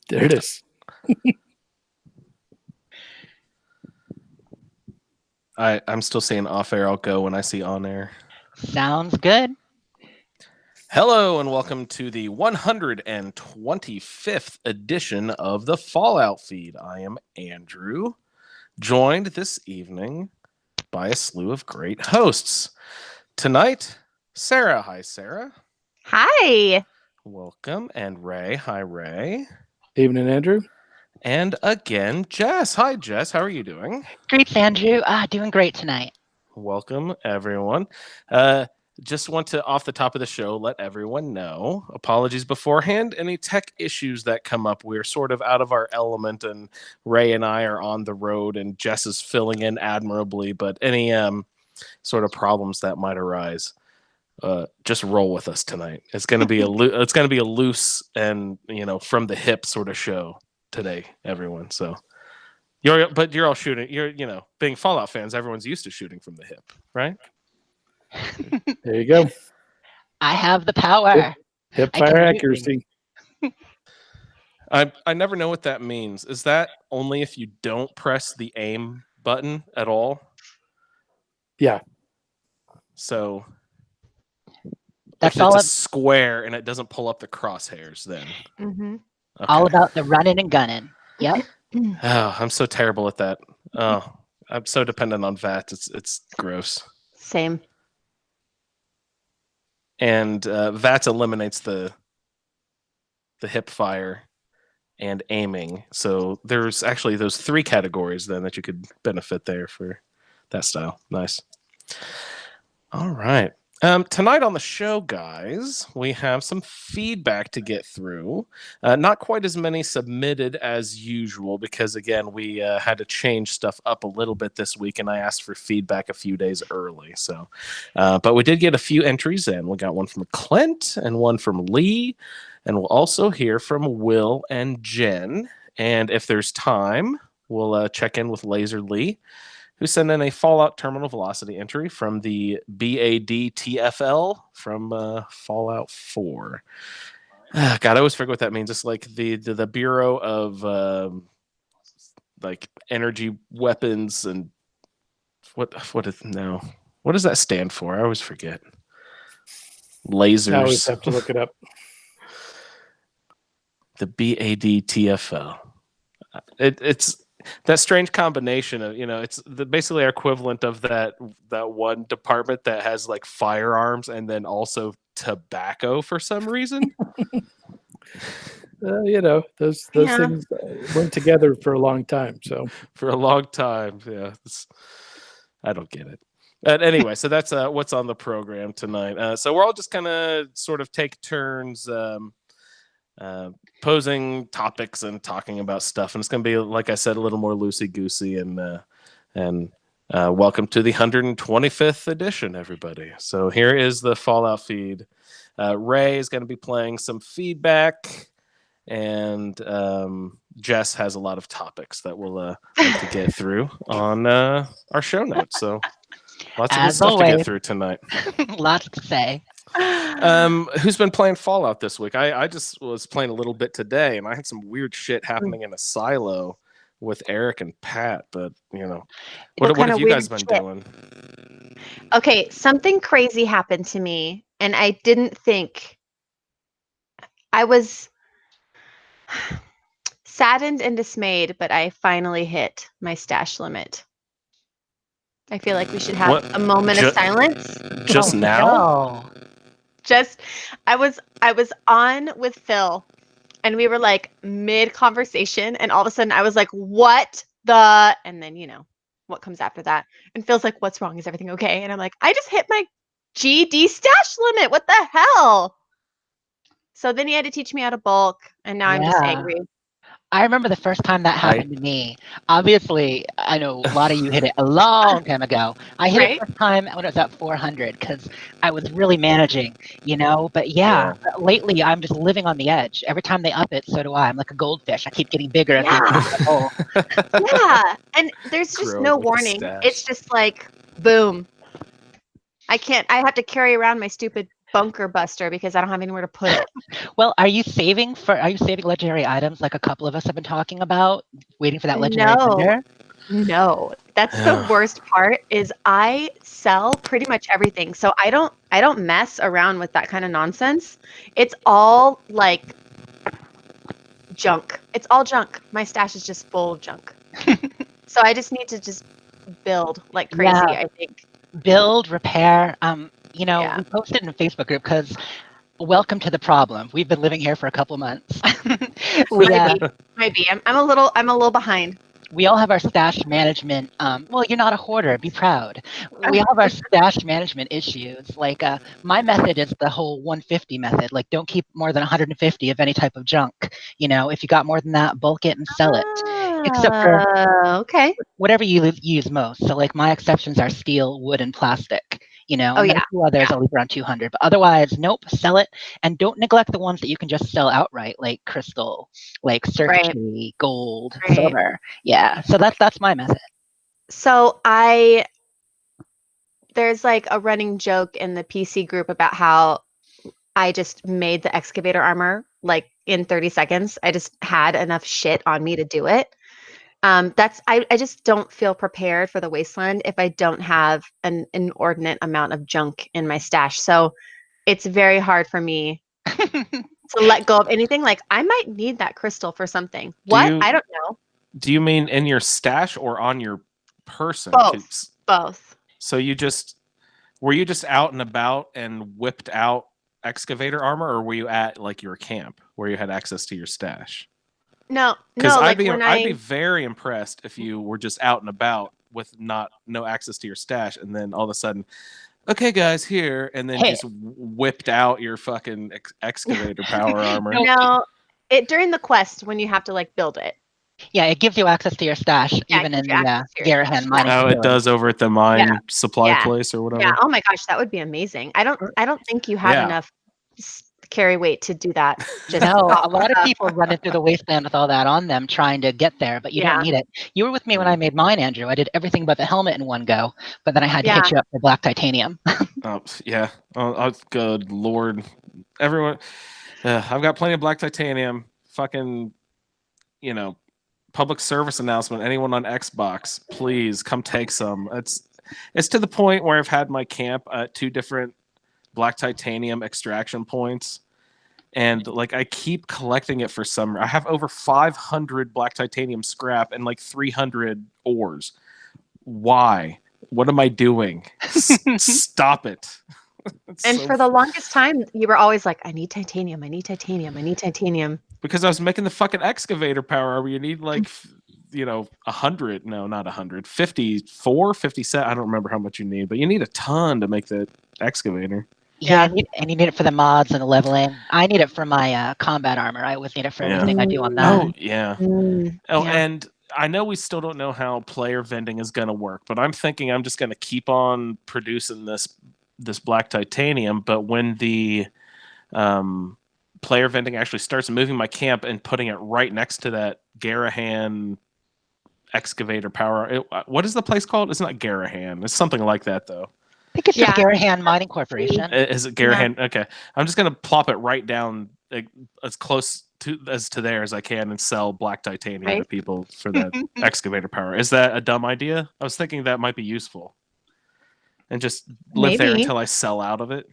There it is. I'm still saying off air. I'll go when I see on air. Sounds good. Hello and welcome to the 125th edition of the Fallout Feed. I am Andrew, joined this evening by a slew of great hosts. Tonight, Sarah. Hi, Sarah. Hi. Welcome. And Ray. Hi, Ray. Evening, Andrew. And again, Jess. Hi, Jess. How are you doing? Great, Andrew. Doing great tonight. Welcome, everyone. Just want to, off the top of the show, let everyone know, apologies beforehand, any tech issues that come up. We're sort of out of our element, and Ray and I are on the road, and Jess is filling in admirably, but any sort of problems that might arise, just roll with us tonight. It's going to be it's going to be a loose and, from the hip sort of show today, everyone. So you're all shooting. Being Fallout fans, everyone's used to shooting from the hip, right? There you go. I have the power. Hip fire accuracy. I never know what that means. Is that only if you don't press the aim button at all? Yeah. So That's if all. It's a square and it doesn't pull up the crosshairs, then. Mm-hmm. Okay. All about the running and gunning. Yep. Oh, I'm so terrible at that. Oh, I'm so dependent on VATS. It's gross. Same. And VATS eliminates the hip fire and aiming. So there's actually those three categories then that you could benefit there for that style. Nice. All right. Tonight on the show, guys, we have some feedback to get through. Not quite as many submitted as usual because, again, we had to change stuff up a little bit this week, and I asked for feedback a few days early. So, but we did get a few entries in. We got one from Clint and one from Lee, and we'll also hear from Will and Jen. And if there's time, we'll check in with Laser Lee, who sent in a Fallout terminal velocity entry from the BADTFL from Fallout 4. God, I always forget what that means. It's like the Bureau of like energy weapons and what does that stand for? I always forget. Lasers. I always have to look it up. The BADTFL. It's that strange combination of, it's basically our equivalent of that one department that has like firearms and then also tobacco for some reason. Those things went together for a long time. So for a long time, yeah, I don't get it. But anyway, so that's what's on the program tonight. So we're all just kind of sort of take turns. Posing topics and talking about stuff, and it's going to be, like I said, a little more loosey-goosey, and welcome to the 125th edition, everybody. So here is the Fallout feed. Ray is going to be playing some feedback, and Jess has a lot of topics that we'll like to get through on our show notes. So lots of good stuff to get through tonight. Lots to say. Who's been playing Fallout this week? I just was playing a little bit today, and I had some weird shit happening in a silo with Eric and Pat. But what have you guys been doing? Okay, something crazy happened to me, and I didn't think. I was saddened and dismayed, but I finally hit my stash limit. I feel like we should have a moment of silence. Just now? No. I was on with Phil, and we were like mid conversation, and all of a sudden I was like, what the, and then what comes after that, and Phil's like, what's wrong, is everything okay? And I'm like, I just hit my GD stash limit, what the hell? So then he had to teach me how to bulk, and now I'm just angry. I remember the first time that happened to me. Obviously, I know a lot of you hit it a long time ago. I hit it first time when it was at 400 because I was really managing, But lately I'm just living on the edge. Every time they up it, so do I. I'm like a goldfish. I keep getting bigger. Yeah, and there's just no warning. It's just like, boom. I have to carry around my stupid bunker buster because I don't have anywhere to put it. Well, are you saving legendary items like a couple of us have been talking about, waiting for that legendary vendor? No, that's the worst part is I sell pretty much everything. So I don't mess around with that kind of nonsense. It's all like junk. It's all junk. My stash is just full of junk. So I just need to just build like crazy, Yeah. I think. Build, repair. We Yeah. posted in a Facebook group because welcome to the problem. We've been living here for a couple months. Might be. I'm a little behind. We all have our stash management. Well, you're not a hoarder. Be proud. We all have our stash management issues. Like my method is the whole 150 method. Like don't keep more than 150 of any type of junk. If you got more than that, bulk it and sell it. Except for Okay. whatever you use most. So like my exceptions are steel, wood, and plastic. And then yeah. a few others I'll leave around 200. But otherwise, nope, sell it. And don't neglect the ones that you can just sell outright, like crystal, like circuitry, gold, silver. Yeah. So that's my method. So there's like a running joke in the PC group about how I just made the excavator armor like in 30 seconds. I just had enough shit on me to do it. I just don't feel prepared for the wasteland if I don't have an inordinate amount of junk in my stash. So it's very hard for me to let go of anything. Like I might need that crystal for something. I don't know. Do you mean in your stash or on your person? Both. So were you just out and about and whipped out excavator armor, or were you at like your camp where you had access to your stash? No, I'd be very impressed if you were just out and about with no access to your stash, and then all of a sudden, okay, guys, here, and then just whipped out your fucking excavator power armor. No, during the quest when you have to like build it. Yeah, it gives you access to your stash, even in the Garahan mining. Oh, it does over at the mine supply place or whatever. Yeah. Oh my gosh, that would be amazing. I don't think you have enough carry weight to do that. No, a lot of people run it through the wasteland with all that on them trying to get there, but you don't need it. You were with me when I made mine, Andrew. I did everything but the helmet in one go, but then I had to hit you up for black titanium. Oh, yeah. Oh, good Lord. Everyone, I've got plenty of black titanium. Fucking, public service announcement. Anyone on Xbox, please come take some. It's to the point where I've had my camp at 2 different black titanium extraction points, and like I keep collecting it for some. I have over 500 black titanium scrap and like 300 ores. Why? What am I doing? Stop it. And for the longest time, you were always like, I need titanium. I need titanium. I need titanium. Because I was making the fucking excavator power where you need like, 100. No, not 100. 54, 57. I don't remember how much you need, but you need a ton to make the excavator. Yeah, and you need it for the mods and the leveling. I need it for my combat armor. I always need it for everything I do on that. Oh, yeah. And I know we still don't know how player vending is going to work, but I'm thinking I'm just going to keep on producing this black titanium, but when the player vending actually starts moving my camp and putting it right next to that Garahan excavator power. What is the place called? It's not Garahan. It's something like that, though. I think it's just Garahan Mining Corporation. Is it Garahan? Yeah. Okay. I'm just going to plop it right down as close to there as I can and sell black titanium to people for that excavator power. Is that a dumb idea? I was thinking that might be useful. And just live there until I sell out of it.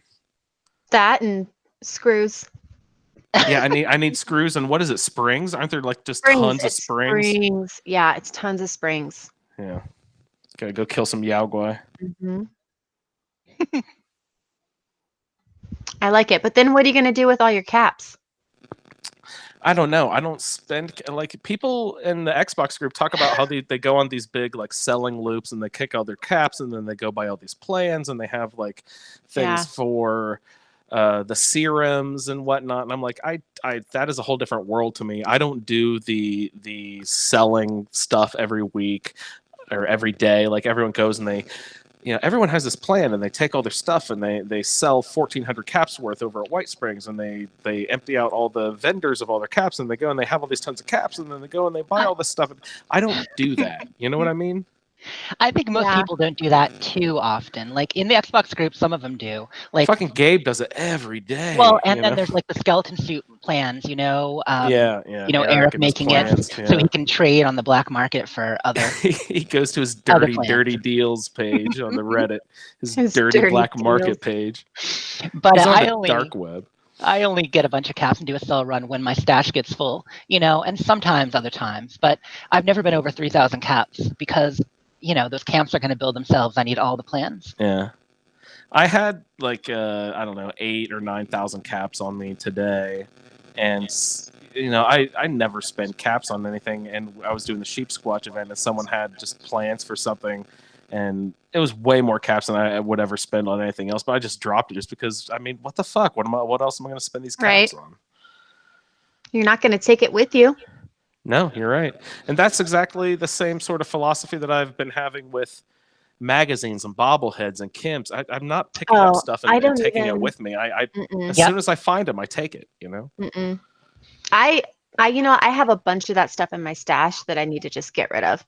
That and screws. Yeah, I need screws. And what is it? Springs? Aren't there like just tons of springs? Yeah, it's tons of springs. Yeah. Gotta go kill some Yao Guai. Mm-hmm. I like it. But then what are you going to do with all your caps? I don't know. I don't spend, like, people in the Xbox group talk about how they go on these big like selling loops and they kick all their caps and then they go buy all these plans and they have like things for the serums and whatnot. And I'm like, I that is a whole different world to me. I don't do the selling stuff every week or every day. Like everyone goes and they, everyone has this plan and they take all their stuff and they sell 1,400 caps worth over at White Springs and they empty out all the vendors of all their caps and they go and they have all these tons of caps and then they go and they buy all this stuff. I don't do that. You know what I mean? I think most Yeah. people don't do that too often. Like in the Xbox group, some of them do. Like, Fucking Gabe does it every day. well, and you then know? there's like the skeleton suit plans, Yeah. Eric and his making it plans, so he can trade on the black market for other he goes to his Other dirty plans. deals page on the Reddit, his His dirty dirty black market deals. page. But He's on I the only dark web. get a bunch of caps and do a sell run when my stash gets full, and sometimes other times. But I've never been over 3,000 caps because, those camps are going to build themselves. I need all the plans. Yeah. I had like I don't know 8,000 or 9,000 caps on me today, and I never spend caps on anything. And I was doing the sheep squatch event, and someone had just plans for something, and it was way more caps than I would ever spend on anything else. But I just dropped it just because what the fuck? What else am I going to spend these caps on? You're not going to take it with you. No, you're right, and that's exactly the same sort of philosophy that I've been having with magazines and bobbleheads and Kims. I'm not picking up stuff and taking it with me. As soon as I find them, I take it. I have a bunch of that stuff in my stash that I need to just get rid of.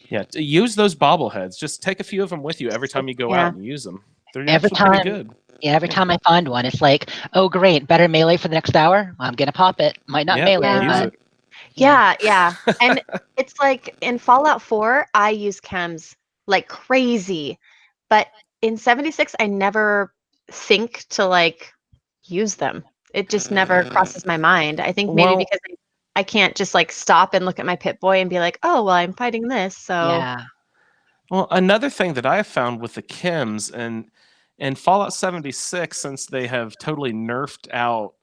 Yeah, use those bobbleheads. Just take a few of them with you every time you go out and use them. They're actually pretty good. Yeah, every time I find one, it's like, oh great, better melee for the next hour. I'm gonna pop it. Might not melee, use but it. Yeah. And it's like in Fallout 4, I use chems like crazy. But in 76, I never think to like use them. It just never crosses my mind. I think maybe because I can't just like stop and look at my Pip-Boy and be like, oh, well, I'm fighting this. So yeah. Well, another thing that I have found with the chems and Fallout 76, since they have totally nerfed out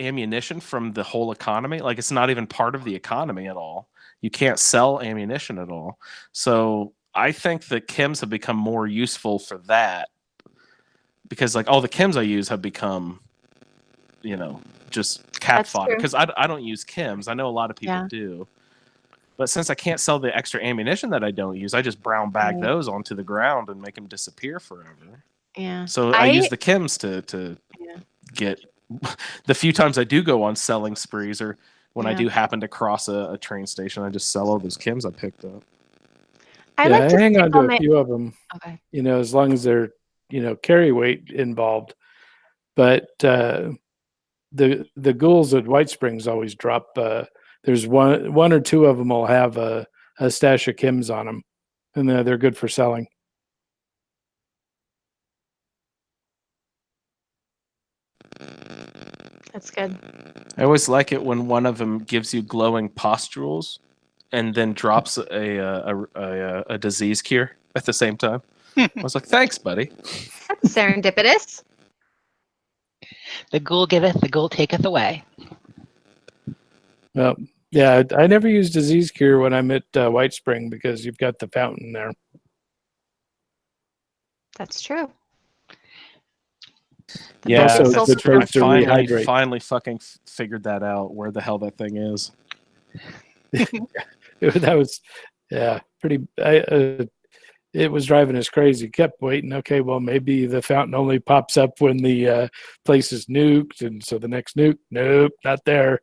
ammunition from the whole economy, like it's not even part of the economy at all. You can't sell ammunition at all. So I think the chems have become more useful for that because like all the chems I use have become, just cap fodder. Because I don't use chems. I know a lot of people do. But since I can't sell the extra ammunition that I don't use, I just brown bag those onto the ground and make them disappear forever. Yeah. So I use the chems to get the few times I do go on selling sprees, or when I do happen to cross a train station, I just sell all those chems I picked up. I hang on to a few of them. Okay. As long as they're carry weight involved. But the ghouls at White Springs always drop. There's one or two of them will have a stash of chems on them, and they're good for selling. That's good. I always like it when one of them gives you glowing pustules, and then drops a disease cure at the same time. I was like, thanks, buddy. That's serendipitous. The ghoul giveth, the ghoul taketh away. Well, yeah, I never use disease cure when I'm at White Spring because you've got the fountain there. That's true. Yeah, also I finally fucking figured that out, where the hell that thing is. That was, pretty. It was driving us crazy. Kept waiting. Okay, well, maybe the fountain only pops up when the place is nuked, and so the next nuke, nope, not there.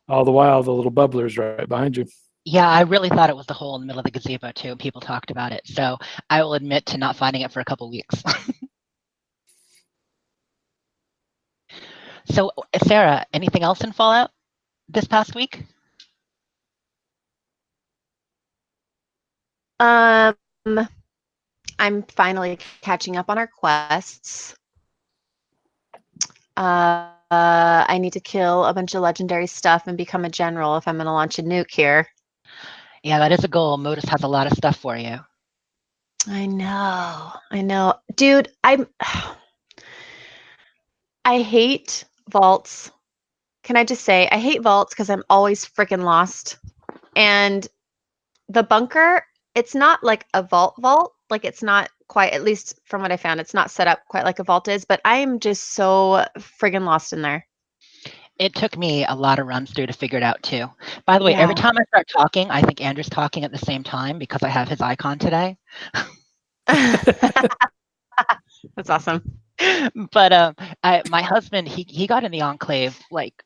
All the while, the little bubbler's right behind you. Yeah, I really thought it was the hole in the middle of the gazebo too. People talked about it, so I will admit to not finding it for a couple weeks. So, Sarah, anything else in Fallout this past week? I'm finally catching up on our quests. I need to kill a bunch of legendary stuff and become a general if I'm going to launch a nuke here. Yeah, that is a goal. Modus has a lot of stuff for you. I know. Dude, I hate vaults. Can I just say, I hate vaults because I'm always freaking lost. And the bunker, it's not like a vault. Like it's not quite, at least from what I found, it's not set up quite like a vault is, but I am just so friggin' lost in there. It took me a lot of runs through to figure it out too. By the way, every time I start talking, I think Andrew's talking at the same time because I have his icon today. That's awesome. But my husband, he got in the Enclave like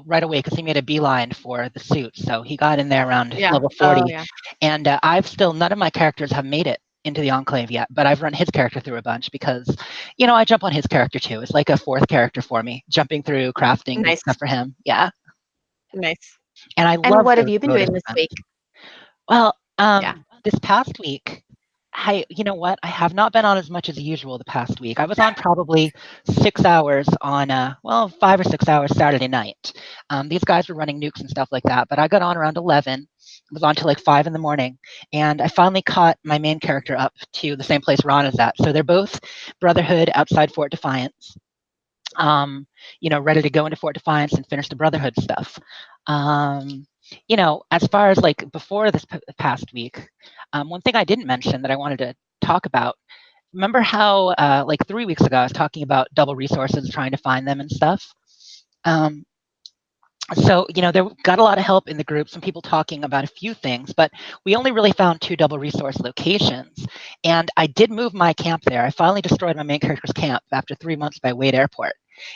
right away because he made a beeline for the suit. So he got in there around Yeah. level 40. Oh, yeah. And I've still, none of my characters have made it into the Enclave yet, but I've run his character through a bunch because, I jump on his character too. It's like a fourth character for me, jumping through, crafting Nice. stuff for him. Yeah. Nice. And I And love what have those you been bonus doing this events. week? Well, Yeah. this past week, you know what? I have not been on as much as usual the past week. I was on probably 6 hours on, 5 or 6 hours Saturday night. These guys were running nukes and stuff like that, but I got on around 11. Was on till like 5 in the morning, and I finally caught my main character up to the same place Ron is at. So they're both Brotherhood outside Fort Defiance. Ready to go into Fort Defiance and finish the Brotherhood stuff. As far as like before this past week, one thing I didn't mention that I wanted to talk about. Remember how like 3 weeks ago I was talking about double resources, trying to find them and stuff. So, there got a lot of help in the group, some people talking about a few things, but we only really found 2 double resource locations. And I did move my camp there. I finally destroyed my main character's camp after 3 months by Wade Airport.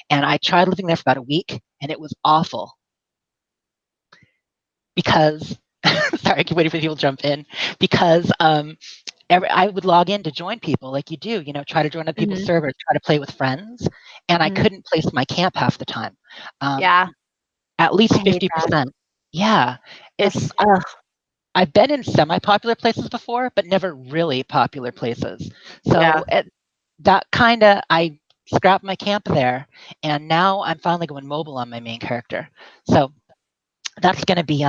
And I tried living there for about a week, and it was awful. Because, sorry, I keep waiting for people to jump in. Because I would log in to join people like you do, try to join other people's servers, try to play with friends, and I couldn't place my camp half the time. Yeah. At least I hate 50%. that. Yeah. It's I've been in semi-popular places before, but never really popular places. So Yeah. that kind of, I scrapped my camp there, and now I'm finally going mobile on my main character. So that's gonna be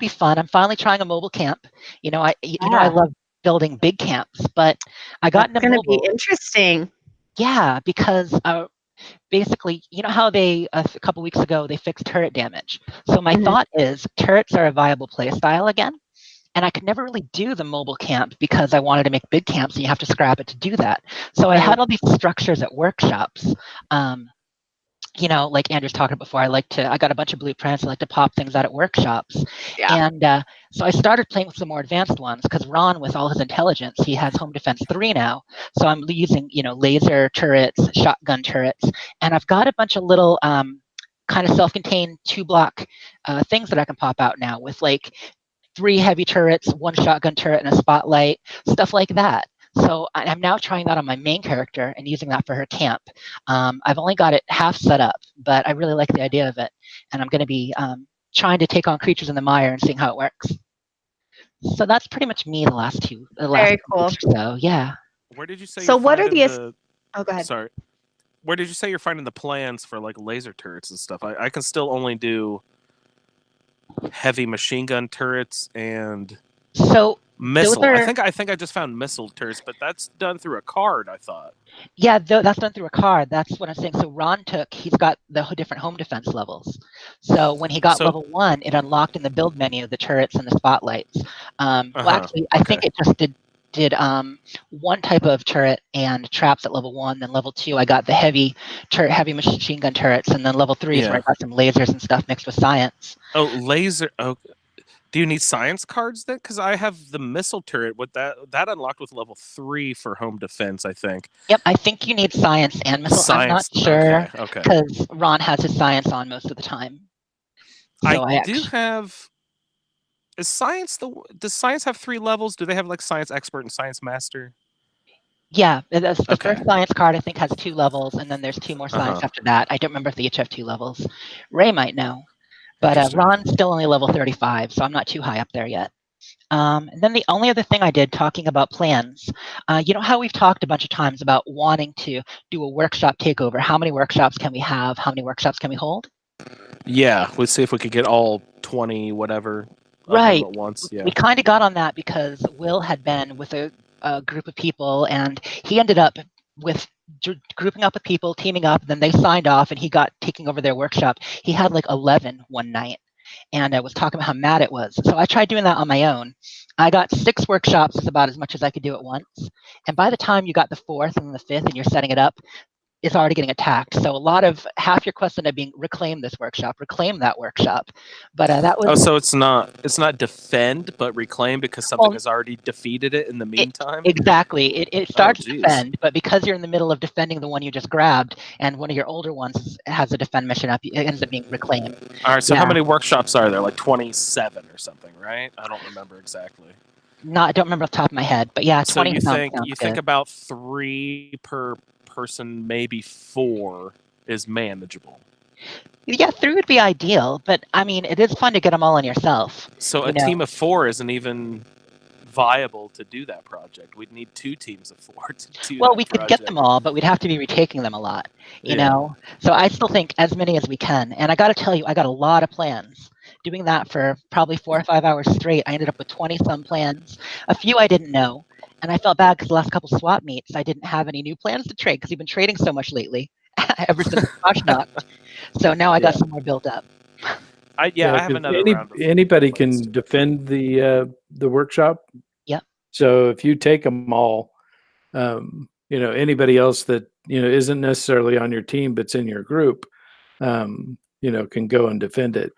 fun. I'm finally trying a mobile camp. I Yeah. love building big camps, but I got That's into going to be mobile. interesting. Yeah, because basically, how they a couple weeks ago they fixed turret damage. So my thought is turrets are a viable play style again, and I could never really do the mobile camp because I wanted to make big camps, and you have to scrap it to do that. So I had all these structures at workshops. Like Andrew's talking before, I got a bunch of blueprints. I like to pop things out at workshops. Yeah. And so I started playing with some more advanced ones because Ron, with all his intelligence, he has Home Defense 3 now. So I'm using, laser turrets, shotgun turrets, and I've got a bunch of little kind of self-contained 2-block things that I can pop out now with like 3 heavy turrets, 1 shotgun turret, and a spotlight, stuff like that. So I'm now trying that on my main character and using that for her camp. I've only got it half set up, but I really like the idea of it. And I'm going to be trying to take on creatures in the mire and seeing how it works. So that's pretty much me the last Very cool. weeks or so. Yeah. Where did you say? So you're what are finding the? Oh, go ahead. Sorry. Where did you say you're finding the plans for like laser turrets and stuff? I can still only do heavy machine gun turrets and So missile. are, I think I just found missile turrets, but that's done through a card, I thought. Yeah, that's done through a card. That's what I'm saying. So he's got the different home defense levels. So when he got level 1, it unlocked in the build menu the turrets and the spotlights. Well, actually, I think it just did 1 type of turret and traps at level 1. Then level 2, I got the heavy machine gun turrets, and then level 3 is where I got some lasers and stuff mixed with science. Oh, laser. Oh, do you need science cards then? Because I have the missile turret with that unlocked with level 3 for home defense, I think. Yep, I think you need science and missile. Science, I'm not sure. Okay. Because Ron has his science on most of the time. So I do have. Does science have 3 levels? Do they have like science expert and science master? Yeah, the first science card I think has 2 levels, and then there's 2 more science after that. I don't remember if they each have 2 levels. Ray might know, but Ron's still only level 35, so I'm not too high up there yet. And then the only other thing I did, talking about plans, how we've talked a bunch of times about wanting to do a workshop takeover. How many workshops can we have? How many workshops can we hold? Yeah, let's see if we could get all 20 whatever. Right. At once. Yeah. We kind of got on that because Will had been with a group of people, and he ended up with grouping up with people, teaming up. Then they signed off, and he got taking over their workshop. He had like 11 one night, and I was talking about how mad it was. So I tried doing that on my own. I got 6 workshops, is about as much as I could do at once. And by the time you got the 4th and the 5th, and you're setting it up, is already getting attacked. So a lot of half your quests end up being reclaim this workshop, reclaim that workshop. But that was so it's not defend but reclaim because something has already defeated it in the meantime. Exactly. It starts geez. defend, but because you're in the middle of defending the one you just grabbed, and one of your older ones has a defend mission up, it ends up being reclaimed. All right. So how many workshops are there? Like 27 or something, right? I don't remember exactly. I don't remember off the top of my head, but yeah, So 20 you sounds think good. about 3 per person, maybe 4 is manageable. Yeah, 3 would be ideal, but I mean, it is fun to get them all on yourself. So a team of 4 isn't even viable to do that project. We'd need 2 teams of 4 to do Well, that we could project. get them all, but we'd have to be retaking them a lot, you know? So I still think as many as we can. And I got to tell you, I got a lot of plans. Doing that for probably 4 or 5 hours straight, I ended up with 20-some plans. A few I didn't know. And I felt bad because the last couple swap meets, I didn't have any new plans to trade because we've been trading so much lately, ever since Josh knocked. So now I got some more built up. I have another round of anybody plans. can defend the workshop. Yep. So if you take them all, anybody else that isn't necessarily on your team but's in your group, can go and defend it.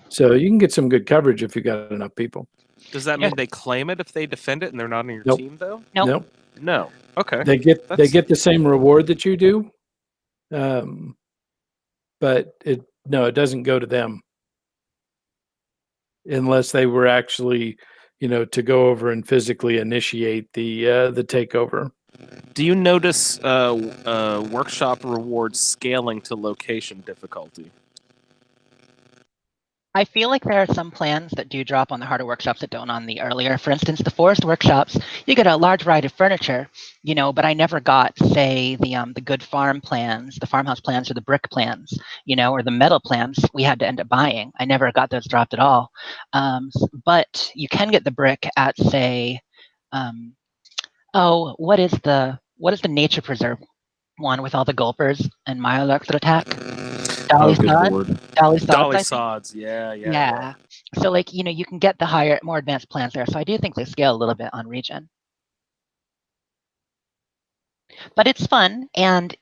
So you can get some good coverage if you got enough people. Does that mean they claim it if they defend it and they're not on your team though? Nope. No. Okay. They get the same reward that you do, but it doesn't go to them unless they were actually, to go over and physically initiate the takeover. Do you notice workshop rewards scaling to location difficulty? I feel like there are some plans that do drop on the harder workshops that don't on the earlier. For instance, the forest workshops, you get a large variety of furniture, but I never got, say, the good farm plans, the farmhouse plans, or the brick plans, or the metal plans we had to end up buying. I never got those dropped at all. But you can get the brick at, say, what is the nature preserve one with all the gulpers and Mirelurks that attack? Dolly sods. Yeah. So you can get the more advanced plans there. So I do think they scale a little bit on region. But it's fun, and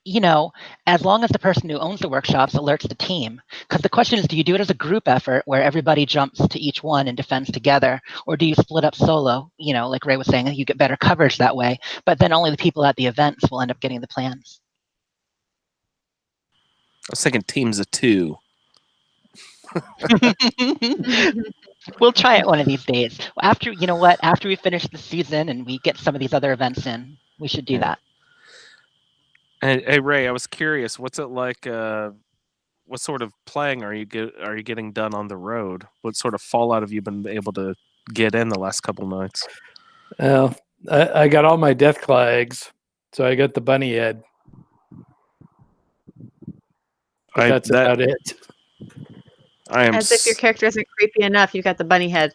as long as the person who owns the workshops alerts the team, because the question is, do you do it as a group effort where everybody jumps to each one and defends together, or do you split up solo? Like Ray was saying, you get better coverage that way, but then only the people at the events will end up getting the plans. I was thinking teams of 2. We'll try it one of these days. After we finish the season and we get some of these other events in, we should do that. Hey Ray, I was curious. What's it like? What sort of playing are you getting done on the road? What sort of Fallout have you been able to get in the last couple nights? Well, I got all my Deathclaw eggs, so I got the bunny head. But that's about it. As if your character isn't creepy enough, you got the bunny head.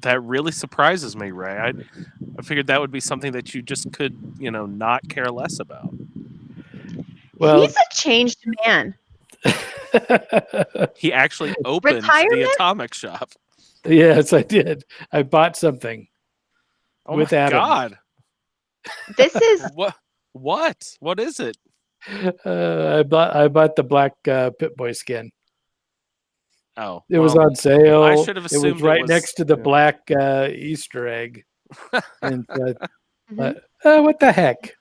That really surprises me, Ray. I figured that would be something that you just could, not care less about. Well, he's a changed man. He actually opened the atomic shop. Yes, I did. I bought something. With Adam. God. This is what is it? I bought the black Pip-Boy skin. Oh, it was on sale. I should have assumed it was right next to the black Easter egg. And what the heck?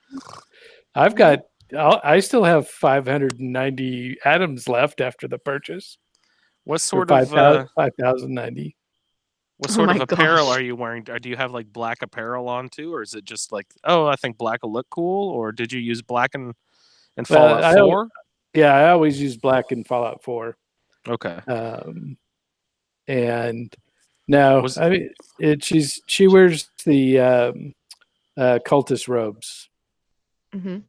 I still have 590 atoms left after the purchase. What sort of 5,090? What sort of apparel are you wearing? Do you have like black apparel on too, or is it just like, I think black will look cool, or did you use black in Fallout 4? Yeah, I always use black in Fallout 4. Okay. And no, she wears the cultist robes. Mm-hmm.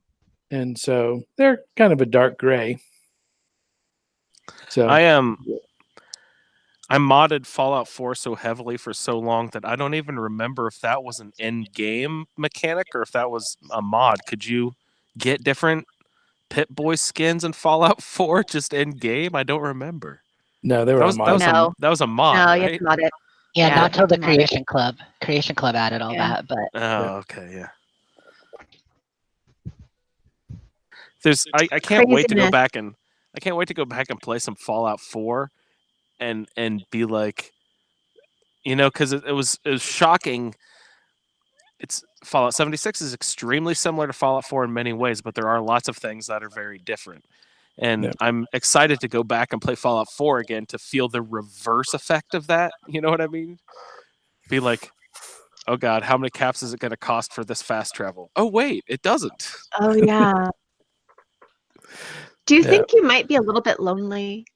And so they're kind of a dark gray. So I modded Fallout 4 so heavily for so long that I don't even remember if that was an in-game mechanic or if that was a mod. Could you get different Pip-Boy skins in Fallout 4 just in-game? I don't remember. No, they were a mod. That was a mod, no, right? you have to mod it. Yeah, not till the Creation Club. Creation Club added all that, but... Oh, okay, yeah. I can't wait to go Craziness. back and play some Fallout 4 and be like, because it was shocking. It's Fallout 76 is extremely similar to Fallout 4 in many ways, but there are lots of things that are very different. And Yeah. I'm excited to go back and play Fallout 4 again to feel the reverse effect of that. You know what I mean? Be like, oh God, how many caps is it going to cost for this fast travel? Oh wait, it doesn't. Oh yeah. Do you Yeah. think you might be a little bit lonely?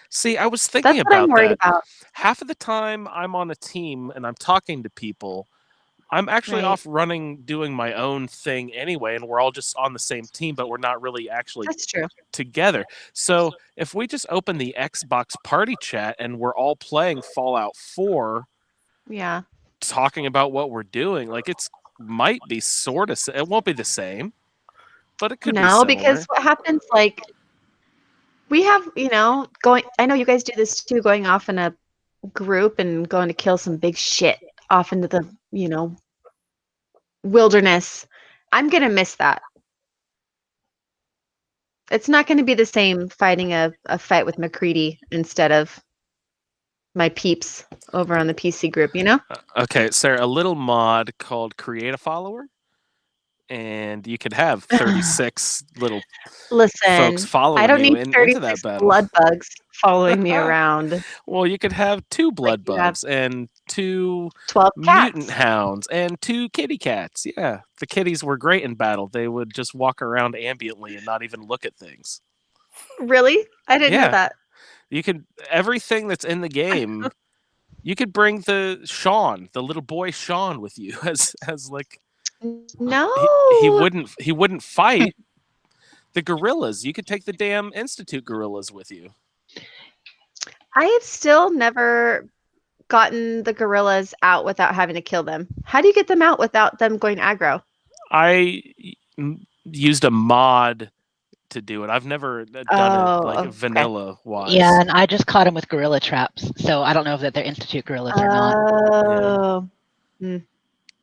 See, I was That's thinking what I'm about worried that. about. Half of the time I'm on a team and I'm talking to people, I'm actually Right. off running, doing my own thing anyway, and we're all just on the same team, but we're not really actually That's true. together. So if we just open the Xbox party chat and we're all playing Fallout 4, Yeah. talking about what we're doing, like it's might be sort of, it won't be the same, but it could be No, similar. because what happens, like, we have, going, I know you guys do this too, going off in a group and going to kill some big shit off into the, wilderness. I'm going to miss that. It's not going to be the same fighting a fight with McCready instead of my peeps over on the PC group, Okay, Sarah, a little mod called Create a Follower, and you could have 36 little folks Listen, I following don't you need into 36 that battle. blood bugs following me around. Well, you could have 2 blood you have bugs and 2 12 mutant cats. hounds and 2 kitty cats. Yeah, the kitties were great in battle. They would just walk around ambiently and not even look at things. Really? I didn't know Yeah. that. You could everything that's in the game. You could bring the little boy Sean, with you as like No. he wouldn't fight the gorillas. You could take the damn Institute gorillas with you. I have still never gotten the gorillas out without having to kill them. How do you get them out without them going aggro? I used a mod to do it. I've never done it like okay. vanilla wise. Yeah, and I just caught them with gorilla traps, so I don't know if they're Institute gorillas or not. Oh.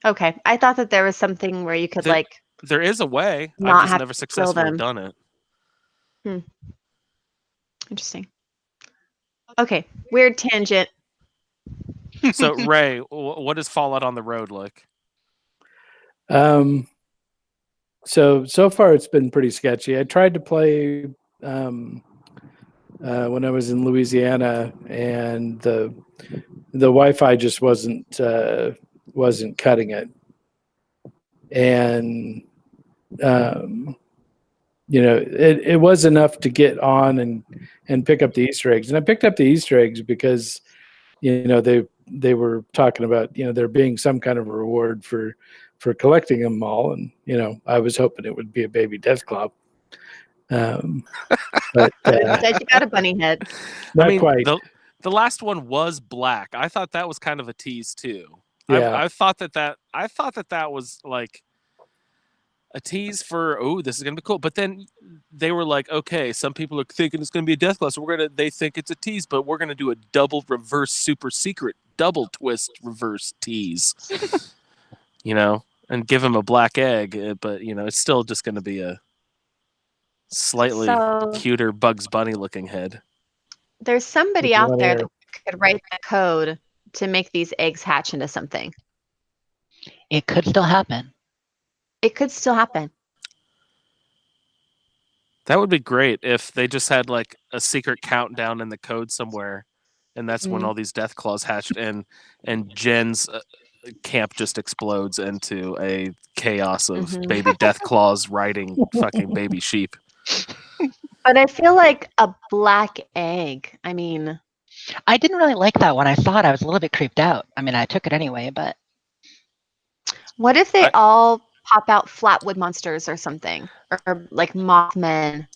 Okay. I thought that there was something where you could There is a way. not I've just have never to kill successfully them. done it. Interesting. Okay. Weird tangent. So Ray, what is Fallout on the road like? So far it's been pretty sketchy. I tried to play when I was in Louisiana, and the Wi-Fi just wasn't cutting it, and it was enough to get on and pick up the Easter eggs. And I picked up the Easter eggs because they were talking about there being some kind of reward for collecting them all, and I was hoping it would be a baby Deathclaw. But Instead, you got a bunny head. not quite. The last one was black. I thought that was kind of a tease too. Yeah. I thought that was like a tease for, oh, this is gonna be cool. But then they were like, okay, some people are thinking it's gonna be a Deathclaw, so they think it's a tease, but we're gonna do a double reverse super secret double twist reverse tease. And give him a black egg, but it's still just gonna be a slightly cuter Bugs Bunny looking head. There's somebody out there that could write the code to make these eggs hatch into something. It could still happen. It could still happen. That would be great if they just had like a secret countdown in the code somewhere, and that's when all these Deathclaws hatched, and Jen's camp just explodes into a chaos of baby Deathclaws riding fucking baby sheep. But I feel like a black egg. I mean, I didn't really like that when I saw it. I was a little bit creeped out. I mean, I took it anyway, but what if they all pop out flatwood monsters or something, or like Mothman?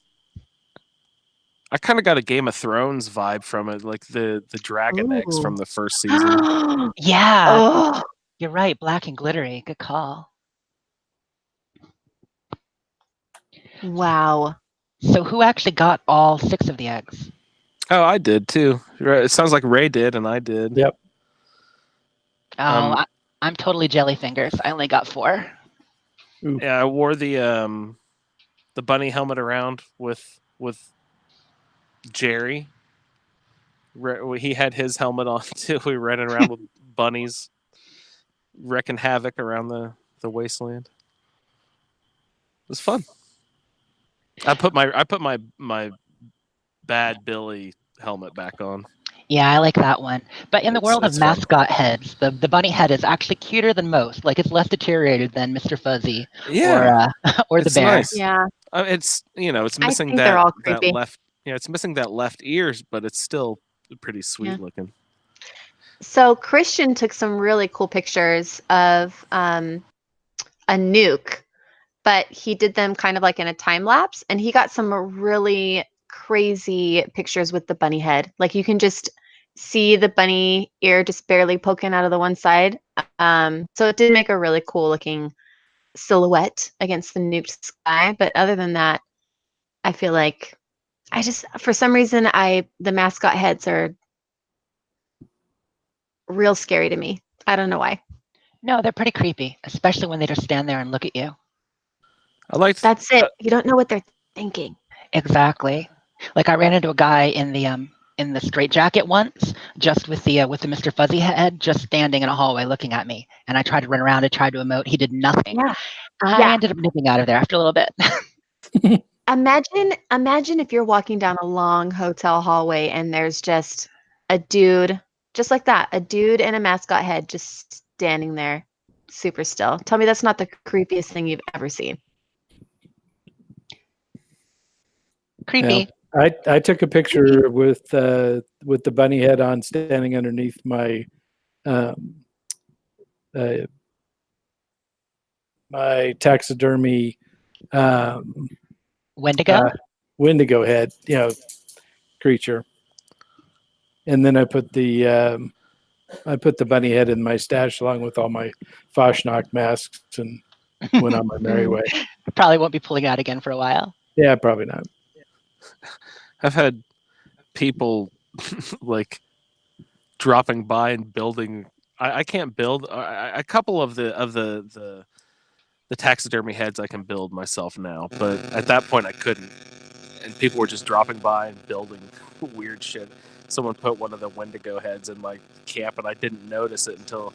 I kind of got a Game of Thrones vibe from it, like the dragon eggs from the first season. Yeah, you're right. Black and glittery. Good call. Wow. So who actually got all 6 of the eggs? Oh, I did too. It sounds like Ray did, and I did. Yep. Oh, I'm totally jelly fingers. I only got 4. Yeah, I wore the the bunny helmet around with Jerry. He had his helmet on too. We were running around with bunnies, wrecking havoc around the wasteland. It was fun. I put my Bad Billy helmet back on. Yeah, I like that one. But in the world of It's fun. mascot heads, the bunny head is actually cuter than most. Like it's less deteriorated than Mr. Fuzzy Yeah, or the it's bear. nice. Yeah. It's it's I missing think they're all that creepy. left. Yeah, it's missing that left ears, but it's still pretty sweet Yeah. looking. So Christian took some really cool pictures of a nuke, but he did them kind of like in a time lapse, and he got some really crazy pictures with the bunny head. Like you can just see the bunny ear just barely poking out of the one side. So it did make a really cool looking silhouette against the nuked sky. But other than that, I feel like I just, for some reason, the mascot heads are real scary to me. I don't know why. No, they're pretty creepy, especially when they just stand there and look at you. I liked. That's it. You don't know what they're thinking. Exactly. Like I ran into a guy in the straitjacket once, just with the Mr. Fuzzy head, just standing in a hallway looking at me. And I tried to run around, I tried to emote. He did nothing. Yeah. I Yeah. ended up nipping out of there after a little bit. Imagine if you're walking down a long hotel hallway and there's just a dude, just like that, a dude in a mascot head just standing there, super still. Tell me that's not the creepiest thing you've ever seen. Creepy. Yeah. I took a picture with the bunny head on, standing underneath my my taxidermy Wendigo? Wendigo head, creature, and then I put the bunny head in my stash along with all my Fashnacht masks and went on my merry way. Probably won't be pulling out again for a while. Yeah, probably not. I've had people like dropping by and building. I can't build a couple of the taxidermy heads I can build myself now, but at that point I couldn't. And people were just dropping by and building weird shit. Someone put one of the Wendigo heads in my camp, and I didn't notice it until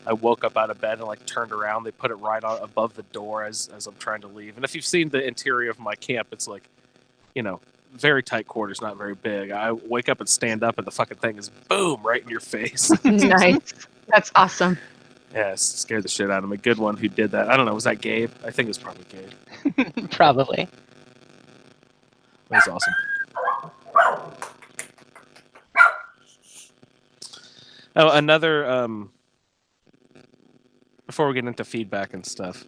I woke up out of bed and like turned around. They put it right on above the door as I'm trying to leave. And if you've seen the interior of my camp, it's like, very tight quarters, not very big. I wake up and stand up, and the fucking thing is boom right in your face. Nice. That's awesome. Yeah, it scared the shit out of me. Good one who did that. I don't know. Was that Gabe? I think it was probably Gabe. Probably. That was awesome. Oh, another. Before we get into feedback and stuff,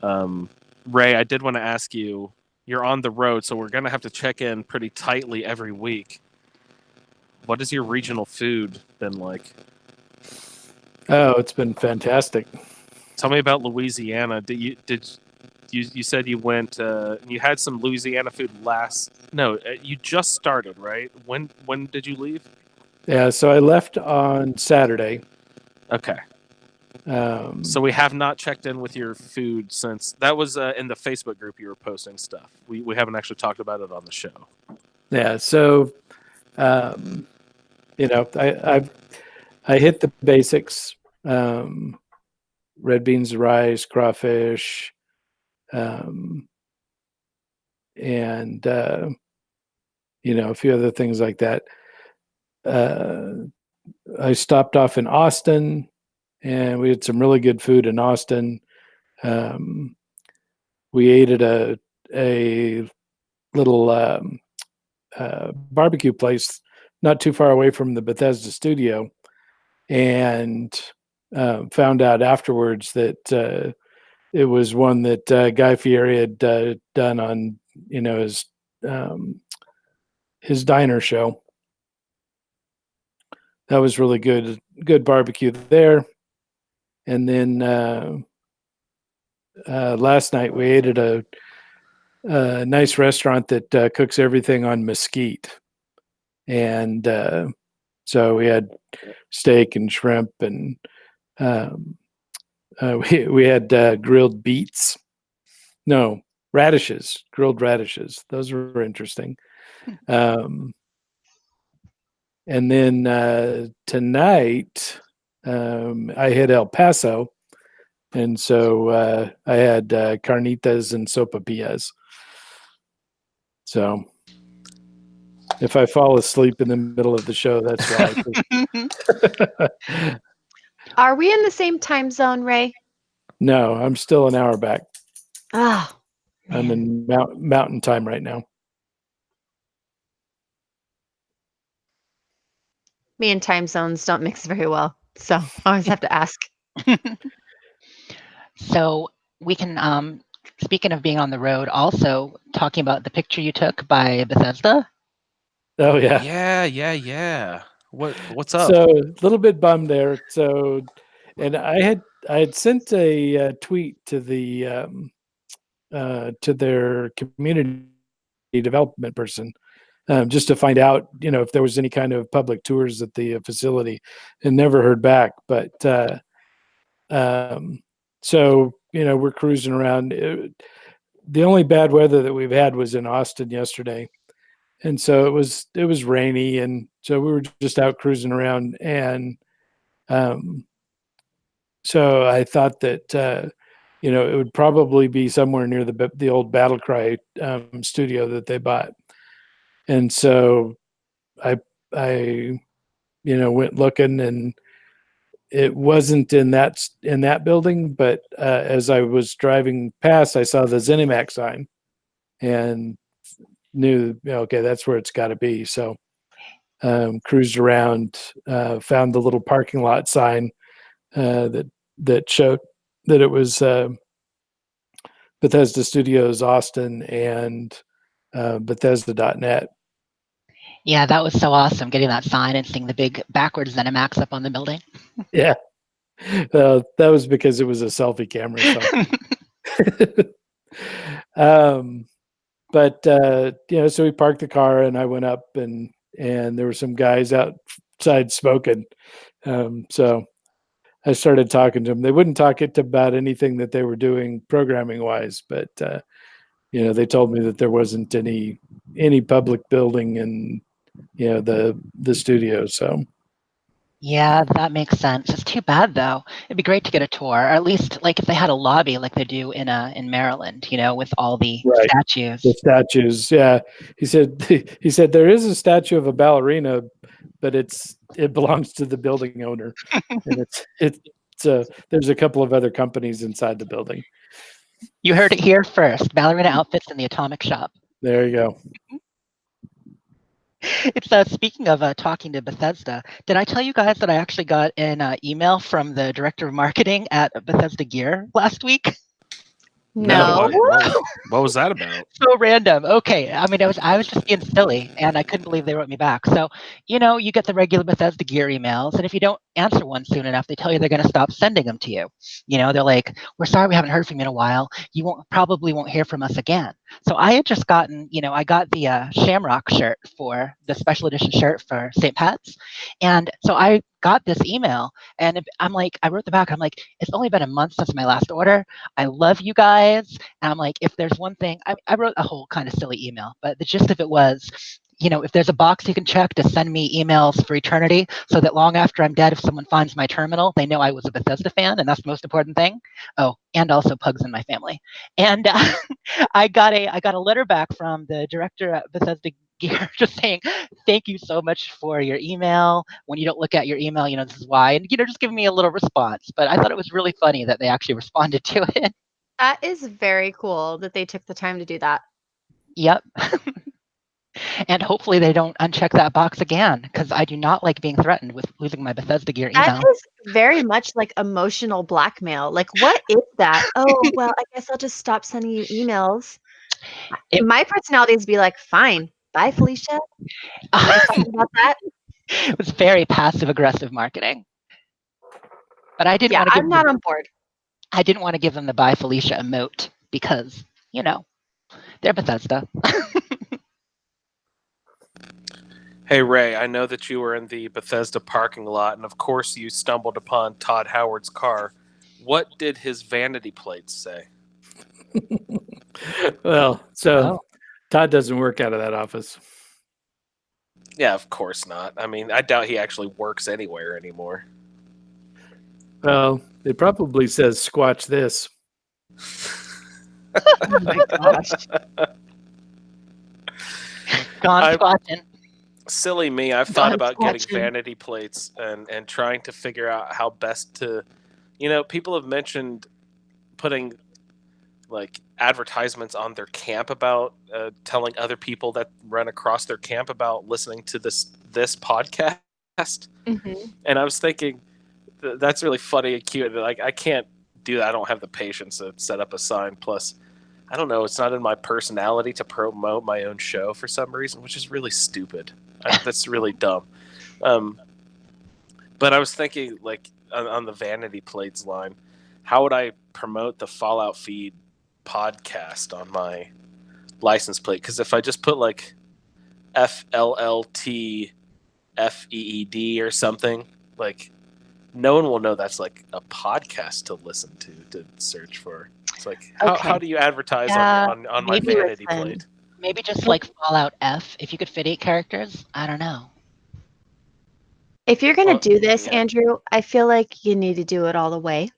Ray, I did want to ask you. You're on the road, so we're gonna have to check in pretty tightly every week. What has your regional food been like? Oh, it's been fantastic. Tell me about Louisiana. You said you went? You had some Louisiana food last. No, you just started, right? When did you leave? Yeah, so I left on Saturday. Okay. So we have not checked in with your food since that was in the Facebook group you were posting stuff. We haven't actually talked about it on the show. Yeah, so I hit the basics: red beans, rice, crawfish, and a few other things like that. I stopped off in Austin, and we had some really good food in Austin. We ate at a little barbecue place not too far away from the Bethesda studio, and found out afterwards that it was one that Guy Fieri had done on his diner show. That was really good barbecue there. And then last night we ate at a nice restaurant that cooks everything on mesquite. And so we had steak and shrimp, and we had grilled beets. No, grilled radishes. Those were interesting. And then tonight, I hit El Paso, and so I had carnitas and sopapillas. So if I fall asleep in the middle of the show, that's why. Are we in the same time zone, Ray? No, I'm still an hour back. Oh, I'm in mountain time right now. me and time zones don't mix very well, so I always have to ask. So we can, speaking of being on the road, also talking about the picture you took by Bethesda. Oh yeah. Yeah. What's up? So a little bit bummed there. So, and I had sent a tweet to their community development person, just to find out, if there was any kind of public tours at the facility, and never heard back. But so we're cruising around. The only bad weather that we've had was in Austin yesterday, and so it was rainy, and so we were just out cruising around, and so I thought that it would probably be somewhere near the old Battle Cry studio that they bought, and so I went looking, and it wasn't in that building, but as I was driving past, I saw the ZeniMax sign and knew, okay, that's where it's got to be. So cruised around, found the little parking lot sign that showed that it was Bethesda Studios Austin and Bethesda.net. Yeah, that was so awesome, getting that sign and seeing the big backwards ZeniMax up on the building. Yeah. That was because it was a selfie camera. So. But so we parked the car, and I went up, and there were some guys outside smoking. So I started talking to them. They wouldn't talk about anything that they were doing programming wise, but they told me that there wasn't any public building in the studio. So Yeah, that makes sense. It's too bad though. It'd be great to get a tour, or at least like if they had a lobby like they do in Maryland, with all the right. statues. The statues, yeah. He said there is a statue of a ballerina, but it belongs to the building owner, and there's a couple of other companies inside the building. You heard it here first. Ballerina outfits in the Atomic Shop. There you go. It's speaking of talking to Bethesda. Did I tell you guys that I actually got an email from the director of marketing at Bethesda Gear last week? No. What was that about? So random. Okay. I mean, I was just being silly, and I couldn't believe they wrote me back. So, you get the regular Bethesda Gear emails, and if you don't answer one soon enough, they tell you they're going to stop sending them to you. They're like, "We're sorry we haven't heard from you in a while. You probably won't hear from us again." So I had just gotten, I got the Shamrock shirt for the special edition shirt for St. Pat's, and so I got this email, and I'm like, I wrote the back. I'm like, it's only been a month since my last order. I love you guys. And I'm like, if there's one thing, I wrote a whole kind of silly email, but the gist of it was, if there's a box you can check to send me emails for eternity so that long after I'm dead, if someone finds my terminal, they know I was a Bethesda fan, and that's the most important thing. Oh, and also pugs in my family. And I got a letter back from the director at Bethesda Gear just saying, thank you so much for your email. When you don't look at your email, this is why. And, just giving me a little response. But I thought it was really funny that they actually responded to it. That is very cool that they took the time to do that. Yep. And hopefully they don't uncheck that box again, because I do not like being threatened with losing my Bethesda Gear email. That is very much like emotional blackmail. Like, what is that? Oh, well, I guess I'll just stop sending you emails. My personality is be like, fine. Bye, Felicia. About that. It was very passive-aggressive marketing. But I didn't want to give I'm not on board. I didn't want to give them the Bye Felicia emote because, they're Bethesda. Hey, Ray, I know that you were in the Bethesda parking lot, and of course you stumbled upon Todd Howard's car. What did his vanity plates say? Well, so Oh. Todd doesn't work out of that office. Yeah, of course not. I mean, I doubt he actually works anywhere anymore. Well, it probably says "squatch this." Oh my gosh. Gone I- squatching. Silly me, I've thought God, about getting watching. vanity plates and trying to figure out how best to, people have mentioned putting like advertisements on their camp about telling other people that run across their camp about listening to this podcast. Mhm. And I was thinking that's really funny and cute. Like, I can't do that. I don't have the patience to set up a sign. Plus, I don't know. It's not in my personality to promote my own show for some reason, which is really stupid. That's really dumb. But I was thinking, like, on the vanity plates line, how would I promote the Fallout Feed podcast on my license plate? Because if I just put like FLLT FEED or something, like, no one will know that's like a podcast to listen to search for. It's like, Okay. how do you advertise Yeah, on my maybe vanity listen. plate? Maybe just like Fallout F. If you could fit 8 characters, I don't know. If you're going to Well, do this, yeah. Andrew, I feel like you need to do it all the way.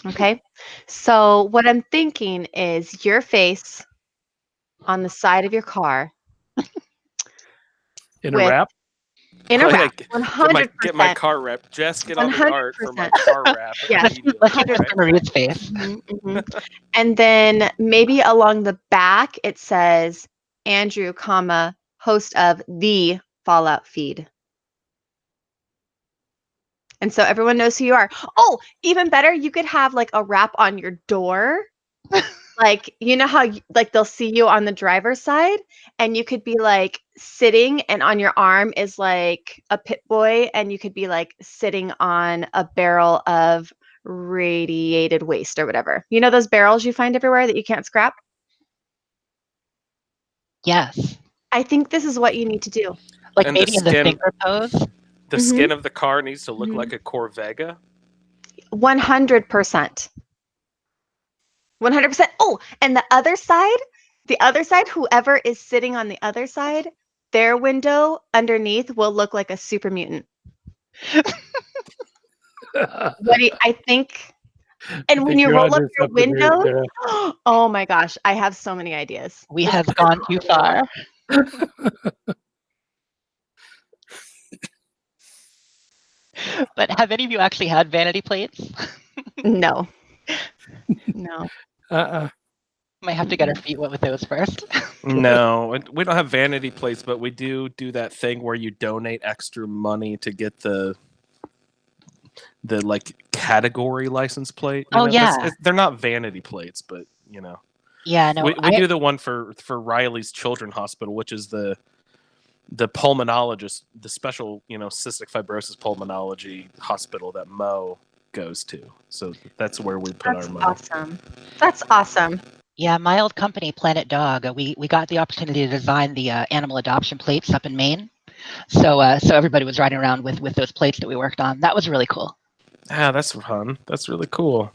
Okay. So, what I'm thinking is your face on the side of your car In a with wrap? in a Oh, yeah, wrap, 100%. get my car wrap. Jess, get on the art for my car wrap. Yes. immediately, Let's use right? Mr. Maria's face. Mhm, mhm. And then maybe along the back it says Andrew, comma, host of the Fallout feed. And so everyone knows who you are. Oh, even better, you could have like a wrap on your door. Like, you know how like they'll see you on the driver's side and you could be like sitting and on your arm is like a pit boy and you could be like sitting on a barrel of radiated waste or whatever. You know those barrels you find everywhere that you can't scrap? Yes. I think this is what you need to do. Like And maybe in the finger pose. The Mhm. skin of the car needs to look Mhm. like a Corvega. 100%. 100%. Oh, and the other side, whoever is sitting on the other side, their window underneath will look like a super mutant. I think. And when think you you're roll up onto your something here, windows, Sarah. oh my gosh, I have so many ideas. We This have is gone too far. But have any of you actually had vanity plates? no. No. Might have to get our feet wet with those first. No, we don't have vanity plates, but we do that thing where you donate extra money to get the like category license plate. Oh, yeah. They're not vanity plates, but Yeah, no. we do the one for Riley's Children's Hospital, which is the pulmonologist, the special cystic fibrosis pulmonology hospital that Mo goes to. So that's where we put That's our money. awesome. That's awesome. Yeah, my old company, Planet Dog, we got the opportunity to design the animal adoption plates up in Maine. So everybody was riding around with those plates that we worked on. That was really cool. Ah, that's fun. That's really cool.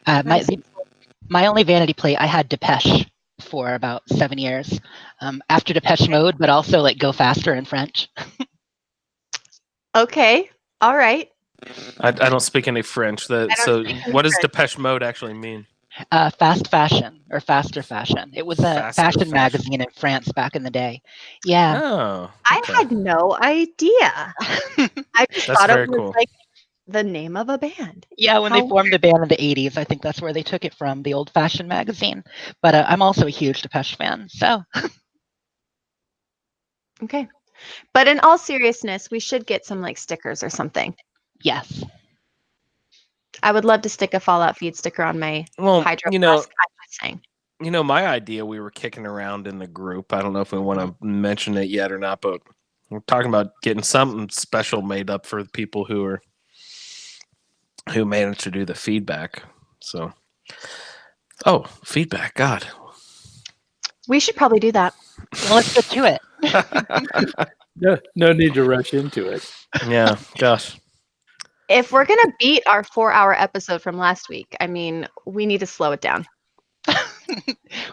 My only vanity plate, I had Depeche for about 7 years. After Depeche Mode, but also like Go Faster in French. Okay. All right. I don't speak any French. So what does Depeche Mode actually mean? Fast fashion or faster fashion. It was a Faster fashion fashion. magazine in France back in the day. Yeah. Oh, I had no idea. I just That's thought very it was cool. like the name of a band. Yeah, when they formed the band in the 80s, I think that's where they took it from, the old fashion magazine. But I'm also a huge Depeche fan, so. Okay. But in all seriousness, we should get some like stickers or something. Yes. I would love to stick a Fallout feed sticker on my hydro flask. My idea we were kicking around in the group. I don't know if we want to mention it yet or not, but we're talking about getting something special made up for the people who managed to do the feedback. So, feedback, God. We should probably do that. Well, let's get to it. No need to rush into it. Yeah, gosh. If we're going to beat our 4-hour episode from last week, I mean, we need to slow it down.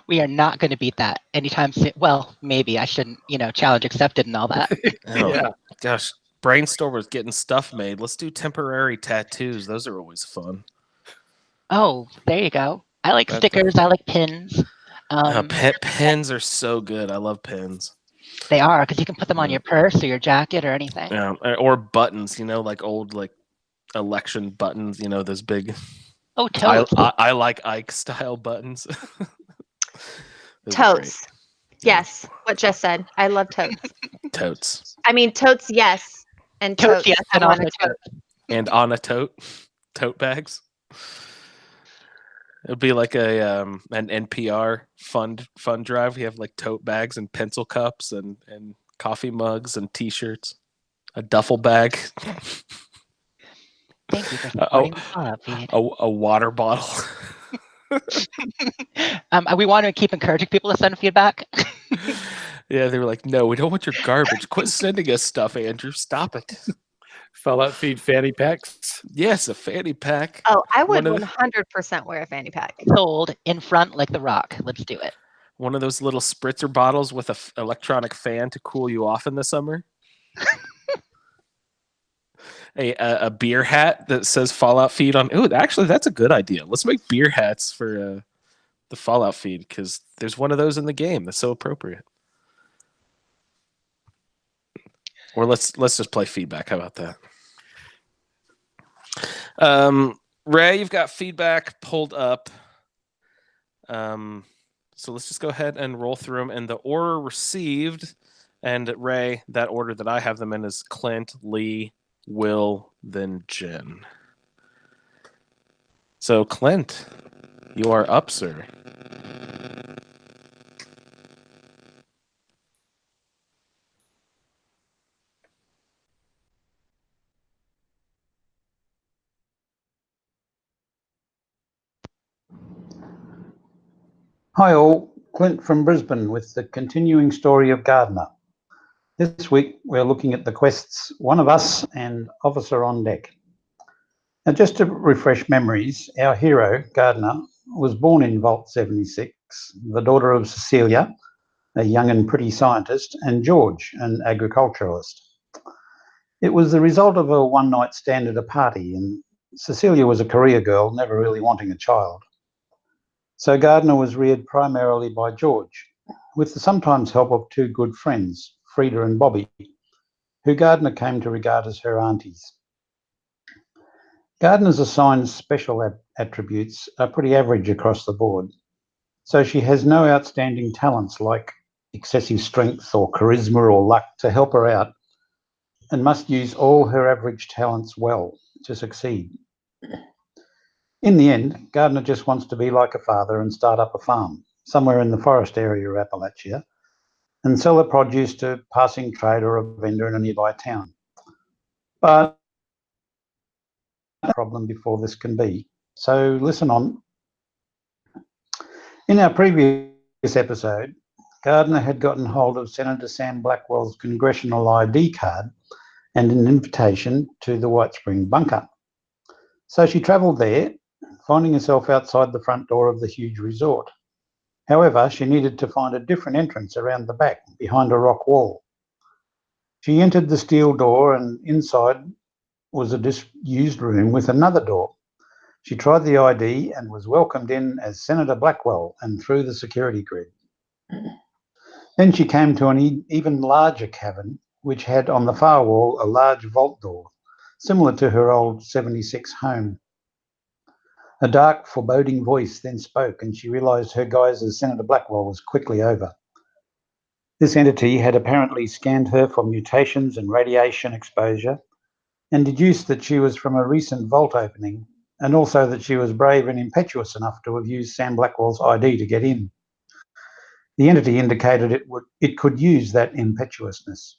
We are not going to beat that anytime soon. Well, maybe I shouldn't, challenge accepted and all that. Oh, Yeah. gosh. Brainstorm was getting stuff made. Let's do temporary tattoos. Those are always fun. Oh, there you go. I like stickers. I like pins. Pins are so good. I love pins. They are, because you can put them on your purse or your jacket or anything. Yeah, or buttons. Like old election buttons. Those big. Oh, totes. I like Ike style buttons. Totes. Yes, what Jess said. I love totes. Totes. I mean, totes, yes. And Totes, totes. yes, and I want also a tote. And on a tote bags. It would be like an NPR fund drive. We have like tote bags and pencil cups and coffee mugs and T-shirts, a duffel bag. Thank you for supporting the Fallout feed. A water bottle. We want to keep encouraging people to send feedback. Yeah, they were like, "No, we don't want your garbage. Quit sending us stuff, Andrew. Stop it." Fallout feed Fanny Packs. Yes, a fanny pack. Oh, I would 100% wear a fanny pack. Sold in front like The Rock. Let's do it. One of those little spritzer bottles with an electronic fan to cool you off in the summer. A beer hat that says Fallout feed on. Oh, actually, that's a good idea. Let's make beer hats for the Fallout feed because there's one of those in the game. That's so appropriate. Or let's just play feedback. How about that? Ray, you've got feedback pulled up. So let's just go ahead and roll through them in the order received. And Ray, that order that I have them in is Clint, Lee, Will, then Jen. So Clint, you are up, sir. Hi all, Clint from Brisbane with the continuing story of Gardner. This week we're looking at the quests One of Us and Officer on Deck. Now just to refresh memories, our hero, Gardner, was born in Vault 76, the daughter of Cecilia, a young and pretty scientist, and George, an agriculturalist. It was the result of a one-night stand at a party, and Cecilia was a career girl, never really wanting a child. So Gardner was reared primarily by George, with the sometimes help of two good friends, Frida and Bobby, who Gardner came to regard as her aunties. Gardner's assigned special attributes are pretty average across the board, so she has no outstanding talents like excessive strength or charisma or luck to help her out, and must use all her average talents well to succeed. In the end, Gardner just wants to be like a father and start up a farm somewhere in the forest area of Appalachia and sell the produce to a passing trade or a vendor in a nearby town. But problem before this can be. So listen on. In our previous episode, Gardner had gotten hold of Senator Sam Blackwell's congressional ID card and an invitation to the White Spring bunker. So she travelled there, finding herself outside the front door of the huge resort. However, she needed to find a different entrance around the back, behind a rock wall. She entered the steel door, and inside was a disused room with another door. She tried the ID and was welcomed in as Senator Blackwell and through the security grid. Then she came to an even larger cavern, which had on the far wall a large vault door, similar to her old 76 home. A dark, foreboding voice then spoke, and she realised her guise as Senator Blackwell was quickly over. This entity had apparently scanned her for mutations and radiation exposure, and deduced that she was from a recent vault opening, and also that she was brave and impetuous enough to have used Sam Blackwell's ID to get in. The entity indicated it could use that impetuousness.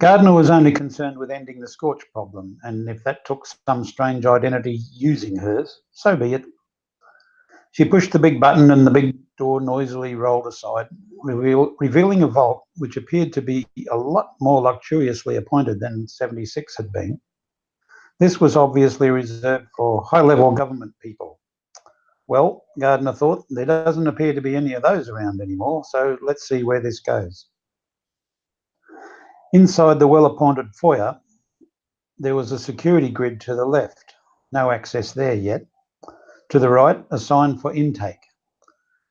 Gardner was only concerned with ending the Scorch problem, and if that took some strange identity using hers, so be it. She pushed the big button and the big door noisily rolled aside, revealing a vault which appeared to be a lot more luxuriously appointed than 76 had been. This was obviously reserved for high-level government people. Well, Gardner thought, there doesn't appear to be any of those around anymore, so let's see where this goes. Inside the well-appointed foyer, there was a security grid to the left. No access there yet. To the right, a sign for intake.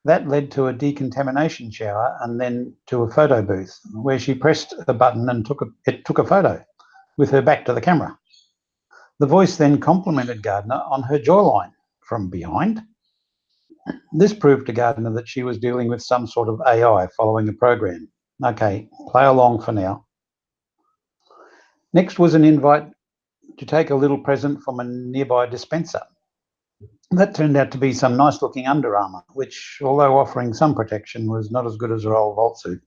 That led to a decontamination shower and then to a photo booth, where she pressed a button and it took a photo with her back to the camera. The voice then complimented Gardner on her jawline from behind. This proved to Gardner that she was dealing with some sort of AI following a program. Okay, play along for now. Next was an invite to take a little present from a nearby dispenser. That turned out to be some nice-looking Under Armour, which, although offering some protection, was not as good as her old vault suit.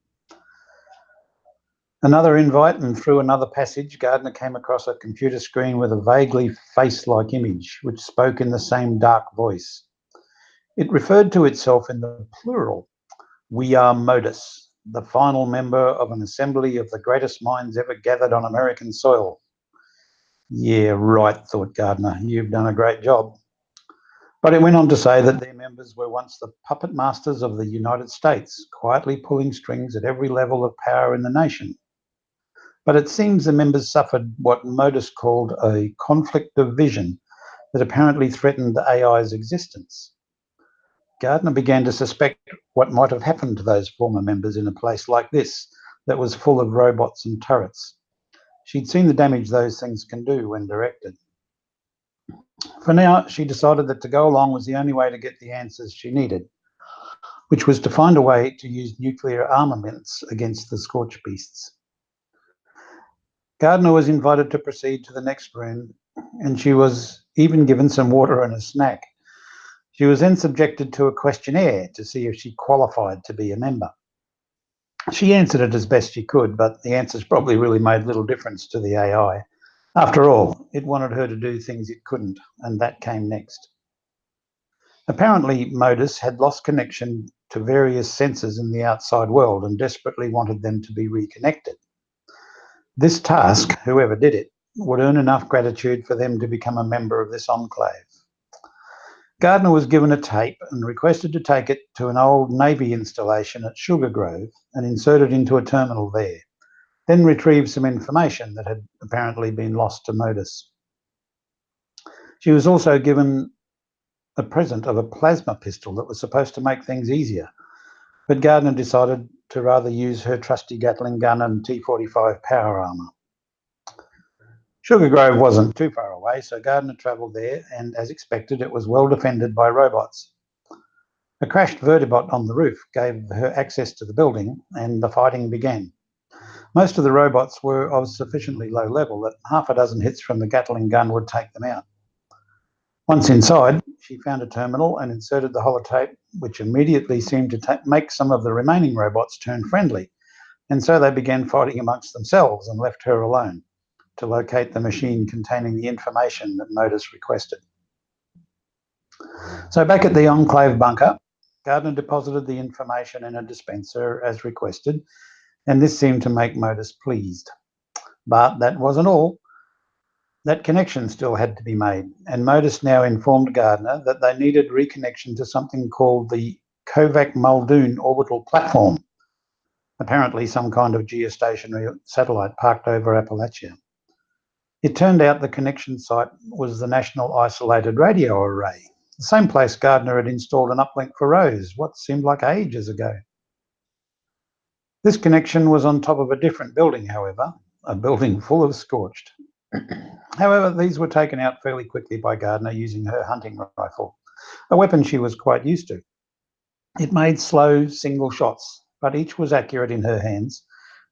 Another invite, and through another passage, Gardner came across a computer screen with a vaguely face-like image, which spoke in the same dark voice. It referred to itself in the plural. We are Modus, the final member of an assembly of the greatest minds ever gathered on American soil. Yeah, right, thought Gardner. You've done a great job. But it went on to say that their members were once the puppet masters of the United States, quietly pulling strings at every level of power in the nation. But it seems the members suffered what Modus called a conflict of vision that apparently threatened the AI's existence. Gardner began to suspect what might have happened to those former members in a place like this that was full of robots and turrets. She'd seen the damage those things can do when directed. For now, she decided that to go along was the only way to get the answers she needed, which was to find a way to use nuclear armaments against the scorched beasts. Gardner was invited to proceed to the next room, and she was even given some water and a snack. She was then subjected to a questionnaire to see if she qualified to be a member. She answered it as best she could, but the answers probably really made little difference to the AI. After all, it wanted her to do things it couldn't, and that came next. Apparently, Modus had lost connection to various sensors in the outside world and desperately wanted them to be reconnected. This task, whoever did it, would earn enough gratitude for them to become a member of this enclave. Gardner was given a tape and requested to take it to an old Navy installation at Sugar Grove and insert it into a terminal there, then retrieve some information that had apparently been lost to Modus. She was also given a present of a plasma pistol that was supposed to make things easier, but Gardner decided to rather use her trusty Gatling gun and T-45 power armour. Sugar Grove wasn't too far away, so Gardner travelled there, and as expected, it was well defended by robots. A crashed vertibot on the roof gave her access to the building, and the fighting began. Most of the robots were of sufficiently low level that half a dozen hits from the Gatling gun would take them out. Once inside, she found a terminal and inserted the holotape, which immediately seemed to make some of the remaining robots turn friendly, and so they began fighting amongst themselves and left her alone to locate the machine containing the information that Modus requested. So back at the Enclave bunker, Gardner deposited the information in a dispenser as requested, and this seemed to make Modus pleased. But that wasn't all. That connection still had to be made, and Modus now informed Gardner that they needed reconnection to something called the Kovac Muldoon orbital platform, apparently some kind of geostationary satellite parked over Appalachia. It turned out the connection site was the National Isolated Radio Array, the same place Gardner had installed an uplink for Rose, what seemed like ages ago. This connection was on top of a different building, however, a building full of scorched. However, these were taken out fairly quickly by Gardner using her hunting rifle, a weapon she was quite used to. It made slow, single shots, but each was accurate in her hands,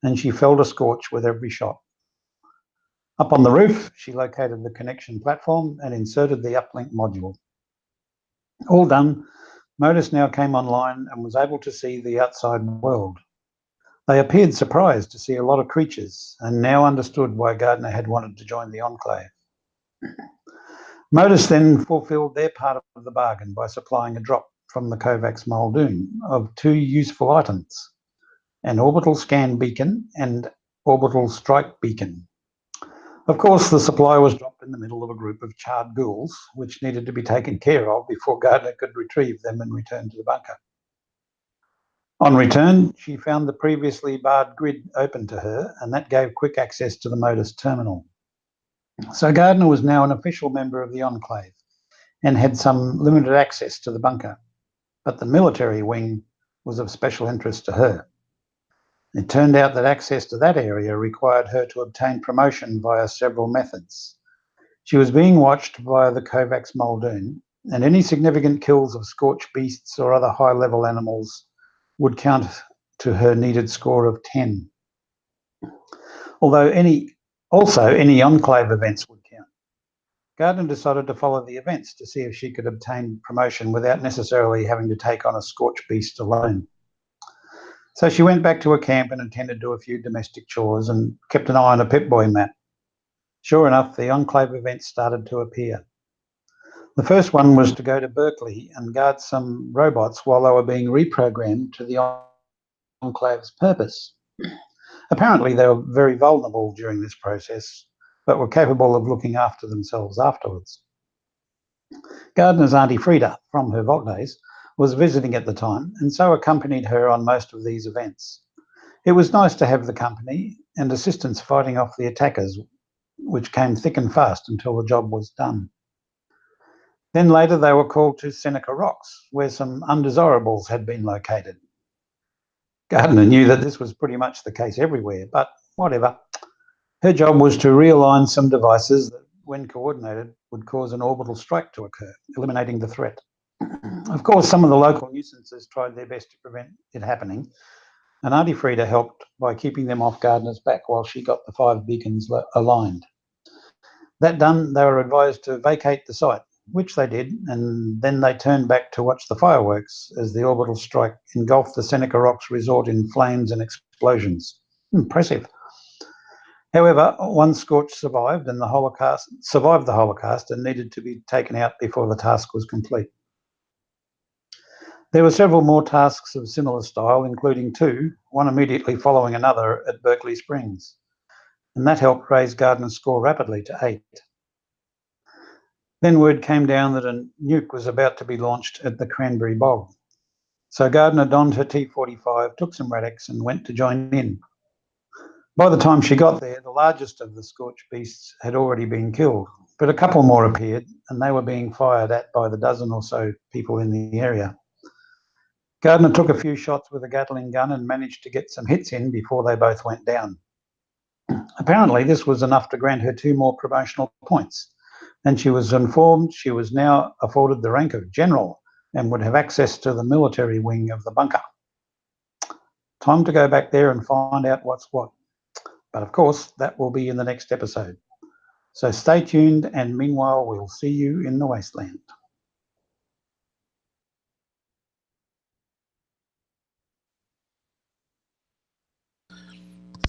and she felled a scorch with every shot. Up on the roof, she located the connection platform and inserted the uplink module. All done, Modus now came online and was able to see the outside world. They appeared surprised to see a lot of creatures and now understood why Gardner had wanted to join the Enclave. Modus then fulfilled their part of the bargain by supplying a drop from the Kovacs Muldoon of two useful items, an orbital scan beacon and orbital strike beacon. Of course, the supply was dropped in the middle of a group of charred ghouls, which needed to be taken care of before Gardner could retrieve them and return to the bunker. On return, she found the previously barred grid open to her, and that gave quick access to the Modus terminal. So Gardner was now an official member of the Enclave and had some limited access to the bunker, but the military wing was of special interest to her. It turned out that access to that area required her to obtain promotion via several methods. She was being watched via the Kovacs Muldoon, and any significant kills of scorched beasts or other high-level animals would count to her needed score of 10. Although any Enclave events would count. Gardner decided to follow the events to see if she could obtain promotion without necessarily having to take on a scorched beast alone. So she went back to her camp and attended to a few domestic chores and kept an eye on a Pip-Boy map. Sure enough, the Enclave events started to appear. The first one was to go to Berkeley and guard some robots while they were being reprogrammed to the Enclave's purpose. Apparently, they were very vulnerable during this process, but were capable of looking after themselves afterwards. Gardner's Auntie Frida, from her Vault days, was visiting at the time and so accompanied her on most of these events. It was nice to have the company and assistance fighting off the attackers, which came thick and fast until the job was done. Then later they were called to Seneca Rocks, where some undesirables had been located. Gardner knew that this was pretty much the case everywhere, but whatever. Her job was to realign some devices that, when coordinated, would cause an orbital strike to occur, eliminating the threat. Of course, some of the local nuisances tried their best to prevent it happening, and Auntie Frida helped by keeping them off Gardner's back while she got the 5 beacons aligned. That done, they were advised to vacate the site, which they did, and then they turned back to watch the fireworks as the orbital strike engulfed the Seneca Rocks resort in flames and explosions. Impressive. However, one Scorch survived the Holocaust and needed to be taken out before the task was complete. There were several more tasks of similar style, including 2, one immediately following another at Berkeley Springs, and that helped raise Gardner's score rapidly to 8. Then word came down that a nuke was about to be launched at the Cranberry Bog. So Gardner donned her T-45, took some Radix and went to join in. By the time she got there, the largest of the scorched beasts had already been killed, but a couple more appeared and they were being fired at by the dozen or so people in the area. Gardner took a few shots with a Gatling gun and managed to get some hits in before they both went down. Apparently, this was enough to grant her 2 more promotional points, and she was informed she was now afforded the rank of general and would have access to the military wing of the bunker. Time to go back there and find out what's what. But of course, that will be in the next episode. So stay tuned, and meanwhile, we'll see you in the wasteland.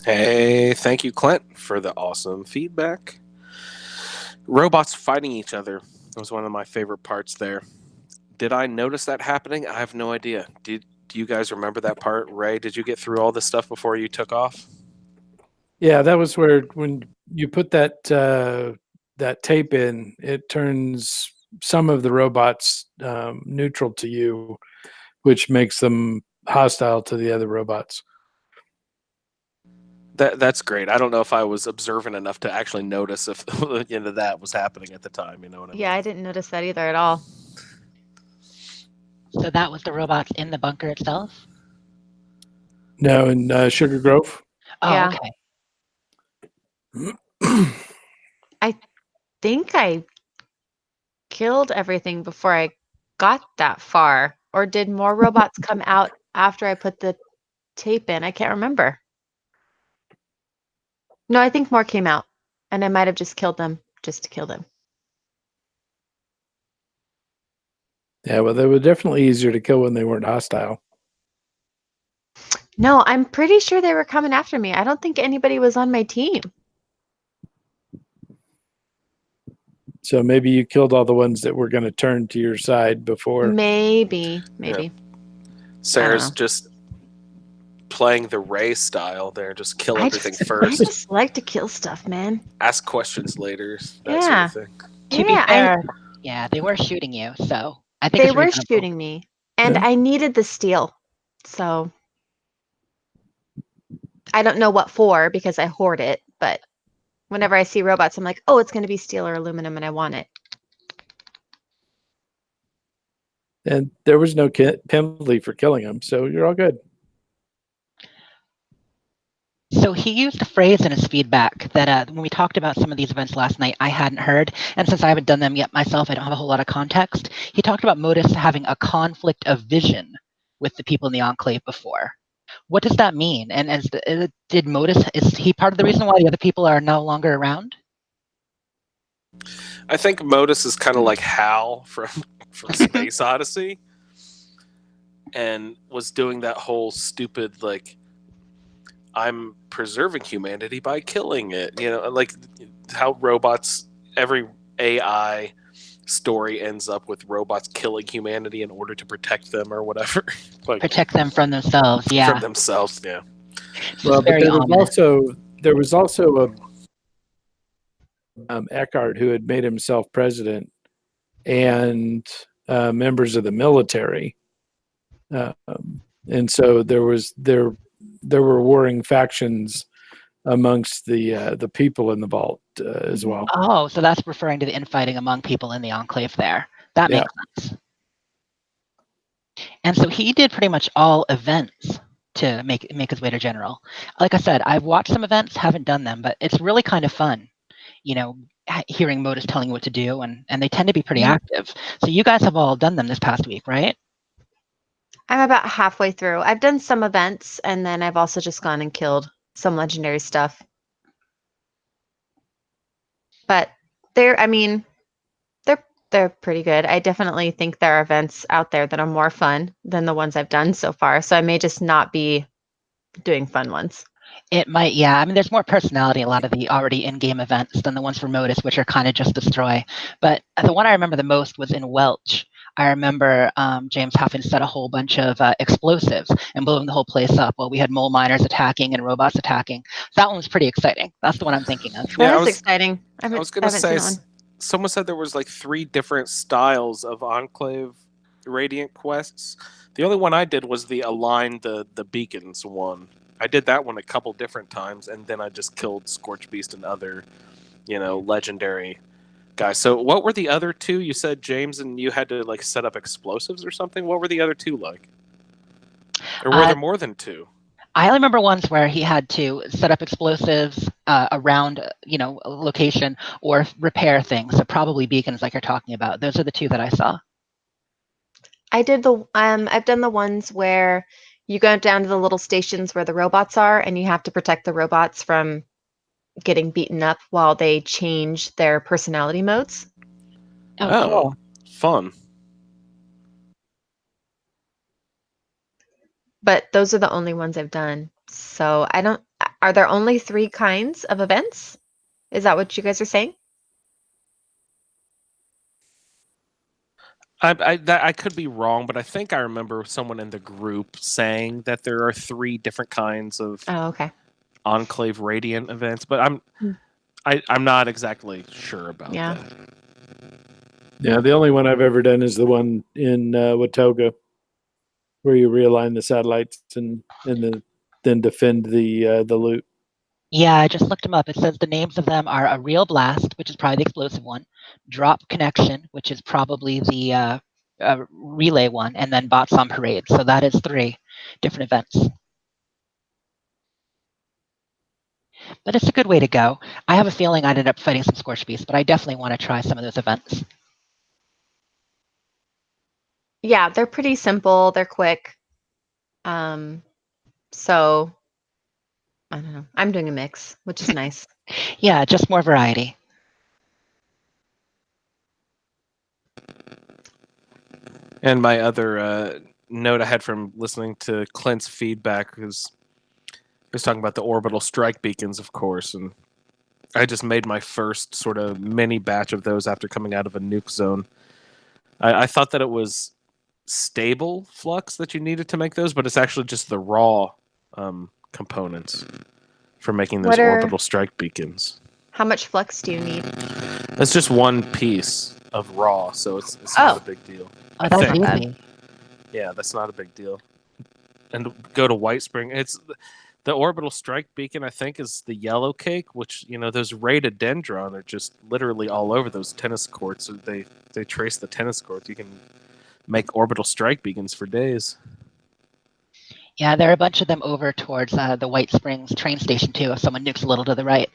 Hey, thank you, Clint, for the awesome feedback. Robots fighting each other was one of my favorite parts there. Did I notice that happening? I have no idea. Do you guys remember that part? Ray, did you get through all this stuff before you took off? Yeah, that was where when you put that that tape in, it turns some of the robots neutral to you, which makes them hostile to the other robots. That's great. I don't know if I was observant enough to actually notice if that was happening at the time. You know what I mean? Yeah, I didn't notice that either at all. So that was the robots in the bunker itself? No, in Sugar Grove. Oh, Yeah. okay. I think I killed everything before I got that far. Or did more robots come out after I put the tape in? I can't remember. No, I think more came out. And I might have just killed them just to kill them. Yeah, well, they were definitely easier to kill when they weren't hostile. No, I'm pretty sure they were coming after me. I don't think anybody was on my team. So maybe you killed all the ones that were going to turn to your side before. Maybe. Sarah's just playing the Ray style there. Just kill everything I first. just like to kill stuff, man. Ask questions later. That Yeah. sort of thing. To be fair, yeah, they were shooting you, so I think They it's were reasonable. shooting me, and Yeah. I needed the steel. So I don't know what for because I hoard it, but whenever I see robots, I'm like, oh, it's going to be steel or aluminum, and I want it. And there was no penalty for killing him, so you're all good. So he used a phrase in his feedback that when we talked about some of these events last night, I hadn't heard. And since I haven't done them yet myself, I don't have a whole lot of context. He talked about Modus having a conflict of vision with the people in the Enclave before. What does that mean? And did Modus, is he part of the reason why the other people are no longer around? I think Modus is kind of like Hal from Space Odyssey, and was doing that whole stupid, like, I'm preserving humanity by killing it. You know, like how robots, every AI story ends up with robots killing humanity in order to protect them or whatever. Like, Protect them from themselves, yeah. From themselves, yeah. Well, but very there was also a Eckhart who had made himself president, and members of the military, and so there were warring factions amongst the people in the vault as well. Oh, so that's referring to the infighting among people in the Enclave there. That makes sense. And so he did pretty much all events to make his way to General. Like I said, I've watched some events, haven't done them, but it's really kind of fun, you know, hearing Modus telling you what to do, and they tend to be pretty active. So you guys have all done them this past week, right? I'm about halfway through. I've done some events, and then I've also just gone and killed some legendary stuff. But they're pretty good. I definitely think there are events out there that are more fun than the ones I've done so far. So I may just not be doing fun ones. It might, yeah. I mean, there's more personality in a lot of the already in-game events than the ones for Modus, which are kind of just destroy. But the one I remember the most was in Welch. I remember James having to set a whole bunch of explosives and blowing the whole place up while we had mole miners attacking and robots attacking. That one was pretty exciting. That's the one I'm thinking of. That was exciting. I was going to say, someone said there was like 3 different styles of Enclave Radiant quests. The only one I did was the Align the Beacons one. I did that one a couple different times, and then I just killed Scorch Beast and other, legendary guys. So what were the other 2? You said, James, and you had to like set up explosives or something? What were the other 2 like? Or were there more than 2? I remember ones where he had to set up explosives around, a location or repair things. So probably beacons like you're talking about. Those are the 2 that I saw. I've done the ones where you go down to the little stations where the robots are, and you have to protect the robots from getting beaten up while they change their personality modes. Oh, cool. Fun. But those are the only ones I've done. So are there only 3 kinds of events? Is that what you guys are saying? I could be wrong, but I think I remember someone in the group saying that there are 3 different kinds of Enclave Radiant events, but I'm not exactly sure about that. Yeah, the only one I've ever done is the one in Watoga, where you realign the satellites and then defend the loot. Yeah, I just looked them up. It says the names of them are a Real Blast, which is probably the explosive one, Drop Connection, which is probably the relay one, and then Bots on Parade. So that is 3 different events. But it's a good way to go. I have a feeling I'd end up fighting some Scorch Beasts, but I definitely want to try some of those events. Yeah, they're pretty simple. They're quick. So I don't know. I'm doing a mix, which is nice. Yeah, just more variety. And my other note I had from listening to Clint's feedback was he was talking about the orbital strike beacons, of course, and I just made my first sort of mini batch of those after coming out of a nuke zone. I thought that it was stable flux that you needed to make those, but it's actually just the raw components for making those What are- orbital strike beacons. How much flux do you need? That's just one piece of raw, so it's not a big deal. Oh, I that's think. easy. Yeah, that's not a big deal. And go to White Spring. It's the orbital strike beacon. I think is the yellow cake, which those rhododendron are just literally all over those tennis courts. So they trace the tennis courts. You can make orbital strike beacons for days. Yeah, there are a bunch of them over towards the White Springs train station too. If someone nukes a little to the right.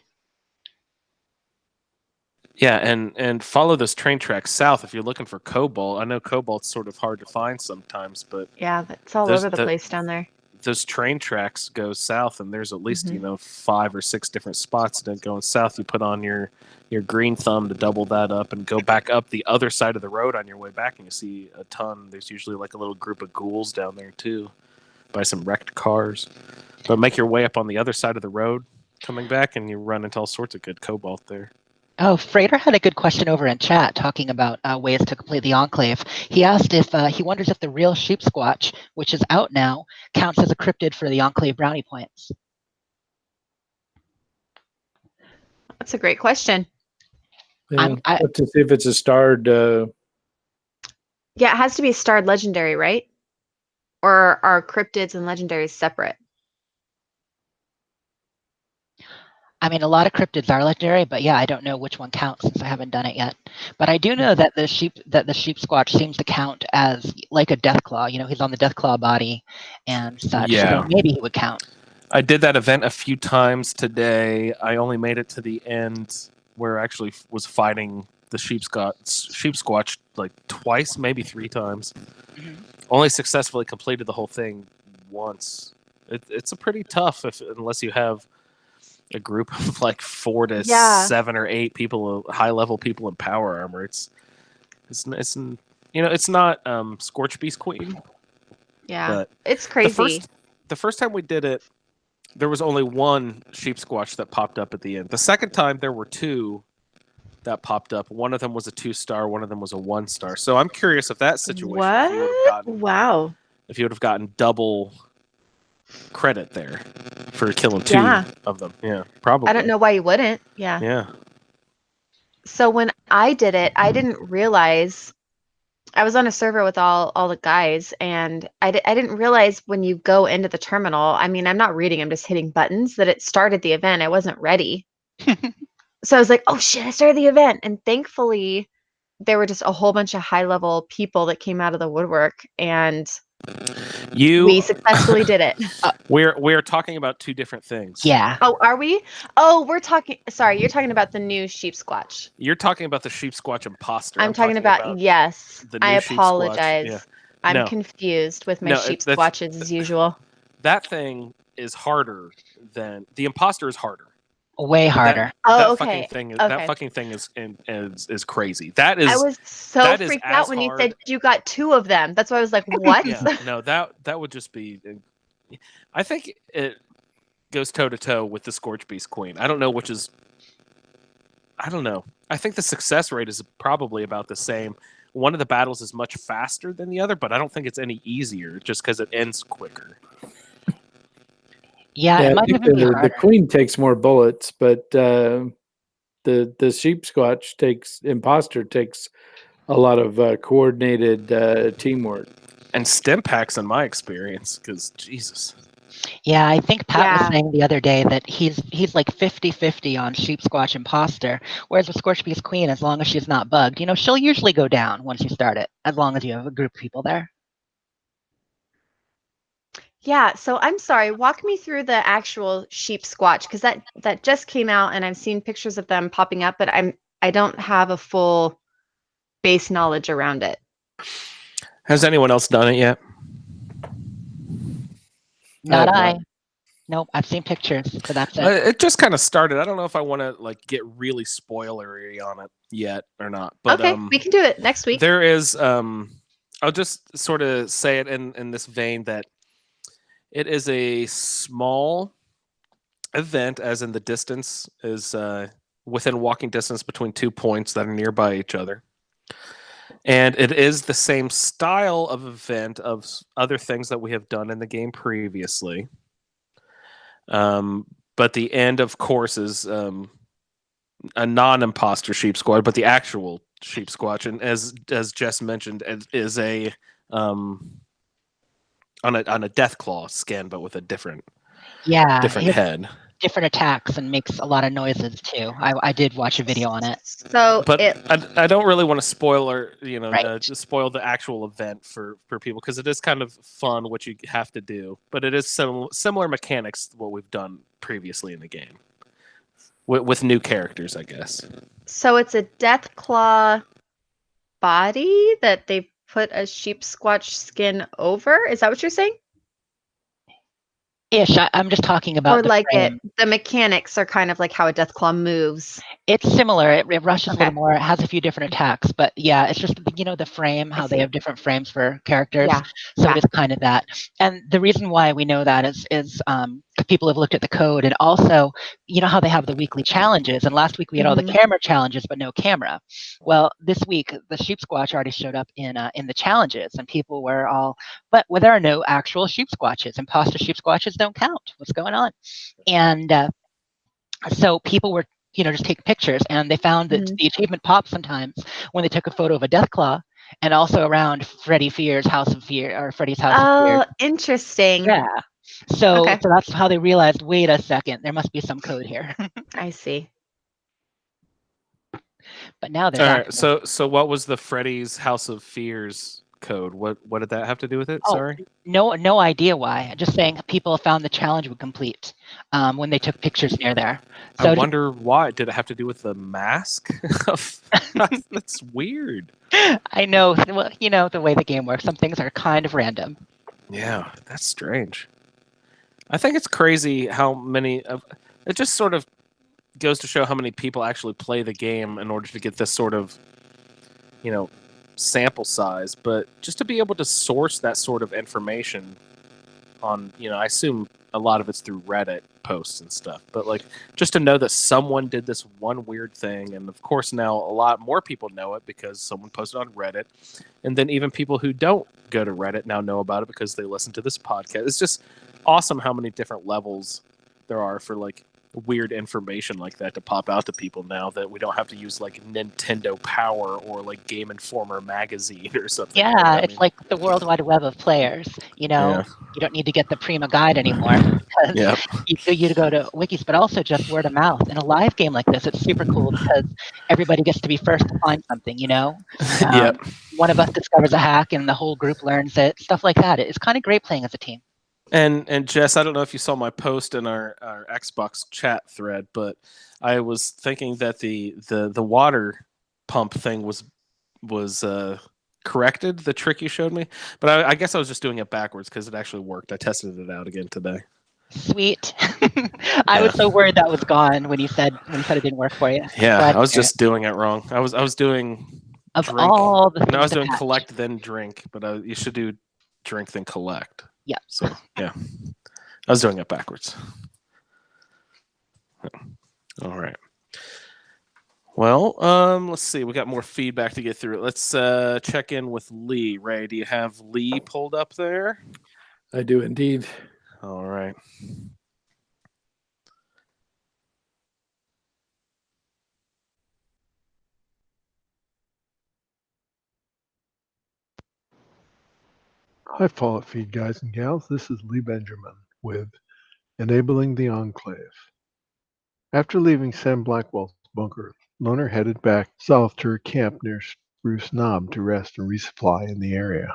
Yeah, and follow those train tracks south if you're looking for cobalt. I know cobalt's sort of hard to find sometimes, but Yeah, it's all over the place down there. Those train tracks go south, and there's at least Mhm. 5 or 6 different spots. Then going south, you put on your green thumb to double that up, and go back up the other side of the road on your way back, and you see a ton. There's usually like a little group of ghouls down there too, by some wrecked cars. But make your way up on the other side of the road coming back, and you run into all sorts of good cobalt there. Oh, Frater had a good question over in chat talking about ways to complete the Enclave. He asked if he wonders if the real Sheep Squatch, which is out now, counts as a cryptid for the Enclave brownie points. That's a great question. Yeah, have to see if it's a starred. Yeah, it has to be a starred legendary, right? Or are cryptids and legendaries separate? I mean, a lot of cryptids are legendary, but yeah, I don't know which one counts since I haven't done it yet. But I do know that the sheep squatch seems to count as like a Deathclaw. He's on the Deathclaw body and such. Yeah. So maybe he would count. I did that event a few times today. I only made it to the end where I actually was fighting the sheep squatch like twice, maybe 3 times. Mhm. Only successfully completed the whole thing once. It's a pretty tough unless you have a group of like 4 to 7 or 8 people, high level people in power armor. It's not Scorch Beast Queen. Yeah, but it's crazy. The first time we did it, there was only one sheep squatch that popped up at the end. The second time there were 2 that popped up. One of them was a 2-star, one of them was a 1-star. So I'm curious if that situation, What? Wow. if you would have gotten double credit there for killing 2 of them. Yeah, probably. I don't know why you wouldn't. Yeah. Yeah. So when I did it, I didn't realize I was on a server with all the guys, and I didn't realize when you go into the terminal, I mean, I'm not reading, I'm just hitting buttons, that it started the event. I wasn't ready. So I was like, oh shit, I started the event. And thankfully, there were just a whole bunch of high-level people that came out of the woodwork, and we successfully did it. We're talking about 2 different things. Yeah. Oh, are we? Oh, sorry, you're talking about the new sheep squatch. You're talking about the sheep squatch imposter. I'm talking about yes. the new I sheep apologize. squatch. Yeah. I'm confused with my sheep squatches as usual. That thing is harder than the imposter is harder. Way harder. Okay. That fucking thing is crazy. That is. I was so freaked out when you said you got 2 of them. That's why I was like, what? Yeah, no, that would just be. I think it goes toe to toe with the Scorch Beast Queen. I don't know which is. I don't know. I think the success rate is probably about the same. One of the battles is much faster than the other, but I don't think it's any easier just because it ends quicker. Yeah, it might even be harder. The queen takes more bullets, but the sheep squatch imposter takes a lot of coordinated teamwork. And stim packs, in my experience, because Jesus. Yeah, I think Pat was saying the other day that he's like 50-50 on sheep squatch imposter, whereas with Scorch Beast Queen, as long as she's not bugged, she'll usually go down once you start it, as long as you have a group of people there. Yeah, so I'm sorry. Walk me through the actual sheep squatch, because that just came out, and I've seen pictures of them popping up, but I don't have a full base knowledge around it. Has anyone else done it yet? Not I. Nope, I've seen pictures, so that's it. It just kind of started. I don't know if I want to get really spoilery on it yet or not. But okay, we can do it next week. There is. I'll just sort of say it in this vein that it is a small event, as in the distance is within walking distance between 2 points that are nearby each other. And it is the same style of event of other things that we have done in the game previously. But the end, of course, is a non-imposter sheep squad, but the actual sheep squatch, and as Jess mentioned, is a on a death claw skin, but with a different Yeah, head. different attacks and makes a lot of noises too. I did watch a video on it. So But I don't really want to spoil or Right. just spoil the actual event for people, because it is kind of fun what you have to do, but it is similar mechanics to what we've done previously in the game with new characters, I guess. So it's a death claw body that they put a sheep squatch skin over. Is that what you're saying? Ish. I'm just talking about Or the like frame. the mechanics are kind of like how a death claw moves. It's similar. It rushes a Okay. little more. It has a few different attacks, but yeah, it's just the frame, how they have different frames for characters. Yeah. So Yeah. it is kind of that. And the reason why we know that is people have looked at the code, and also how they have the weekly challenges. And last week we had all the Mhm. camera challenges, but no camera. Well, this week the sheep squatch already showed up in the challenges, and people were all, but well, there are no actual sheep squatches. Imposter sheep squatches don't count. What's going on? And so people were just taking pictures, and they found that Mhm. the achievement popped sometimes when they took a photo of a death claw, and also around Freddy Fear's House of Fear, or Freddy's House of Fear. Oh, interesting. Yeah. So Okay. so that's how they realized, wait a second, there must be some code here. I see. But now there's All right. actual. So what was the Freddy's House of Fears code? What did that have to do with it? Oh, Sorry. no idea why. Just saying people found the challenge would complete when they took pictures near there. I So wonder why. Did it have to do with the mask? That's weird. I know, well, the way the game works, some things are kind of random. Yeah, that's strange. I think it's crazy how many of it just sort of goes to show how many people actually play the game in order to get this sort of, sample size. But just to be able to source that sort of information on, I assume a lot of it's through Reddit posts and stuff, but like just to know that someone did this one weird thing, and of course now a lot more people know it because someone posted on Reddit, and then even people who don't go to Reddit now know about it because they listen to this podcast. It's just awesome how many different levels there are for like weird information like that to pop out to people now that we don't have to use like Nintendo Power or like Game Informer magazine or something. Yeah, it's like the World Wide Web of players. Yeah. You don't need to get the Prima guide anymore because Yeah. you go to wikis, but also just word of mouth. In a live game like this, it's super cool because everybody gets to be first to find something. Yep. One of us discovers a hack, and the whole group learns it. Stuff like that. It's kind of great playing as a team. And Jess, I don't know if you saw my post in our Xbox chat thread, but I was thinking that the water pump thing was corrected, the trick you showed me, but I guess I was just doing it backwards because it actually worked. I tested it out again today. Sweet. I was so worried that was gone when you said it didn't work for you. Yeah, Glad I was to hear just doing it wrong. I was doing Of drink. all the No, I was things to doing patch. collect then drink, but you should do drink then collect. Yeah. So yeah, I was doing it backwards. All right. Well, let's see. We got more feedback to get through. Let's check in with Lee. Ray, do you have Lee pulled up there? I do indeed. All right. Hi, Fallout Feed guys and gals. This is Lee Benjamin with Enabling the Enclave. After leaving Sam Blackwell's bunker, Loner headed back south to her camp near Spruce Knob to rest and resupply in the area.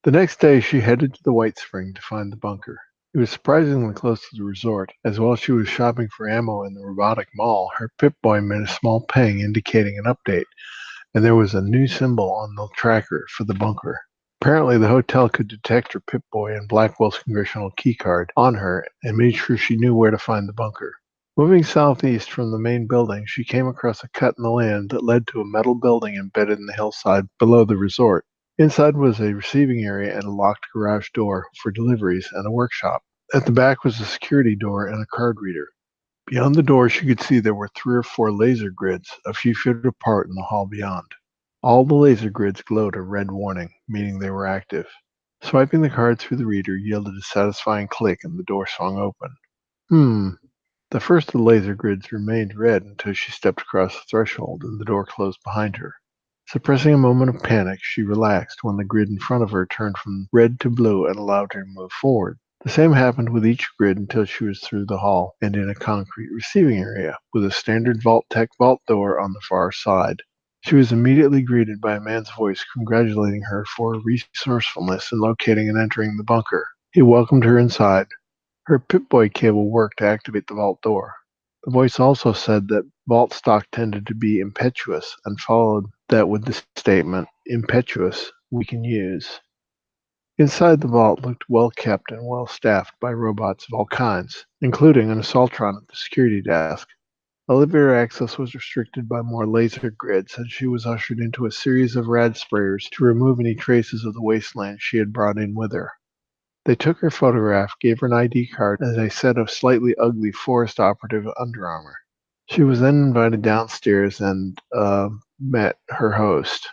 The next day, she headed to the White Spring to find the bunker. It was surprisingly close to the resort. As while she was shopping for ammo in the robotic mall, her Pip-Boy made a small ping indicating an update, and there was a new symbol on the tracker for the bunker. Apparently, the hotel could detect her Pip-Boy and Blackwell's congressional keycard on her and made sure she knew where to find the bunker. Moving southeast from the main building, she came across a cut in the land that led to a metal building embedded in the hillside below the resort. Inside was a receiving area and a locked garage door for deliveries and a workshop. At the back was a security door and a card reader. Beyond the door, she could see there were 3 or 4 laser grids a few feet apart in the hall beyond. All the laser grids glowed a red warning, meaning they were active. Swiping the card through the reader yielded a satisfying click and the door swung open. The first of the laser grids remained red until she stepped across the threshold and the door closed behind her. Suppressing a moment of panic, she relaxed when the grid in front of her turned from red to blue and allowed her to move forward. The same happened with each grid until she was through the hall and in a concrete receiving area, with a standard Vault-Tec vault door on the far side. She was immediately greeted by a man's voice congratulating her for her resourcefulness in locating and entering the bunker. He welcomed her inside. Her Pip-Boy cable worked to activate the vault door. The voice also said that vault stock tended to be impetuous and followed that with the statement, "Impetuous, we can use." Inside the vault looked well kept and well staffed by robots of all kinds, including an assaultron at the security desk. Elevator access was restricted by more laser grids, and she was ushered into a series of rad sprayers to remove any traces of the wasteland she had brought in with her. They took her photograph, gave her an ID card, and a set of slightly ugly forest operative underarmor. She was then invited downstairs and met her host,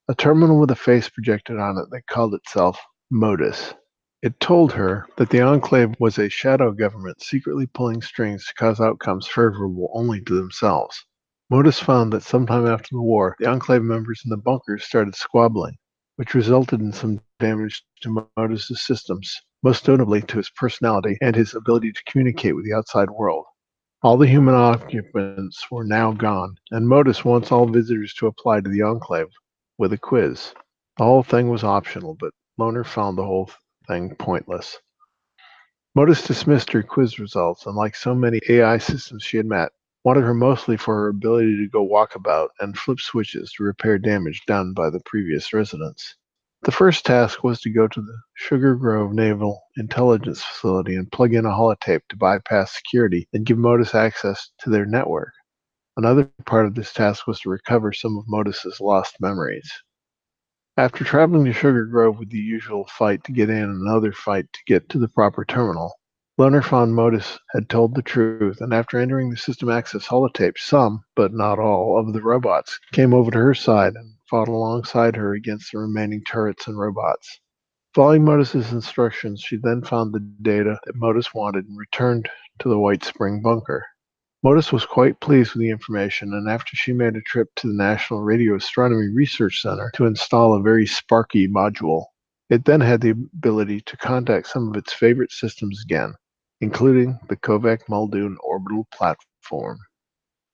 a terminal with a face projected on it that called itself Modus. It told her that the Enclave was a shadow government secretly pulling strings to cause outcomes favorable only to themselves. Modus found that sometime after the war, the Enclave members in the bunkers started squabbling, which resulted in some damage to Modus's systems, most notably to his personality and his ability to communicate with the outside world. All the human occupants were now gone, and Modus wants all visitors to apply to the Enclave with a quiz. The whole thing was optional, but Loner found the whole thing pointless. Modus dismissed her quiz results, and like so many AI systems she had met, wanted her mostly for her ability to go walkabout and flip switches to repair damage done by the previous residents. The first task was to go to the Sugar Grove Naval Intelligence Facility and plug in a holotape to bypass security and give Modus access to their network. Another part of this task was to recover some of Modus's lost memories. After traveling to Sugar Grove with the usual fight to get in and another fight to get to the proper terminal, Loner found Modus had told the truth, and after entering the system access holotape, some, but not all, of the robots came over to her side and fought alongside her against the remaining turrets and robots. Following Modus's instructions, she then found the data that Modus wanted and returned to the White Spring bunker. Modus was quite pleased with the information, and after she made a trip to the National Radio Astronomy Research Center to install a very sparky module, it then had the ability to contact some of its favorite systems again, including the Kovac Muldoon orbital platform.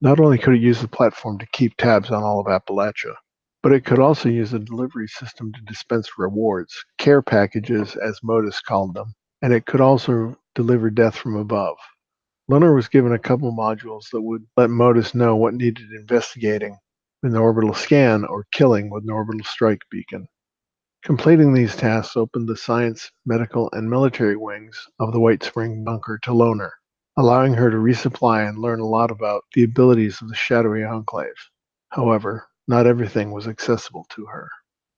Not only could it use the platform to keep tabs on all of Appalachia, but it could also use the delivery system to dispense rewards, care packages as Modus called them, and it could also deliver death from above. Loner was given a couple modules that would let Modus know what needed investigating with an orbital scan or killing with an orbital strike beacon. Completing these tasks opened the science, medical, and military wings of the White Spring bunker to Loner, allowing her to resupply and learn a lot about the abilities of the shadowy Enclave. However, not everything was accessible to her.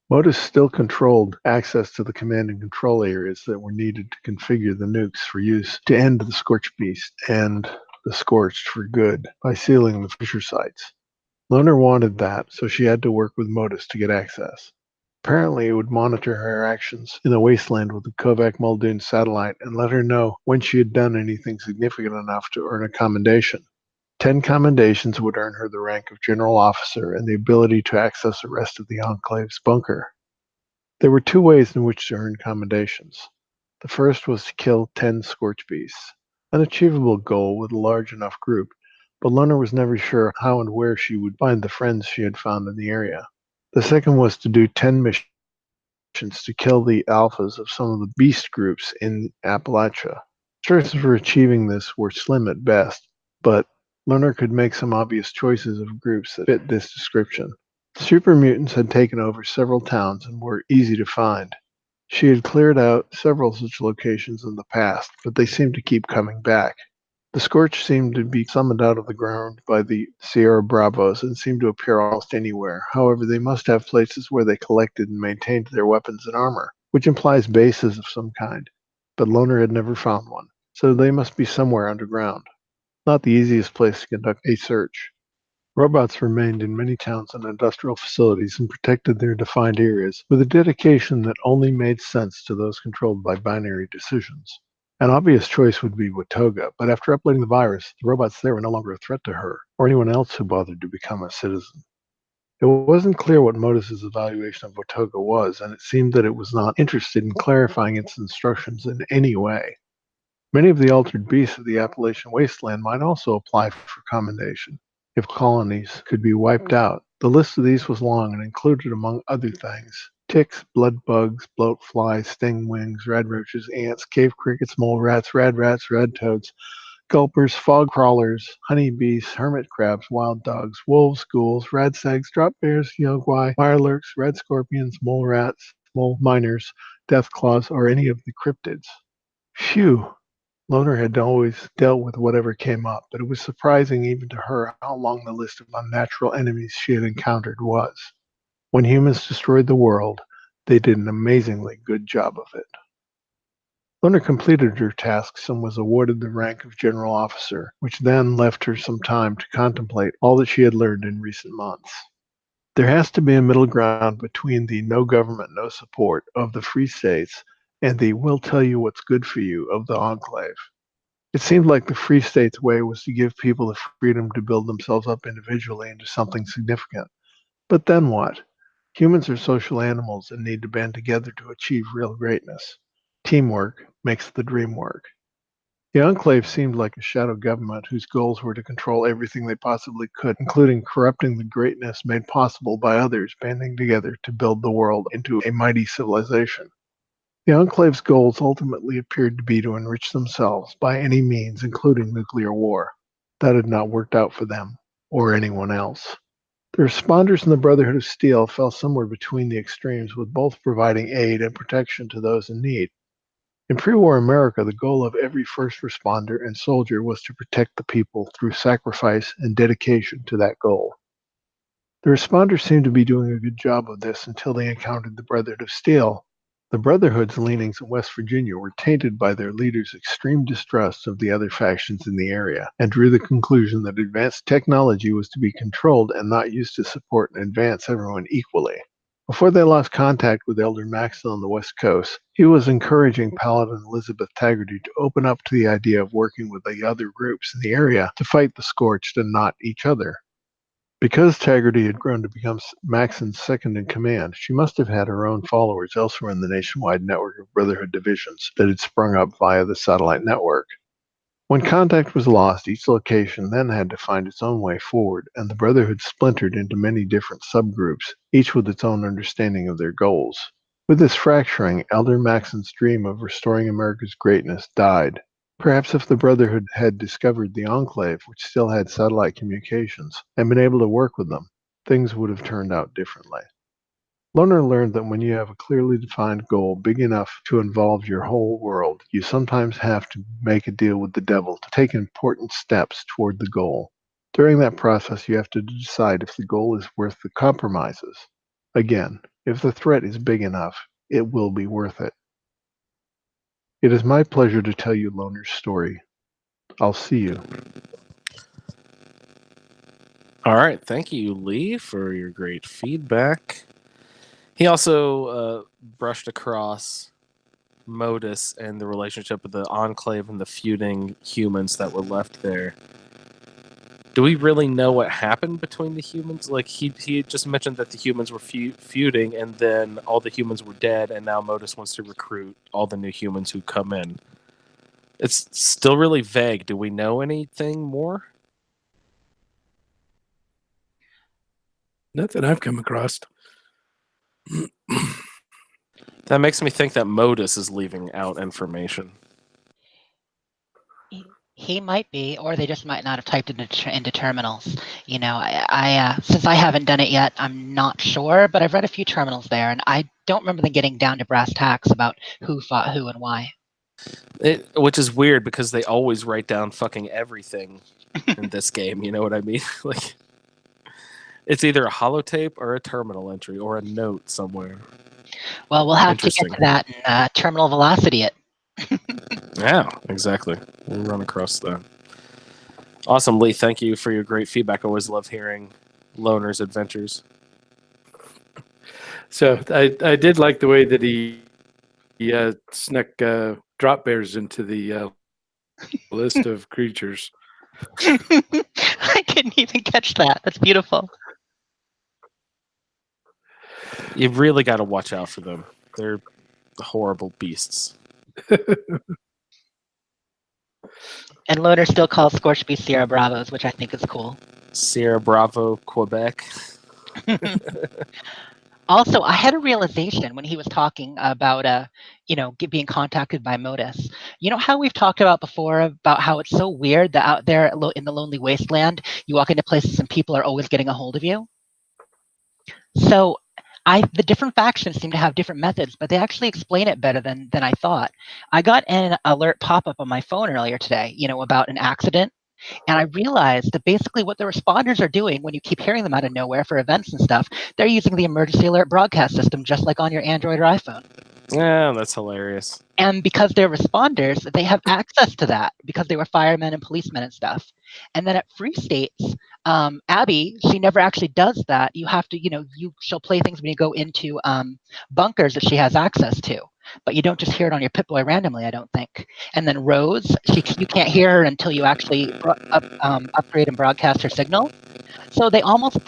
Modus still controlled access to the command and control areas that were needed to configure the nukes for use to end the Scorched Beast and the Scorched for good by sealing the fissure sites. Loner wanted that, so she had to work with Modus to get access. Apparently, it would monitor her actions in the wasteland with the Kovac Muldoon satellite and let her know when she had done anything significant enough to earn a commendation. 10 commendations would earn her the rank of general officer and the ability to access the rest of the Enclave's bunker. There were two ways in which to earn commendations. The first was to kill 10 Scorch Beasts, an achievable goal with a large enough group, but Loner was never sure how and where she would find the friends she had found in the area. The second was to do 10 missions to kill the alphas of some of the beast groups in Appalachia. Chances for achieving this were slim at best, but Loner could make some obvious choices of groups that fit this description. Super mutants had taken over several towns and were easy to find. She had cleared out several such locations in the past, but they seemed to keep coming back. The Scorch seemed to be summoned out of the ground by the Sierra Bravos and seemed to appear almost anywhere. However, they must have places where they collected and maintained their weapons and armor, which implies bases of some kind. But Loner had never found one, so they must be somewhere underground. Not the easiest place to conduct a search. Robots remained in many towns and industrial facilities and protected their defined areas with a dedication that only made sense to those controlled by binary decisions. An obvious choice would be Watoga, but after uploading the virus, the robots there were no longer a threat to her, or anyone else who bothered to become a citizen. It wasn't clear what Modus's evaluation of Watoga was, and it seemed that it was not interested in clarifying its instructions in any way. Many of the altered beasts of the Appalachian wasteland might also apply for commendation, if colonies could be wiped out. The list of these was long and included, among other things, ticks, blood bugs, bloat flies, stingwings, red roaches, ants, cave crickets, mole rats, red toads, gulpers, fog crawlers, honeybees, hermit crabs, wild dogs, wolves, ghouls, radsags, drop bears, yogwai, mirelurks, red scorpions, mole rats, mole miners, death claws, or any of the cryptids. Phew! Loner had always dealt with whatever came up, but it was surprising even to her how long the list of unnatural enemies she had encountered was. When humans destroyed the world, they did an amazingly good job of it. Loner completed her tasks and was awarded the rank of General Officer, which then left her some time to contemplate all that she had learned in recent months. There has to be a middle ground between the no government, no support of the Free States and the we'll tell you what's good for you of the Enclave. It seemed like the Free States way was to give people the freedom to build themselves up individually into something significant. But then what? Humans are social animals and need to band together to achieve real greatness. Teamwork makes the dream work. The Enclave seemed like a shadow government whose goals were to control everything they possibly could, including corrupting the greatness made possible by others banding together to build the world into a mighty civilization. The Enclave's goals ultimately appeared to be to enrich themselves by any means, including nuclear war. That had not worked out for them, or anyone else. The responders in the Brotherhood of Steel fell somewhere between the extremes, with both providing aid and protection to those in need. In pre-war America, the goal of every first responder and soldier was to protect the people through sacrifice and dedication to that goal. The responders seemed to be doing a good job of this until they encountered the Brotherhood of Steel. The Brotherhood's leanings in West Virginia were tainted by their leaders' extreme distrust of the other factions in the area, and drew the conclusion that advanced technology was to be controlled and not used to support and advance everyone equally. Before they lost contact with Elder Maxwell on the West Coast, he was encouraging Paladin Elizabeth Taggarty to open up to the idea of working with the other groups in the area to fight the Scorched and not each other. Because Taggarty had grown to become Maxon's second in command, she must have had her own followers elsewhere in the nationwide network of Brotherhood divisions that had sprung up via the satellite network. When contact was lost, each location then had to find its own way forward, and the Brotherhood splintered into many different subgroups, each with its own understanding of their goals. With this fracturing, Elder Maxon's dream of restoring America's greatness died. Perhaps if the Brotherhood had discovered the Enclave, which still had satellite communications, and been able to work with them, things would have turned out differently. Loner learned that when you have a clearly defined goal big enough to involve your whole world, you sometimes have to make a deal with the devil to take important steps toward the goal. During that process, you have to decide if the goal is worth the compromises. Again, if the threat is big enough, it will be worth it. It is my pleasure to tell you Loner's story. I'll see you. All right. Thank you, Lee, for your great feedback. He also brushed across Modus and the relationship with the Enclave and the feuding humans that were left there. Do we really know what happened between the humans? Like, he just mentioned that the humans were feuding, and then all the humans were dead, and now Modus wants to recruit all the new humans who come in. It's still really vague. Do we know anything more? Nothing I've come across. That makes me think that Modus is leaving out information. He might be, or they just might not have typed it into terminals. You know, I since I haven't done it yet, I'm not sure, but I've read a few terminals there, and I don't remember them getting down to brass tacks about who fought who and why. Which is weird because they always write down fucking everything in this game. You know what I mean? Like, it's either a holotape or a terminal entry or a note somewhere. Well, we'll have to get to that in terminal velocity it. Yeah, exactly. We'll run across that. Awesome, Lee. Thank you for your great feedback. I always love hearing Loner's adventures. So I did like the way that he snuck drop bears into the list of creatures. I didn't even catch that. That's beautiful. You've really got to watch out for them. They're horrible beasts. And Loner still calls Scorched Beast Sierra Bravos, which I think is cool. Sierra Bravo, Quebec. Also, I had a realization when he was talking about, being contacted by Modus. You know how we've talked about before about how it's so weird that out there in the lonely wasteland, you walk into places and people are always getting a hold of you? So the different factions seem to have different methods, but they actually explain it better than I thought. I got an alert pop-up on my phone earlier today, about an accident. And I realized that basically what the responders are doing when you keep hearing them out of nowhere for events and stuff, they're using the emergency alert broadcast system just like on your Android or iPhone. Yeah, that's hilarious. And because they're responders, they have access to that because they were firemen and policemen and stuff. And then at Free States, Abby, she never actually does that. You have to, she'll play things when you go into bunkers that she has access to. But you don't just hear it on your Pip-Boy randomly, I don't think. And then Rose, you can't hear her until you actually upgrade and broadcast her signal. So they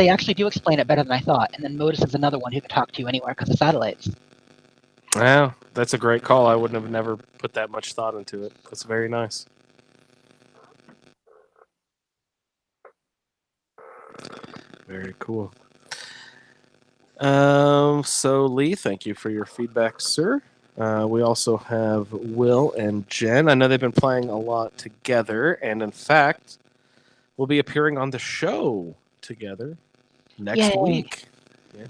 actually do explain it better than I thought. And then Modus is another one who can talk to you anywhere because of satellites. Wow, that's a great call. I wouldn't have never put that much thought into it. That's very nice. Very cool. So Lee, thank you for your feedback, sir. We also have Will and Jen. I know they've been playing a lot together, and in fact, we'll be appearing on the show together next week. Yeah.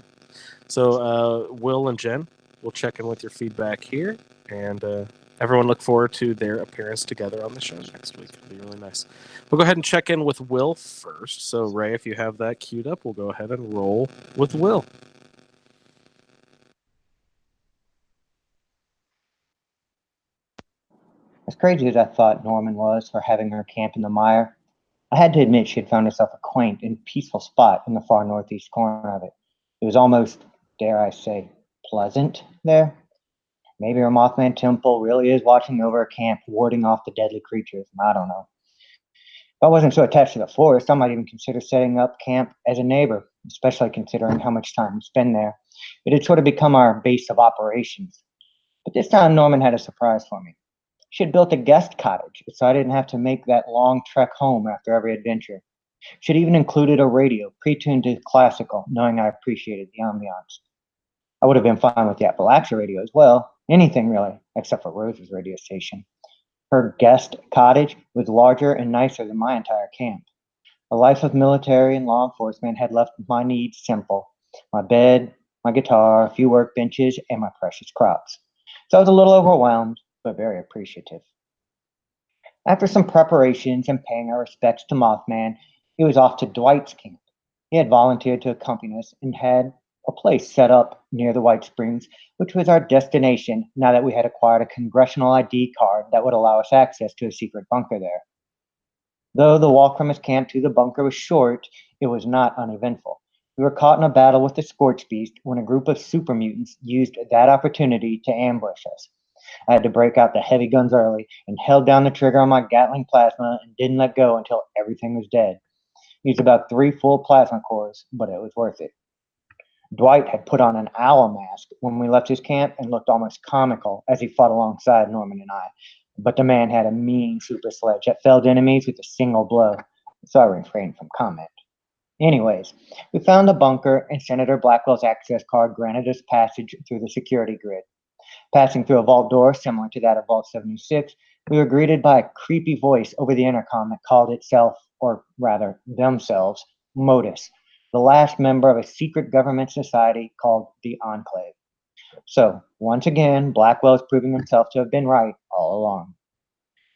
So, Will and Jen, we'll check in with your feedback here, and everyone look forward to their appearance together on the show next week. It'll be really nice. We'll go ahead and check in with Will first. So, Ray, if you have that queued up, we'll go ahead and roll with Will. As crazy as I thought Norman was for having her camp in the mire, I had to admit she had found herself a quaint and peaceful spot in the far northeast corner of it. It was almost, dare I say, pleasant there. Maybe her Mothman temple really is watching over her camp, warding off the deadly creatures. I don't know. If I wasn't so attached to the forest, I might even consider setting up camp as a neighbor, especially considering how much time we spend there. It had sort of become our base of operations. But this time Norman had a surprise for me. She had built a guest cottage, so I didn't have to make that long trek home after every adventure. She had even included a radio, pre-tuned to classical, knowing I appreciated the ambiance. I would have been fine with the Appalachia radio as well, anything really, except for Rose's radio station. Her guest cottage was larger and nicer than my entire camp. A life of military and law enforcement had left my needs simple: my bed, my guitar, a few workbenches, and my precious crops. So I was a little overwhelmed, but very appreciative. After some preparations and paying our respects to Mothman, he was off to Dwight's camp. He had volunteered to accompany us and had a place set up near the White Springs, which was our destination now that we had acquired a congressional ID card that would allow us access to a secret bunker there. Though the walk from his camp to the bunker was short, it was not uneventful. We were caught in a battle with the Scorched Beast when a group of super mutants used that opportunity to ambush us. I had to break out the heavy guns early and held down the trigger on my Gatling plasma and didn't let go until everything was dead. Used about 3 full plasma cores, but it was worth it. Dwight had put on an owl mask when we left his camp and looked almost comical as he fought alongside Norman and I. But the man had a mean super sledge that felled enemies with a single blow, so I refrained from comment. Anyways, we found the bunker and Senator Blackwell's access card granted us passage through the security grid. Passing through a vault door similar to that of Vault 76, we were greeted by a creepy voice over the intercom that called itself, or rather themselves, Modus, the last member of a secret government society called the Enclave. So, once again, Blackwell is proving himself to have been right all along.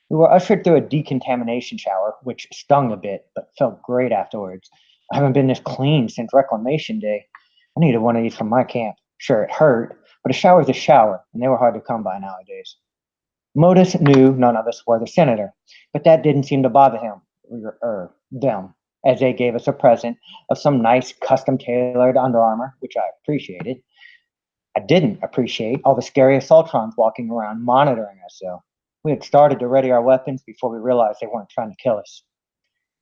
We were ushered through a decontamination shower, which stung a bit, but felt great afterwards. I haven't been this clean since Reclamation Day. I needed one of these from my camp. Sure, it hurt, but a shower's a shower, and they were hard to come by nowadays. Modus knew none of us were the senator, but that didn't seem to bother him, them, as they gave us a present of some nice custom-tailored Under Armour, which I appreciated. I didn't appreciate all the scary Assaultrons walking around monitoring us, though. We had started to ready our weapons before we realized they weren't trying to kill us.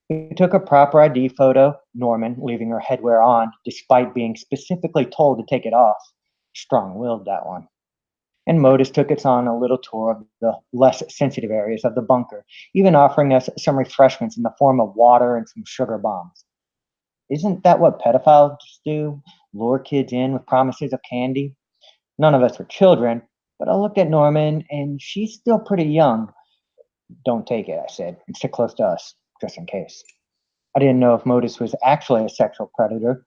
We took a proper ID photo, Norman leaving her headwear on despite being specifically told to take it off. Strong-willed, that one. And Modus took us on a little tour of the less sensitive areas of the bunker, even offering us some refreshments in the form of water and some sugar bombs. Isn't that what pedophiles do? Lure kids in with promises of candy? None of us were children, but I looked at Norman, and she's still pretty young. Don't take it, I said, and sit close to us, just in case. I didn't know if Modus was actually a sexual predator,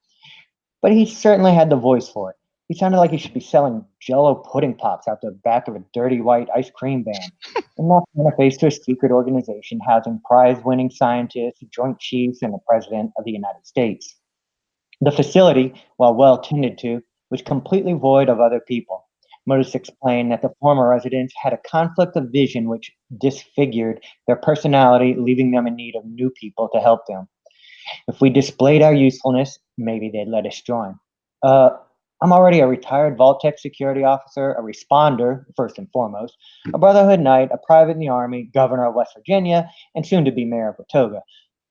but he certainly had the voice for it. He sounded like he should be selling Jell-O pudding pops out the back of a dirty white ice cream van, and not trying to face to a secret organization housing prize-winning scientists, joint chiefs, and the President of the United States. The facility, while well tended to, was completely void of other people. Modus explained that the former residents had a conflict of vision which disfigured their personality, leaving them in need of new people to help them. If we displayed our usefulness, maybe they'd let us join. I'm already a retired Vault-Tec security officer, a responder, first and foremost, a Brotherhood Knight, a private in the Army, governor of West Virginia, and soon to be mayor of Watoga.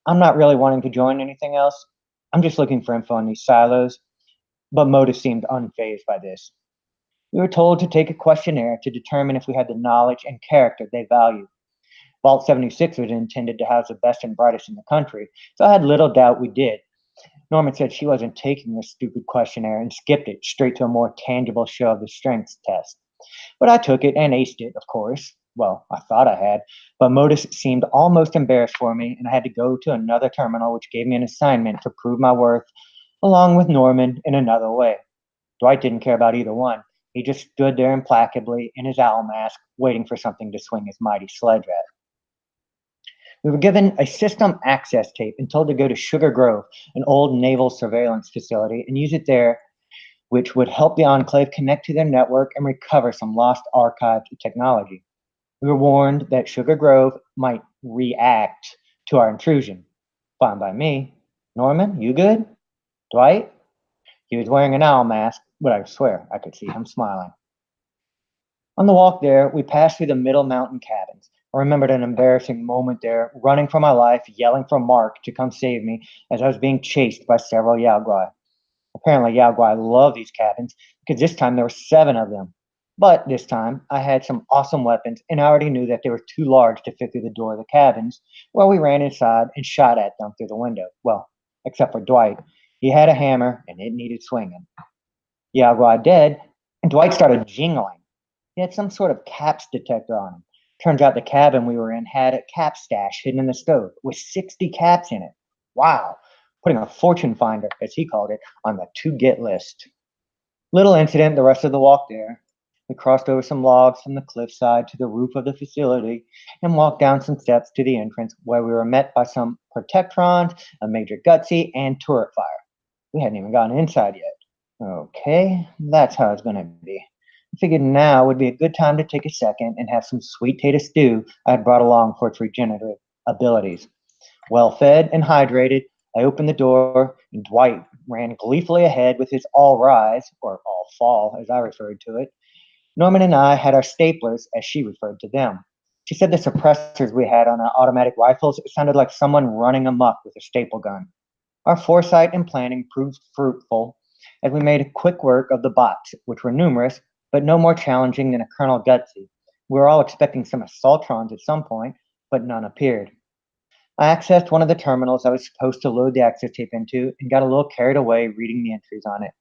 I'm not really wanting to join anything else. I'm just looking for info on these silos. But Modus seemed unfazed by this. We were told to take a questionnaire to determine if we had the knowledge and character they valued. Vault 76 was intended to house the best and brightest in the country, so I had little doubt we did. Norman said she wasn't taking this stupid questionnaire and skipped it straight to a more tangible show of the strengths test. But I took it and aced it, of course. Well, I thought I had, but Modus seemed almost embarrassed for me, and I had to go to another terminal, which gave me an assignment to prove my worth, along with Norman in another way. Dwight didn't care about either one. He just stood there implacably in his owl mask, waiting for something to swing his mighty sledge at. We were given a system access tape and told to go to Sugar Grove, an old naval surveillance facility, and use it there, which would help the Enclave connect to their network and recover some lost archived technology. We were warned that Sugar Grove might react to our intrusion. Fine by me. Norman, you good? Dwight? He was wearing an owl mask, but I swear I could see him smiling. On the walk there, we passed through the Middle Mountain cabins. I remembered an embarrassing moment there, running for my life, yelling for Mark to come save me as I was being chased by several Yaogwai. Apparently, Yaogwai love these cabins because this time there were 7 of them. But this time, I had some awesome weapons, and I already knew that they were too large to fit through the door of the cabins. Well, we ran inside and shot at them through the window. Well, except for Dwight. He had a hammer, and it needed swinging. Yaogwai dead, and Dwight started jingling. He had some sort of caps detector on him. Turns out the cabin we were in had a cap stash hidden in the stove with 60 caps in it. Wow, putting a fortune finder, as he called it, on the to-get list. Little incident the rest of the walk there. We crossed over some logs from the cliffside to the roof of the facility and walked down some steps to the entrance where we were met by some protectrons, a major gutsy, and turret fire. We hadn't even gotten inside yet. Okay, that's how it's going to be. I figured now would be a good time to take a second and have some sweet tater stew I had brought along for its regenerative abilities. Well fed and hydrated, I opened the door, and Dwight ran gleefully ahead with his all rise, or all fall, as I referred to it. Norman and I had our staplers, as she referred to them. She said the suppressors we had on our automatic rifles sounded like someone running amok with a staple gun. Our foresight and planning proved fruitful, as we made quick work of the bots, which were numerous, but no more challenging than a Colonel Gutsy. We were all expecting some assaultrons at some point, but none appeared. I accessed one of the terminals I was supposed to load the access tape into and got a little carried away reading the entries on it.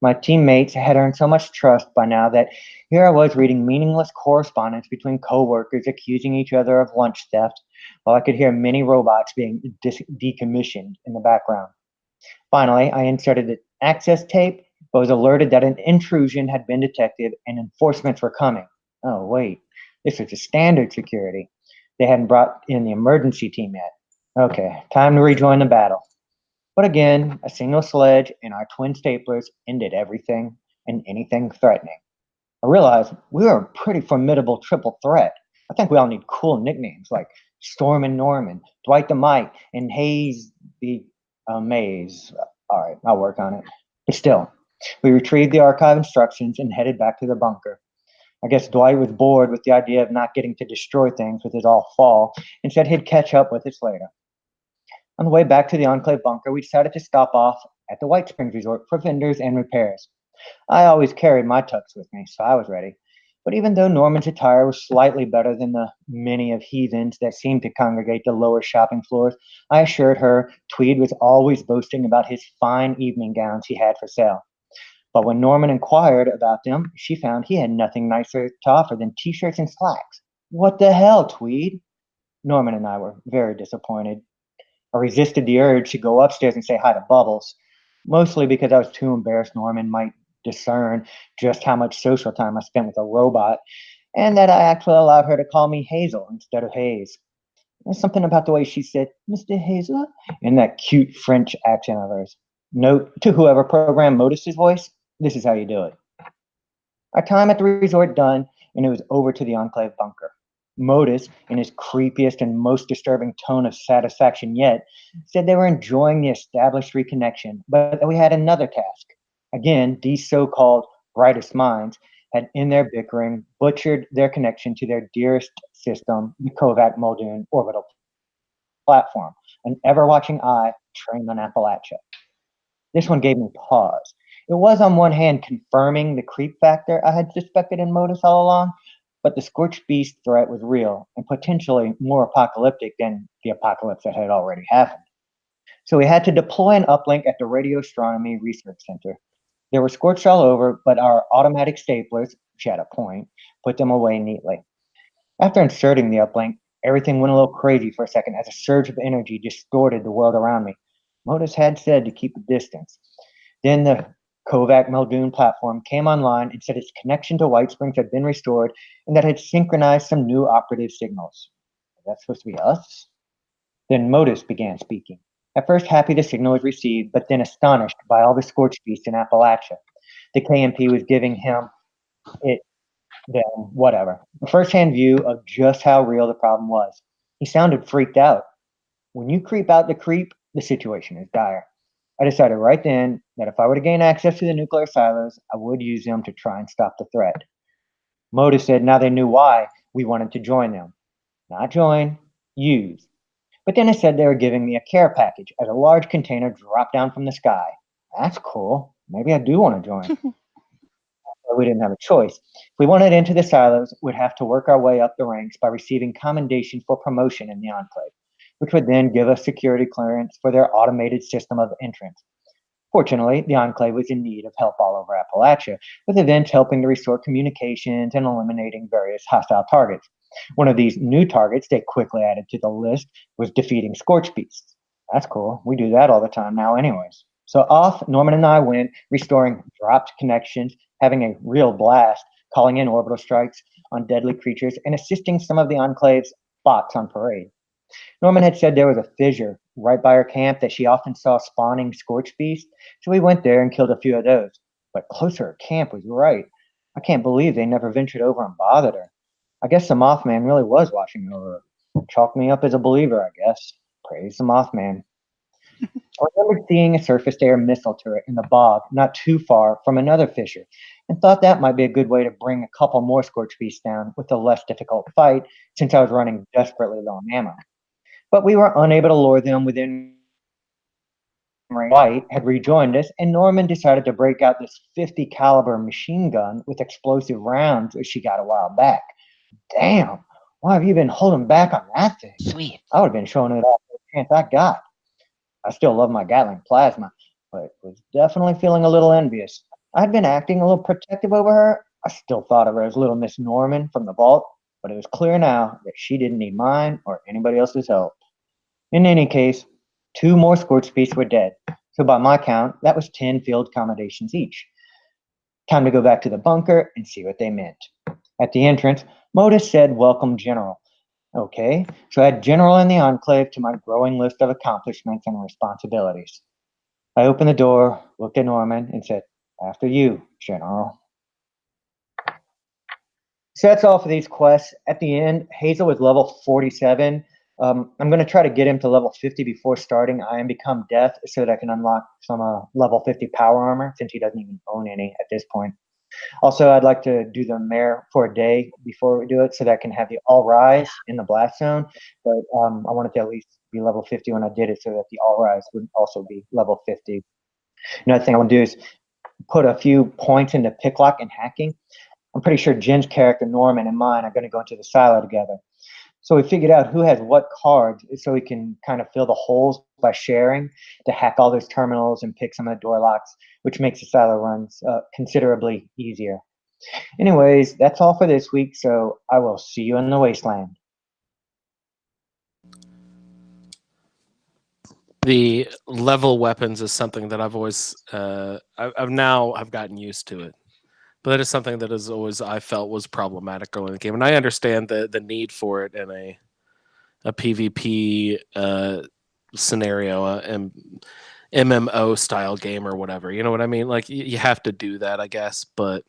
My teammates had earned so much trust by now that here I was reading meaningless correspondence between co-workers accusing each other of lunch theft, while I could hear many robots being decommissioned in the background. Finally, I inserted the access tape, but was alerted that an intrusion had been detected and enforcements were coming. Oh, wait, this was a standard security. They hadn't brought in the emergency team yet. Okay, time to rejoin the battle. But again, a single sledge and our twin staplers ended everything and anything threatening. I realized we were a pretty formidable triple threat. I think we all need cool nicknames like Storm and Norman, Dwight the Mike, and Hayes the Maze. All right, I'll work on it. But still, we retrieved the archive instructions and headed back to the bunker. I guess Dwight was bored with the idea of not getting to destroy things with his all fall and said he'd catch up with us later. On the way back to the Enclave bunker, we decided to stop off at the White Springs Resort for vendors and repairs. I always carried my tux with me, so I was ready. But even though Norman's attire was slightly better than the many of heathens that seemed to congregate the lower shopping floors, I assured her Tweed was always boasting about his fine evening gowns he had for sale. But when Norman inquired about them, she found he had nothing nicer to offer than t-shirts and slacks. What the hell, Tweed? Norman and I were very disappointed. I resisted the urge to go upstairs and say hi to Bubbles, mostly because I was too embarrassed Norman might discern just how much social time I spent with a robot, and that I actually allowed her to call me Hazel instead of Hayes. There's something about the way she said, Mr. Hazel, in that cute French accent of hers. Note to whoever programmed Modus's voice, this is how you do it. Our time at the resort done, and it was over to the Enclave bunker. Modus, in his creepiest and most disturbing tone of satisfaction yet, said they were enjoying the established reconnection, but that we had another task. Again, these so-called brightest minds had, in their bickering, butchered their connection to their dearest system, the Kovac Muldoon orbital platform, an ever-watching eye trained on Appalachia. This one gave me pause. It was, on one hand, confirming the creep factor I had suspected in Modus all along, but the Scorched Beast threat was real and potentially more apocalyptic than the apocalypse that had already happened. So we had to deploy an uplink at the Radio Astronomy Research Center. They were scorched all over, but our automatic staplers, which had a point, put them away neatly. After inserting the uplink, everything went a little crazy for a second as a surge of energy distorted the world around me. Modus had said to keep a distance. Then the Kovac Muldoon platform came online and said its connection to White Springs had been restored and that had synchronized some new operative signals. That's supposed to be us? Then Modus began speaking. At first happy the signal was received, but then astonished by all the Scorched Beasts in Appalachia. The KMP was giving him whatever. A first-hand view of just how real the problem was. He sounded freaked out. When you creep out the creep, the situation is dire. I decided right then that if I were to gain access to the nuclear silos, I would use them to try and stop the threat. Modus said now they knew why we wanted to join them. Not join, use. But then it said they were giving me a care package as a large container dropped down from the sky. That's cool. Maybe I do want to join. But we didn't have a choice. If we wanted into the silos, we'd have to work our way up the ranks by receiving commendation for promotion in the Enclave, which would then give us security clearance for their automated system of entrance. Fortunately, the Enclave was in need of help all over Appalachia, with events helping to restore communications and eliminating various hostile targets. One of these new targets they quickly added to the list was defeating Scorched Beasts. That's cool. We do that all the time now anyways. So off Norman and I went, restoring dropped connections, having a real blast, calling in orbital strikes on deadly creatures, and assisting some of the Enclave's bots on parade. Norman had said there was a fissure right by her camp that she often saw spawning Scorched Beasts, so we went there and killed a few of those. But closer to her camp was right. I can't believe they never ventured over and bothered her. I guess the Mothman really was watching over her. Chalk me up as a believer, I guess. Praise the Mothman. I remember seeing a surface-to-air missile turret in the bog not too far from another fissure, and thought that might be a good way to bring a couple more Scorched Beasts down with a less difficult fight, since I was running desperately low on ammo. But we were unable to lure them within range. White had rejoined us, and Norman decided to break out this 50 caliber machine gun with explosive rounds that she got a while back. Damn, why have you been holding back on that thing? Sweet. I would have been showing it off every chance I got. I still love my Gatling plasma, but was definitely feeling a little envious. I'd been acting a little protective over her. I still thought of her as little Miss Norman from the vault, but it was clear now that she didn't need mine or anybody else's help. In any case, 2 more Scorched Beasts were dead, so by my count, that was 10 field accommodations each. Time to go back to the bunker and see what they meant. At the entrance, Modus said, "Welcome, General." Okay, so I had General in the Enclave to my growing list of accomplishments and responsibilities. I opened the door, looked at Norman, and said, "After you, General." So that's all for these quests. At the end, Hazel was level 47. I'm going to try to get him to level 50 before starting I Am Become Death so that I can unlock some level 50 power armor, since he doesn't even own any at this point. Also, I'd like to do the mayor for a day before we do it, so that I can have the all rise in the blast zone. But I wanted to at least be level 50 when I did it, so that the all rise would also be level 50. Another thing I want to do is put a few points into picklock and hacking. I'm pretty sure Jen's character Norman and mine are going to go into the silo together. So we figured out who has what cards, so we can kind of fill the holes by sharing to hack all those terminals and pick some of the door locks, which makes the silo runs considerably easier. Anyways, that's all for this week, so I will see you in the wasteland. The level weapons is something that I've always, I've gotten used to it. But that is something that is always I felt was problematic early in the game, and I understand the need for it in a PvP scenario, and MMO style game or whatever. You know what I mean? Like you have to do that, I guess. But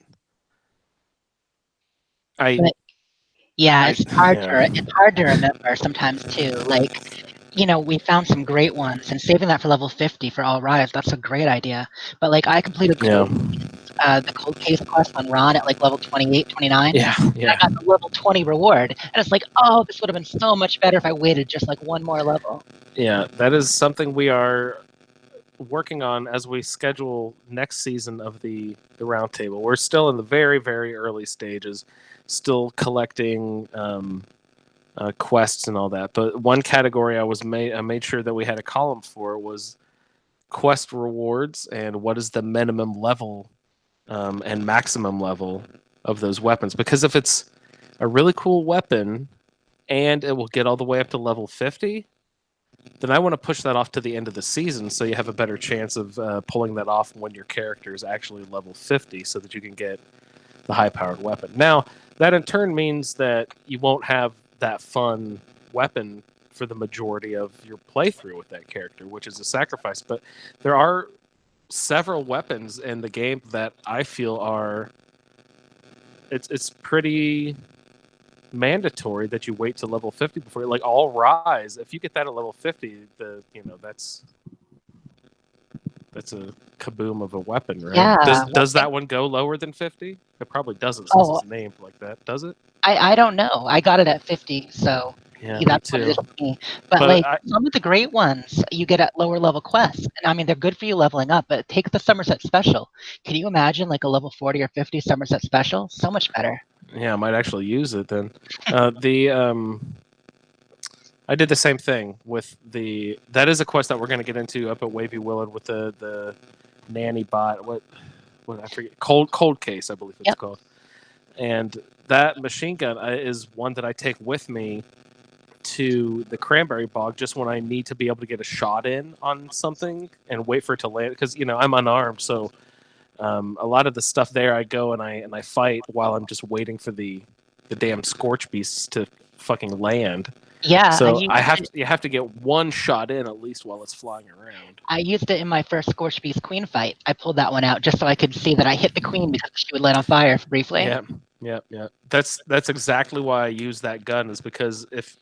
it's hard to remember sometimes too. Like, we found some great ones, and saving that for level 50 for all rise, that's a great idea. But like, I completed the cold case quest on Ron at like level 28, 29. Yeah. I got the level 20 reward, and it's like, oh, this would have been so much better if I waited just like one more level. Yeah, that is something we are working on as we schedule next season of the Roundtable. We're still in the very, very early stages, still collecting quests and all that. But one category I made sure that we had a column for was quest rewards and what is the minimum level and maximum level of those weapons. Because if it's a really cool weapon and it will get all the way up to level 50, then I want to push that off to the end of the season so you have a better chance of pulling that off when your character is actually level 50 so that you can get the high-powered weapon. Now, that in turn means that you won't have that fun weapon for the majority of your playthrough with that character, which is a sacrifice. But there are several weapons in the game that I feel are... It's pretty mandatory that you wait to level 50 before, like all rise. If you get that at level 50, that's a kaboom of a weapon, right? Yeah. Does that one go lower than 50? It probably doesn't since it's named like that, does it? I don't know. I got it at 50, so yeah, that's what it is for me. But some of the great ones you get at lower level quests, and I mean they're good for you leveling up. But take the Somerset Special. Can you imagine like a level 40 or 50 Somerset Special? So much better. Yeah, I might actually use it then. I did the same thing with that is a quest that we're going to get into up at Wavy Willard with the nanny bot. What I forget, cold case, I believe it's called. And that machine gun is one that I take with me to the Cranberry Bog just when I need to be able to get a shot in on something and wait for it to land, because I'm unarmed, so a lot of the stuff there I go and I fight while I'm just waiting for the damn Scorch Beasts to fucking land. Yeah. So you have to get one shot in at least while it's flying around. I used it in my first Scorch Beast Queen fight. I pulled that one out just so I could see that I hit the Queen because she would light on fire briefly. Yeah. That's exactly why I use that gun, is because if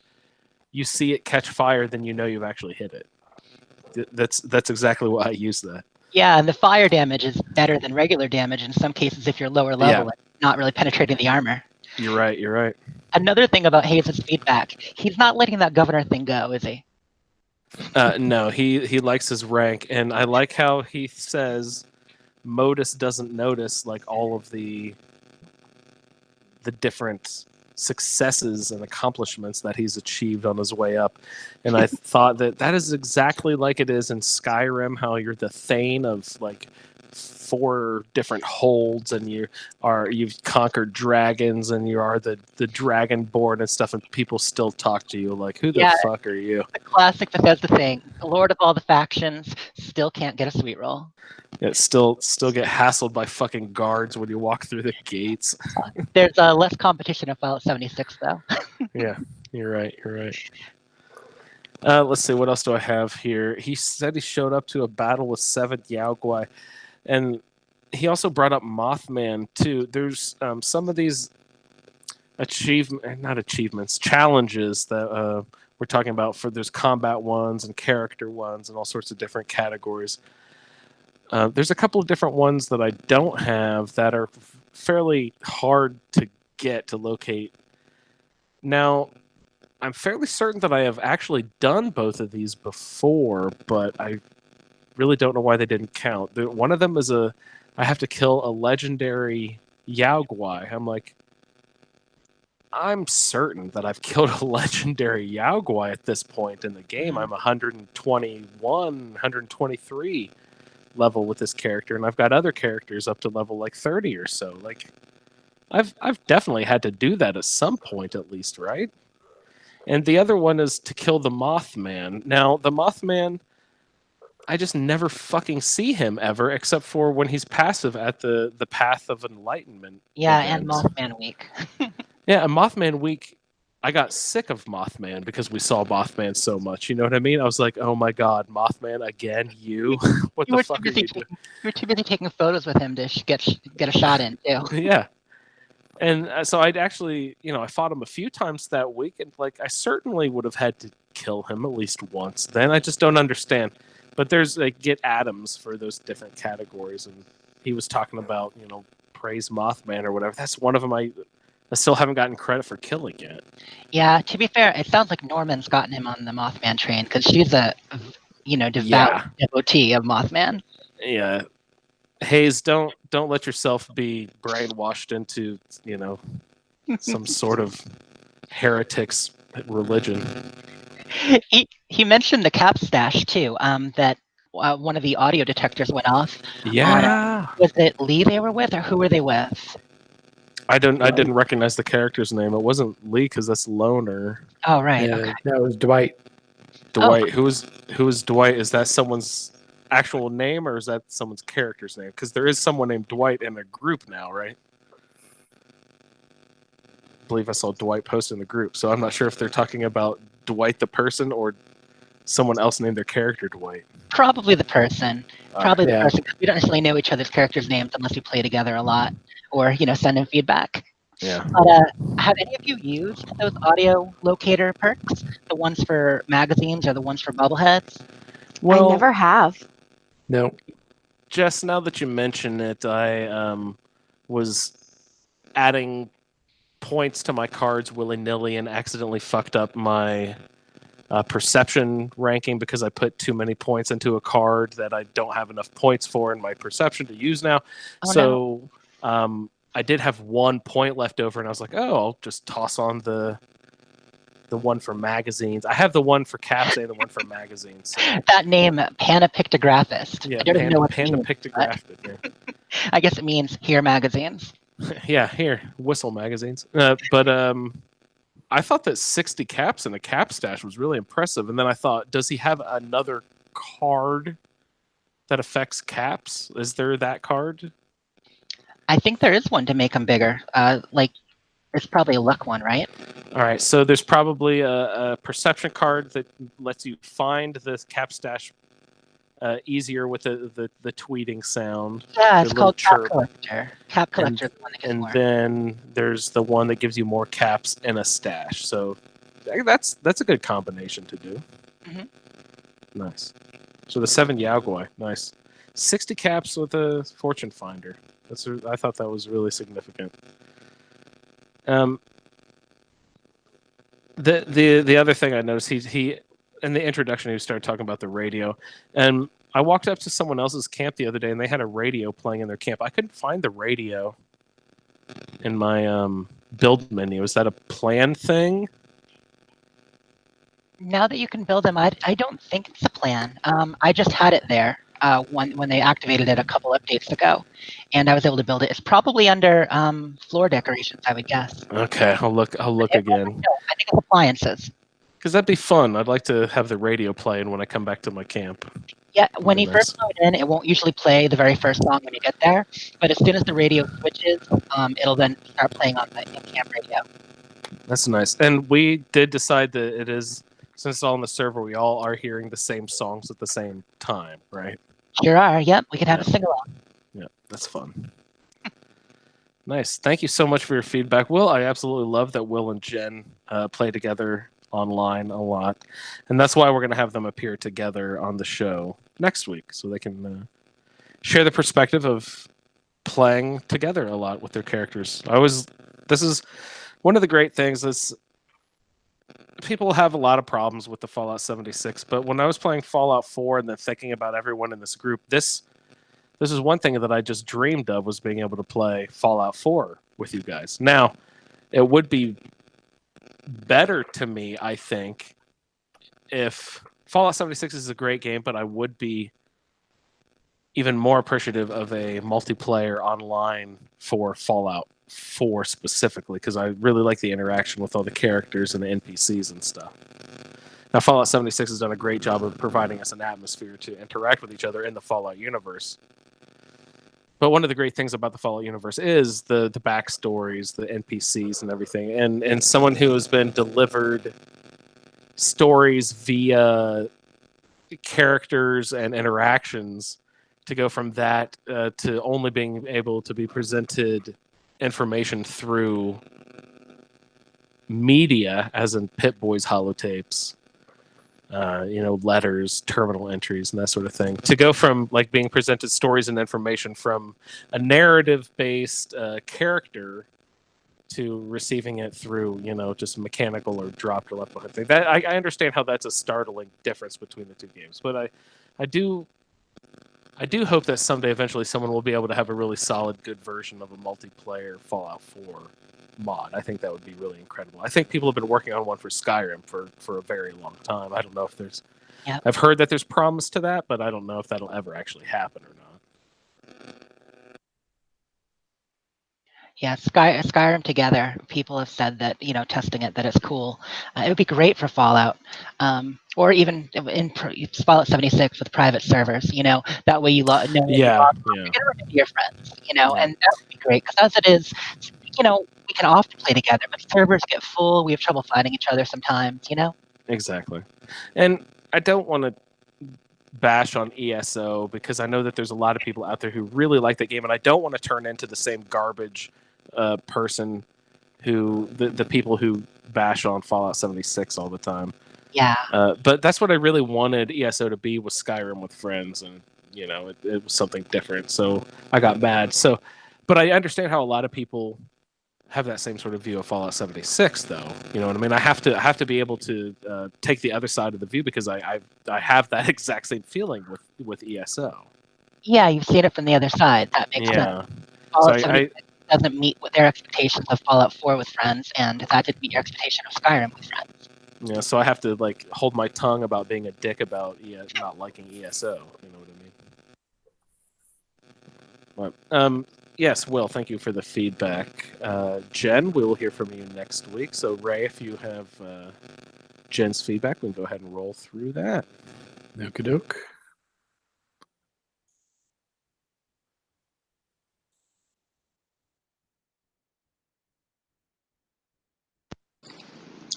you see it catch fire, then you've actually hit it. That's exactly why I use that. Yeah, and the fire damage is better than regular damage in some cases if you're lower level and not really penetrating the armor. You're right. Another thing about Hayes' feedback, he's not letting that governor thing go, is he? No, he likes his rank, and I like how he says Modus doesn't notice like all of the different successes and accomplishments that he's achieved on his way up. And I thought that is exactly like it is in Skyrim, how you're the Thane of like 4 different holds, and you've conquered dragons, and you are the dragonborn and stuff, and people still talk to you like, who the fuck are you? The classic Bethesda thing. The Lord of all the factions still can't get a sweet roll. Yeah, still get hassled by fucking guards when you walk through the gates. There's less competition in Fallout 76 though. Yeah, you're right. Let's see, what else do I have here? He said he showed up to a battle with 7 Yaoguai. And he also brought up Mothman too. There's some of these challenges that we're talking about. There's combat ones and character ones and all sorts of different categories. There's a couple of different ones that I don't have that are fairly hard to get to locate. Now, I'm fairly certain that I have actually done both of these before, but I really don't know why they didn't count. One of them is I have to kill a legendary Yaogwai. I'm certain that I've killed a legendary Yaogwai at this point in the game. I'm 121, 123 level with this character, and I've got other characters up to level like 30 or so. Like, I've definitely had to do that at some point at least, right? And the other one is to kill the Mothman. Now, the Mothman, I just never fucking see him ever, except for when he's passive at the Path of Enlightenment. Yeah, event. and Mothman Week. Yeah, and Mothman Week, I got sick of Mothman because we saw Mothman so much. You know what I mean? I was like, oh my god, Mothman again, you? What the fuck are you doing? You were too busy taking photos with him to get a shot in, too. Yeah. And so I'd actually, I fought him a few times that week, and like I certainly would have had to kill him at least once. Then I just don't understand. But there's like get Adams for those different categories, and he was talking about praise Mothman or whatever. That's one of them I still haven't gotten credit for killing yet. Yeah, to be fair, it sounds like Norman's gotten him on the Mothman train because she's a devout devotee of Mothman. Yeah. Hayes, don't let yourself be brainwashed into, some sort of heretic's religion. He mentioned the cap stash too. That one of the audio detectors went off. Yeah. Was it Lee they were with, or who were they with? I didn't recognize the character's name. It wasn't Lee because that's Loner. Oh right. Okay. That was Dwight. Dwight. Who is Dwight? Is that someone's actual name or is that someone's character's name? Because there is someone named Dwight in a group now, right? I believe I saw Dwight post in the group, so I'm not sure if they're talking about Dwight the person or someone else named their character Dwight. Probably the person. Probably the Yeah. person. We don't necessarily know each other's characters' names unless we play together a lot, or send in feedback. Yeah. But have any of you used those audio locator perks? The ones for magazines or the ones for bubbleheads? Well, I never have. No. Jess, now that you mention it, I was adding points to my cards willy-nilly and accidentally fucked up my perception ranking because I put too many points into a card that I don't have enough points for in my perception to use now. I did have 1 point left over, and I was like, oh, I'll just toss on the one for magazines. I have the one for caps and the one for magazines. So. That name, Panapictographist. Yeah, I don't even know what it means, Panapictographed. Yeah. I guess it means here magazines. Yeah, here, whistle magazines. But I thought that 60 caps in a cap stash was really impressive. And then I thought, does he have another card that affects caps? Is there that card? I think there is one to make them bigger. It's probably a luck one, right? All right, so there's probably a perception card that lets you find this cap stash easier with the tweeting sound. Yeah, it's called Cap chirp. Collector. Cap Collector is the one that gets And more. then there's the one that gives you more caps in a stash. So that's a good combination to do. Mhm. Nice. So the 7 Yaogwai, nice. 60 caps with a fortune finder. I thought that was really significant. The other thing I noticed, he in the introduction he started talking about the radio, and I walked up to someone else's camp the other day and they had a radio playing in their camp. I couldn't find the radio in my build menu. Is that a plan thing? Now that you can build them, I don't think it's a plan. I just had it there when they activated it a couple updates ago, and I was able to build it. It's probably under floor decorations, I would guess. Okay, I'll look again. No, I think it's appliances. Because that'd be fun. I'd like to have the radio playing when I come back to my camp. Yeah, when you Nice. first load in, it won't usually play the very first song when you get there, but as soon as the radio switches, it'll then start playing on the in-camp radio. That's nice. And we did decide that it is, since it's all on the server, we all are hearing the same songs at the same time, right? Sure are. Yep, we can have a sing-along. Yeah, that's fun. Nice. Thank you so much for your feedback, Will. I absolutely love that Will and Jen play together online a lot, and that's why we're going to have them appear together on the show next week, so they can share the perspective of playing together a lot with their characters. This is one of the great things is people have a lot of problems with the Fallout 76, but when I was playing Fallout 4 and then thinking about everyone in this group, this is one thing that I just dreamed of, was being able to play Fallout 4 with you guys. Now, it would be better to me, I think, if Fallout 76 is a great game, but I would be even more appreciative of a multiplayer online for Fallout 4 specifically, because I really like the interaction with all the characters and the NPCs and stuff. Now, Fallout 76 has done a great job of providing us an atmosphere to interact with each other in the Fallout universe. But one of the great things about the Fallout universe is the backstories, the NPCs and everything. And someone who has been delivered stories via characters and interactions, to go from that to only being able to be presented information through media, as in Pip-Boy's holotapes, letters, terminal entries, and that sort of thing, to go from like being presented stories and information from a narrative-based character to receiving it through, just mechanical or dropped or left behind thing. That I understand how that's a startling difference between the two games, but I do hope that someday, eventually, someone will be able to have a really solid, good version of a multiplayer Fallout 4 mod. I think that would be really incredible. I think people have been working on one for Skyrim for a very long time. I don't know if there's... Yep. I've heard that there's promise to that, but I don't know if that'll ever actually happen or not. Yeah, Skyrim together. People have said that, testing it, that it's cool. It would be great for Fallout, or even in Fallout 76 with private servers. That way you know that you log on, you can run into your friends. And that would be great, because as it is, we can often play together, but servers get full. We have trouble finding each other sometimes. Exactly, and I don't want to bash on ESO, because I know that there's a lot of people out there who really like that game, and I don't want to turn into the same garbage person who the people who bash on Fallout 76 all the time. Yeah. But that's what I really wanted ESO to be, was Skyrim with friends, and it was something different. So I got mad. But I understand how a lot of people have that same sort of view of Fallout 76, though. You know what I mean? I have to be able to take the other side of the view, because I have that exact same feeling with ESO. Yeah, you've seen it from the other side. That makes sense. Fallout 76 doesn't meet with their expectations of Fallout 4 with friends, and that didn't meet your expectation of Skyrim with friends. Yeah, so I have to hold my tongue about being a dick about not liking ESO. You know what I mean? But yes, Will, thank you for the feedback. Jen, we will hear from you next week. So Ray, if you have Jen's feedback, we can go ahead and roll through that. Okie doke.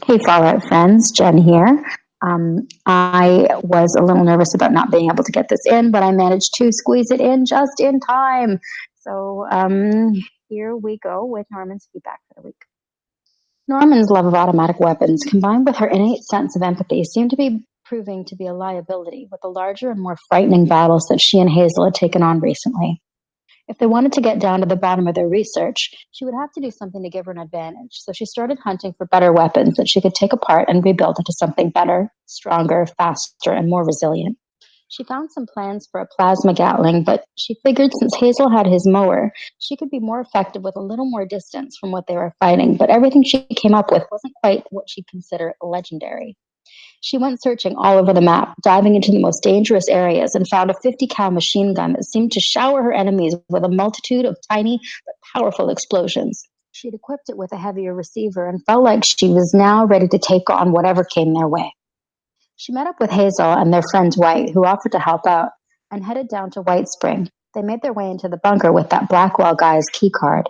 Hey, Fallout friends, Jen here. I was a little nervous about not being able to get this in, but I managed to squeeze it in just in time. So here we go with Norman's feedback for the week. Norman's love of automatic weapons, combined with her innate sense of empathy, seemed to be proving to be a liability with the larger and more frightening battles that she and Hazel had taken on recently. If they wanted to get down to the bottom of their research, she would have to do something to give her an advantage. So she started hunting for better weapons that she could take apart and rebuild into something better, stronger, faster, and more resilient. She found some plans for a plasma Gatling, but she figured since Hazel had his mower, she could be more effective with a little more distance from what they were fighting. But everything she came up with wasn't quite what she'd consider legendary. She went searching all over the map, diving into the most dangerous areas, and found a 50 cal machine gun that seemed to shower her enemies with a multitude of tiny but powerful explosions. She'd equipped it with a heavier receiver and felt like she was now ready to take on whatever came their way. She met up with Hazel and their friend White, who offered to help out, and headed down to White Spring. They made their way into the bunker with that Blackwell guy's key card.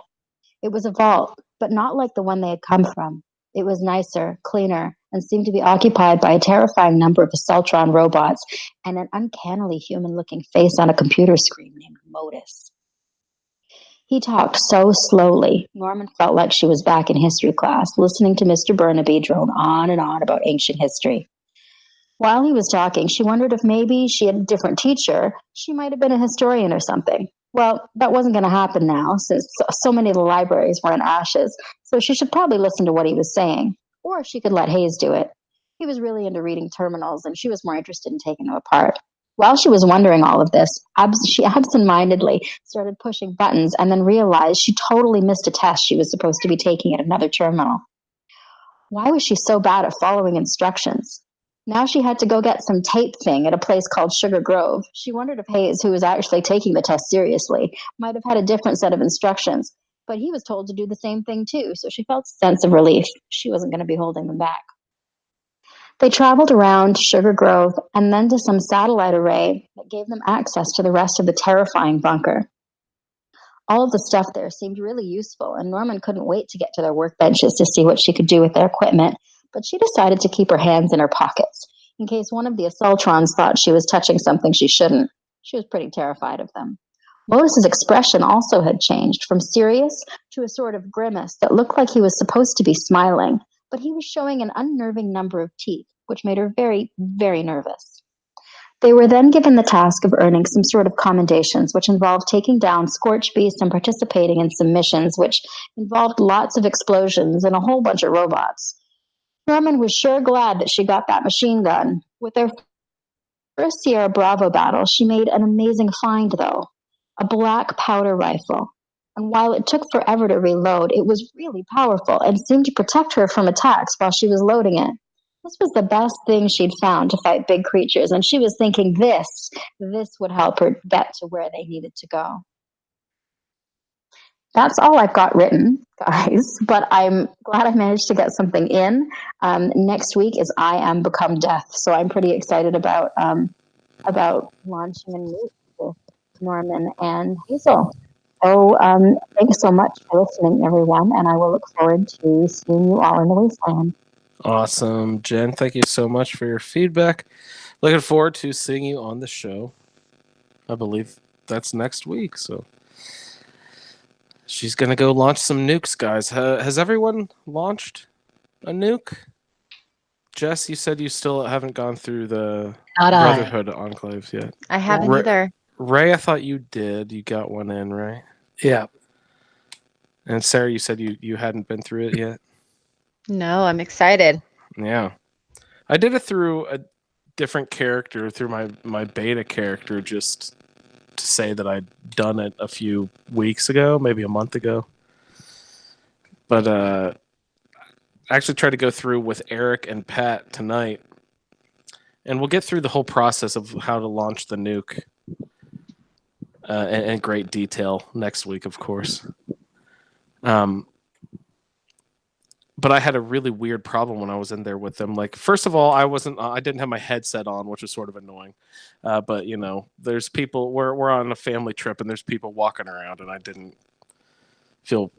It was a vault, but not like the one they had come from. It was nicer, cleaner, and seemed to be occupied by a terrifying number of Assaultron robots and an uncannily human-looking face on a computer screen named Modus. He talked so slowly, Norman felt like she was back in history class, listening to Mr. Burnaby drone on and on about ancient history. While he was talking, she wondered if maybe she had a different teacher. She might have been a historian or something. Well, that wasn't going to happen now, since so many of the libraries were in ashes, so she should probably listen to what he was saying. Or she could let Hayes do it. He was really into reading terminals, and she was more interested in taking them apart. While she was wondering all of this, she absentmindedly started pushing buttons and then realized she totally missed a test she was supposed to be taking at another terminal. Why was she so bad at following instructions? Now she had to go get some tape thing at a place called Sugar Grove. She wondered if Hayes, who was actually taking the test seriously, might have had a different set of instructions. But he was told to do the same thing too, so she felt a sense of relief. She wasn't going to be holding them back. They traveled around Sugar Grove and then to some satellite array that gave them access to the rest of the terrifying bunker. All of the stuff there seemed really useful, and Norman couldn't wait to get to their workbenches to see what she could do with their equipment, but she decided to keep her hands in her pockets, in case one of the Assaultrons thought she was touching something she shouldn't. She was pretty terrified of them. Lotus's expression also had changed, from serious to a sort of grimace that looked like he was supposed to be smiling, but he was showing an unnerving number of teeth, which made her very, very nervous. They were then given the task of earning some sort of commendations, which involved taking down scorch beasts and participating in some missions, which involved lots of explosions and a whole bunch of robots. Norman was sure glad that she got that machine gun. With their first Sierra Bravo battle, she made an amazing find, though, a black powder rifle. And while it took forever to reload, it was really powerful and seemed to protect her from attacks while she was loading it. This was the best thing she'd found to fight big creatures, and she was thinking this would help her get to where they needed to go. That's all I've got written, guys, but I'm glad I managed to get something in. Next week is I Am Become Death, so I'm pretty excited about launching a new with Norman and Hazel. So thanks so much for listening, everyone, and I will look forward to seeing you all in the wasteland. Awesome, Jen. Thank you so much for your feedback. Looking forward to seeing you on the show. I believe that's next week. So she's going to go launch some nukes, guys. Has everyone launched a nuke? Jess, you said you still haven't gone through the Brotherhood enclaves yet. I haven't either. Ray, I thought you did. You got one in, right? Yeah. And Sarah, you said you hadn't been through it yet? No, I'm excited. Yeah. I did it through a different character, through my beta character, just to say that I'd done it a few weeks ago, maybe a month ago. But I actually tried to go through with Eric and Pat tonight. And we'll get through the whole process of how to launch the nuke in great detail next week, of course. But I had a really weird problem when I was in there with them. Like, first of all, I didn't have my headset on, which was sort of annoying. But you know, there's people. We're on a family trip, and there's people walking around, and I didn't feel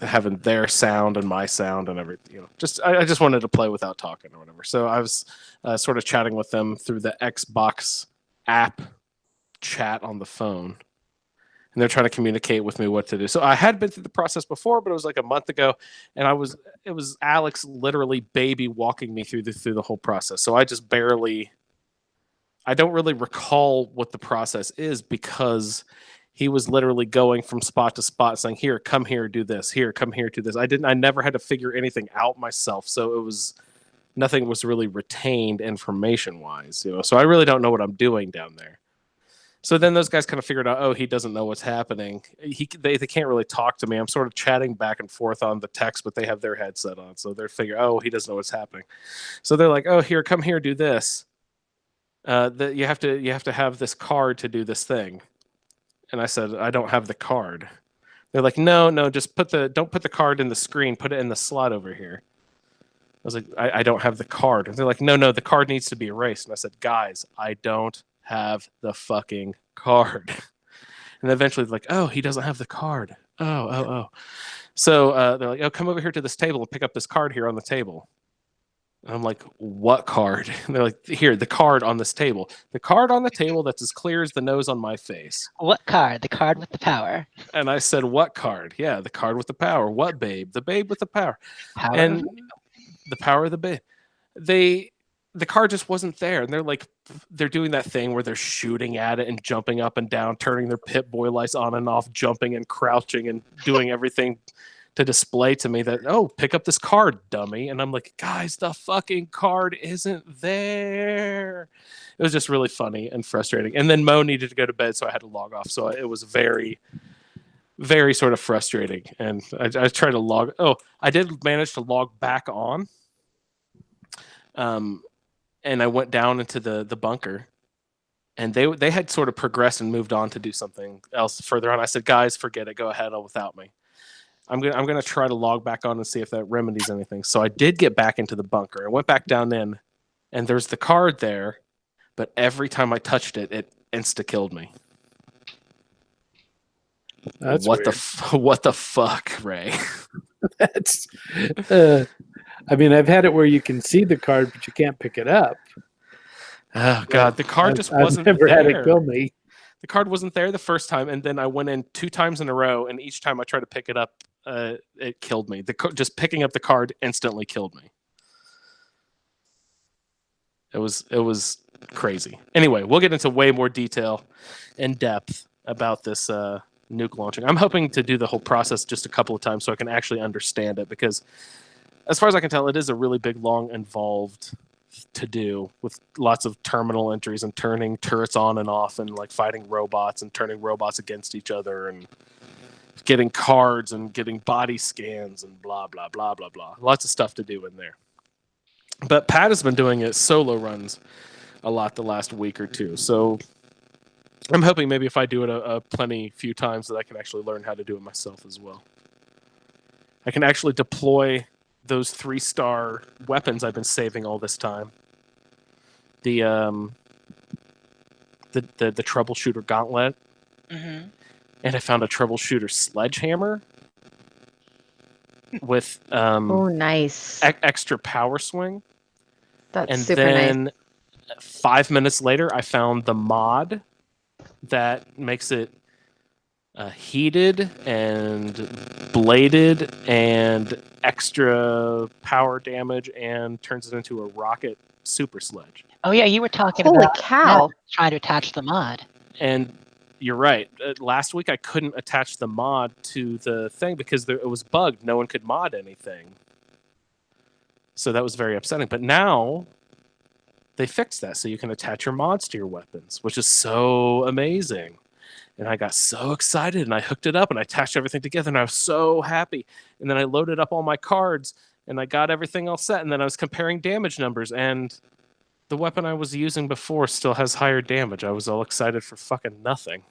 having their sound and my sound and everything. You know, I just wanted to play without talking or whatever. So I was sort of chatting with them through the Xbox app chat on the phone. And they're trying to communicate with me what to do. So I had been through the process before, but it was like a month ago, and it was Alex literally baby walking me through the whole process. So I don't really recall what the process is, because he was literally going from spot to spot saying, "Here, come here, do this. Here, come here, do this." I never had to figure anything out myself. So nothing was really retained information wise, you know. So I really don't know what I'm doing down there. So then those guys kind of figured out, oh, he doesn't know what's happening. They can't really talk to me. I'm sort of chatting back and forth on the text, but they have their headset on. So they're figuring, oh, he doesn't know what's happening. So they're like, oh, here, come here, do this. You have to have this card to do this thing. And I said, I don't have the card. They're like, no, just don't put the card in the screen. Put it in the slot over here. I was like, I don't have the card. And they're like, no, the card needs to be erased. And I said, guys, I don't have the fucking card. And eventually they're like, oh, he doesn't have the card. Oh. So they're like, oh, come over here to this table and pick up this card here on the table. And I'm like, what card? And they're like, here, the card on this table. The card on the table that's as clear as the nose on my face. What card? The card with the power. And I said, what card? Yeah, the card with the power. What babe? The babe with the power. Power and the power of the babe. They the car just wasn't there. And they're doing that thing where they're shooting at it and jumping up and down, turning their Pip Boy lights on and off, jumping and crouching and doing everything to display to me that, oh, pick up this card, dummy. And I'm like, guys, the fucking card isn't there. It was just really funny and frustrating. And then Mo needed to go to bed, so I had to log off. So it was very, very sort of frustrating. And I tried to log. Oh, I did manage to log back on. And I went down into the bunker, and they had sort of progressed and moved on to do something else further on. I said, guys, forget it. Go ahead without me. I'm gonna try to log back on and see if that remedies anything. So I did get back into the bunker. I went back down in, and there's the card there, but every time I touched it, it insta-killed me. That's what weird. What the fuck, Ray? That's. I mean, I've had it where you can see the card, but you can't pick it up. Oh God, the card just wasn't I've never there. had it kill me. The card wasn't there the first time, and then I went in 2 times in a row, and each time I tried to pick it up, it killed me. Just picking up the card instantly killed me. It was crazy. Anyway, we'll get into way more detail and depth about this nuke launching. I'm hoping to do the whole process just a couple of times so I can actually understand it, because as far as I can tell, it is a really big, long, involved to do with lots of terminal entries and turning turrets on and off and like fighting robots and turning robots against each other and getting cards and getting body scans and blah, blah, blah, blah, blah. Lots of stuff to do in there. But Pat has been doing it solo runs a lot the last week or two. So I'm hoping maybe if I do it a few times that I can actually learn how to do it myself as well. I can actually deploy those 3-star weapons I've been saving all this time. The troubleshooter gauntlet. Mm-hmm. And I found a troubleshooter sledgehammer with Oh, nice. extra power swing. That's And super then nice. 5 minutes later, I found the mod that makes it heated and bladed and extra power damage and turns it into a rocket super sledge. Oh yeah, you were talking Holy about cow. trying to attach the mod. And you're right. Last week I couldn't attach the mod to the thing because it was bugged. No one could mod anything. So that was very upsetting. But now they fixed that, so you can attach your mods to your weapons, which is so amazing. And I got so excited, and I hooked it up, and I attached everything together, and I was so happy. And then I loaded up all my cards, and I got everything all set, and then I was comparing damage numbers, and the weapon I was using before still has higher damage. I was all excited for fucking nothing.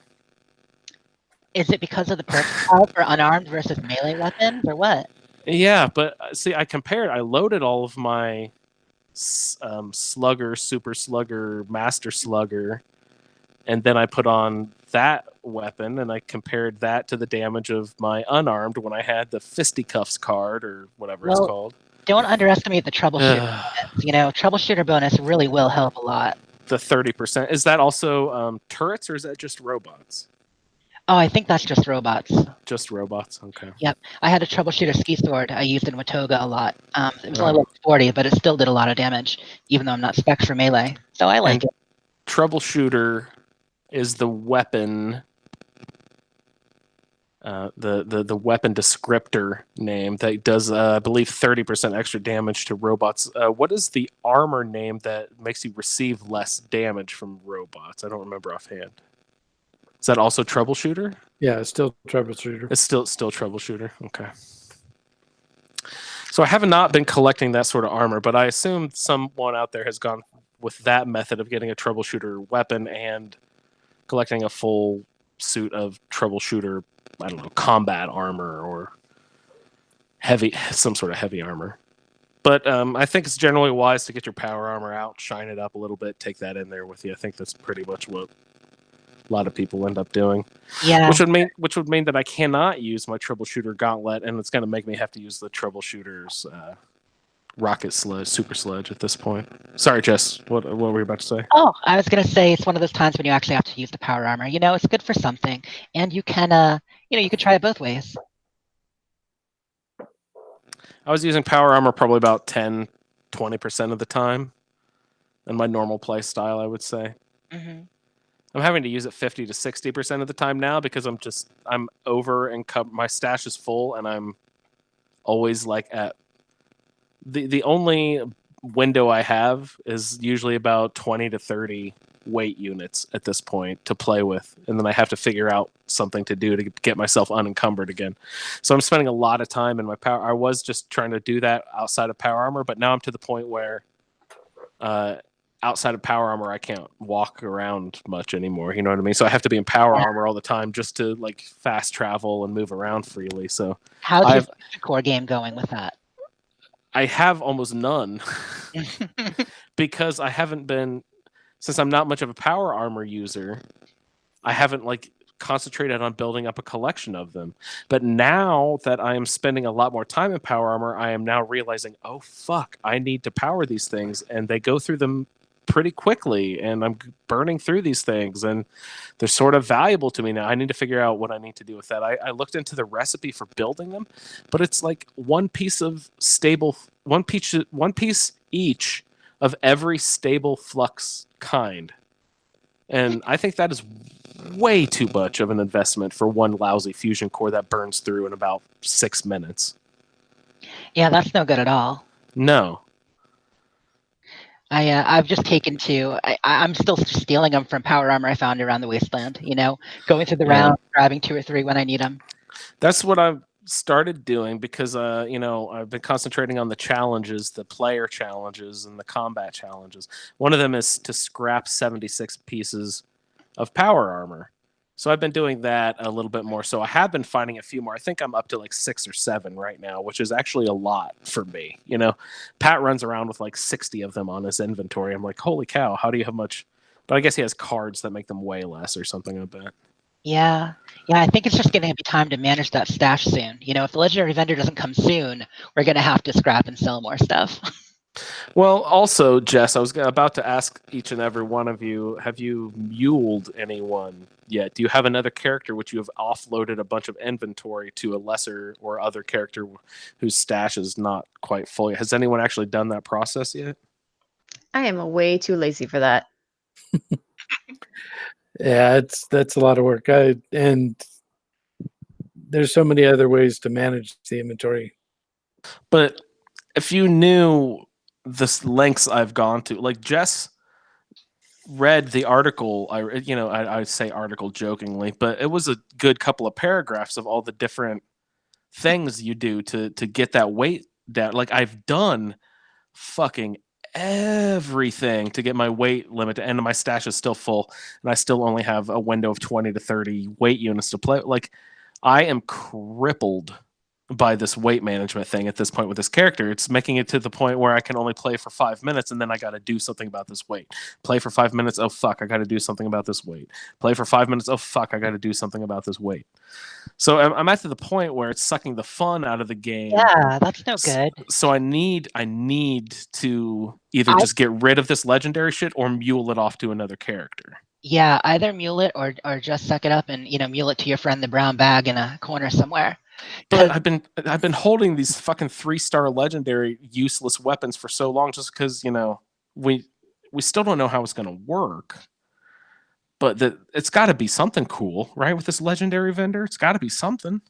Is it because of the perk card for unarmed versus melee weapons, or what? Yeah, but see, I compared. I loaded all of my slugger, super slugger, master slugger, and then I put on that weapon, and I compared that to the damage of my unarmed when I had the fisticuffs card or whatever it's called. Don't underestimate the troubleshooter bonus. You know, troubleshooter bonus really will help a lot. The 30%. Is that also turrets, or is that just robots? Oh, I think that's just robots. Just robots, okay. Yep. I had a troubleshooter ski sword I used in Watoga a lot. It was only level 40, but it still did a lot of damage, even though I'm not specced for melee. So I like it. Troubleshooter is the weapon, the weapon descriptor name that does, I believe, 30% extra damage to robots. What is the armor name that makes you receive less damage from robots? I don't remember offhand. Is that also troubleshooter? Yeah, it's still troubleshooter. It's still troubleshooter. Okay. So I have not been collecting that sort of armor, but I assume someone out there has gone with that method of getting a troubleshooter weapon and collecting a full suit of troubleshooter, I don't know, combat armor or some sort of heavy armor. But I think it's generally wise to get your power armor out, shine it up a little bit, take that in there with you. I think that's pretty much what a lot of people end up doing. Yeah. Which would mean that I cannot use my troubleshooter gauntlet, and it's going to make me have to use the troubleshooter's rocket sledge, super sledge at this point. Sorry, Jess. What were you about to say? Oh, I was going to say it's one of those times when you actually have to use the power armor. You know, it's good for something, and you can, you can try it both ways. I was using power armor probably about 10-20% of the time. in my normal play style, I would say. Mm-hmm. I'm having to use it 50 to 60% of the time now because I'm over and my stash is full, and I'm always like at the only window I have is usually about 20 to 30 weight units at this point to play with, and then I have to figure out something to do to get myself unencumbered again. So I'm spending a lot of time in my power. I was just trying to do that outside of power armor, but now I'm to the point where outside of power armor I can't walk around much anymore, you know what I mean? So I have to be in power armor all the time just to like fast travel and move around freely. So how's your core game going with that? I have almost none because I haven't been, since I'm not much of a power armor user, I haven't like concentrated on building up a collection of them. But now that I am spending a lot more time in power armor, I am now realizing, oh fuck, I need to power these things, and they go through them pretty quickly, and I'm burning through these things, and they're sort of valuable to me now. I need to figure out what I need to do with that. I looked into the recipe for building them, but it's like one piece each of every stable flux kind. And I think that is way too much of an investment for one lousy fusion core that burns through in about 6 minutes. Yeah, that's no good at all. No. I've just taken to, I'm still stealing them from power armor I found around the wasteland, you know, going through the round, grabbing 2 or 3 when I need them. That's what I've started doing because, you know, I've been concentrating on the challenges, the player challenges and the combat challenges. One of them is to scrap 76 pieces of power armor. So I've been doing that a little bit more. So I have been finding a few more. I think I'm up to like 6 or 7 right now, which is actually a lot for me. You know, Pat runs around with like 60 of them on his inventory. I'm like, holy cow, how do you have much? But I guess he has cards that make them way less or something, I bet. Yeah. Yeah, I think it's just going to be time to manage that stash soon. You know, if the legendary vendor doesn't come soon, we're going to have to scrap and sell more stuff. Well, also, Jess, I was about to ask each and every one of you, have you muled anyone yet? Do you have another character which you have offloaded a bunch of inventory to a lesser or other character whose stash is not quite full? Has anyone actually done that process yet? I am way too lazy for that. Yeah, that's a lot of work. And there's so many other ways to manage the inventory. But if you knew the lengths I've gone to, like Jess read the article, I say article jokingly, but it was a good couple of paragraphs of all the different things you do to get that weight down. Like I've done fucking everything to get my weight limit, and my stash is still full, and I still only have a window of 20 to 30 weight units to play. Like I am crippled by this weight management thing at this point with this character. It's making it to the point where I can only play for 5 minutes, and then I got to do something about this weight. Play for 5 minutes. Oh fuck, I got to do something about this weight. Play for 5 minutes. Oh fuck, I got to do something about this weight. So I'm at the point where it's sucking the fun out of the game. Yeah, that's no good. So I need to either just get rid of this legendary shit or mule it off to another character. Yeah, either mule it or just suck it up and, you know, mule it to your friend the brown bag in a corner somewhere. But I've been holding these fucking 3-star legendary useless weapons for so long just because, you know, we still don't know how it's going to work. But it's got to be something cool, right? With this legendary vendor, it's got to be something.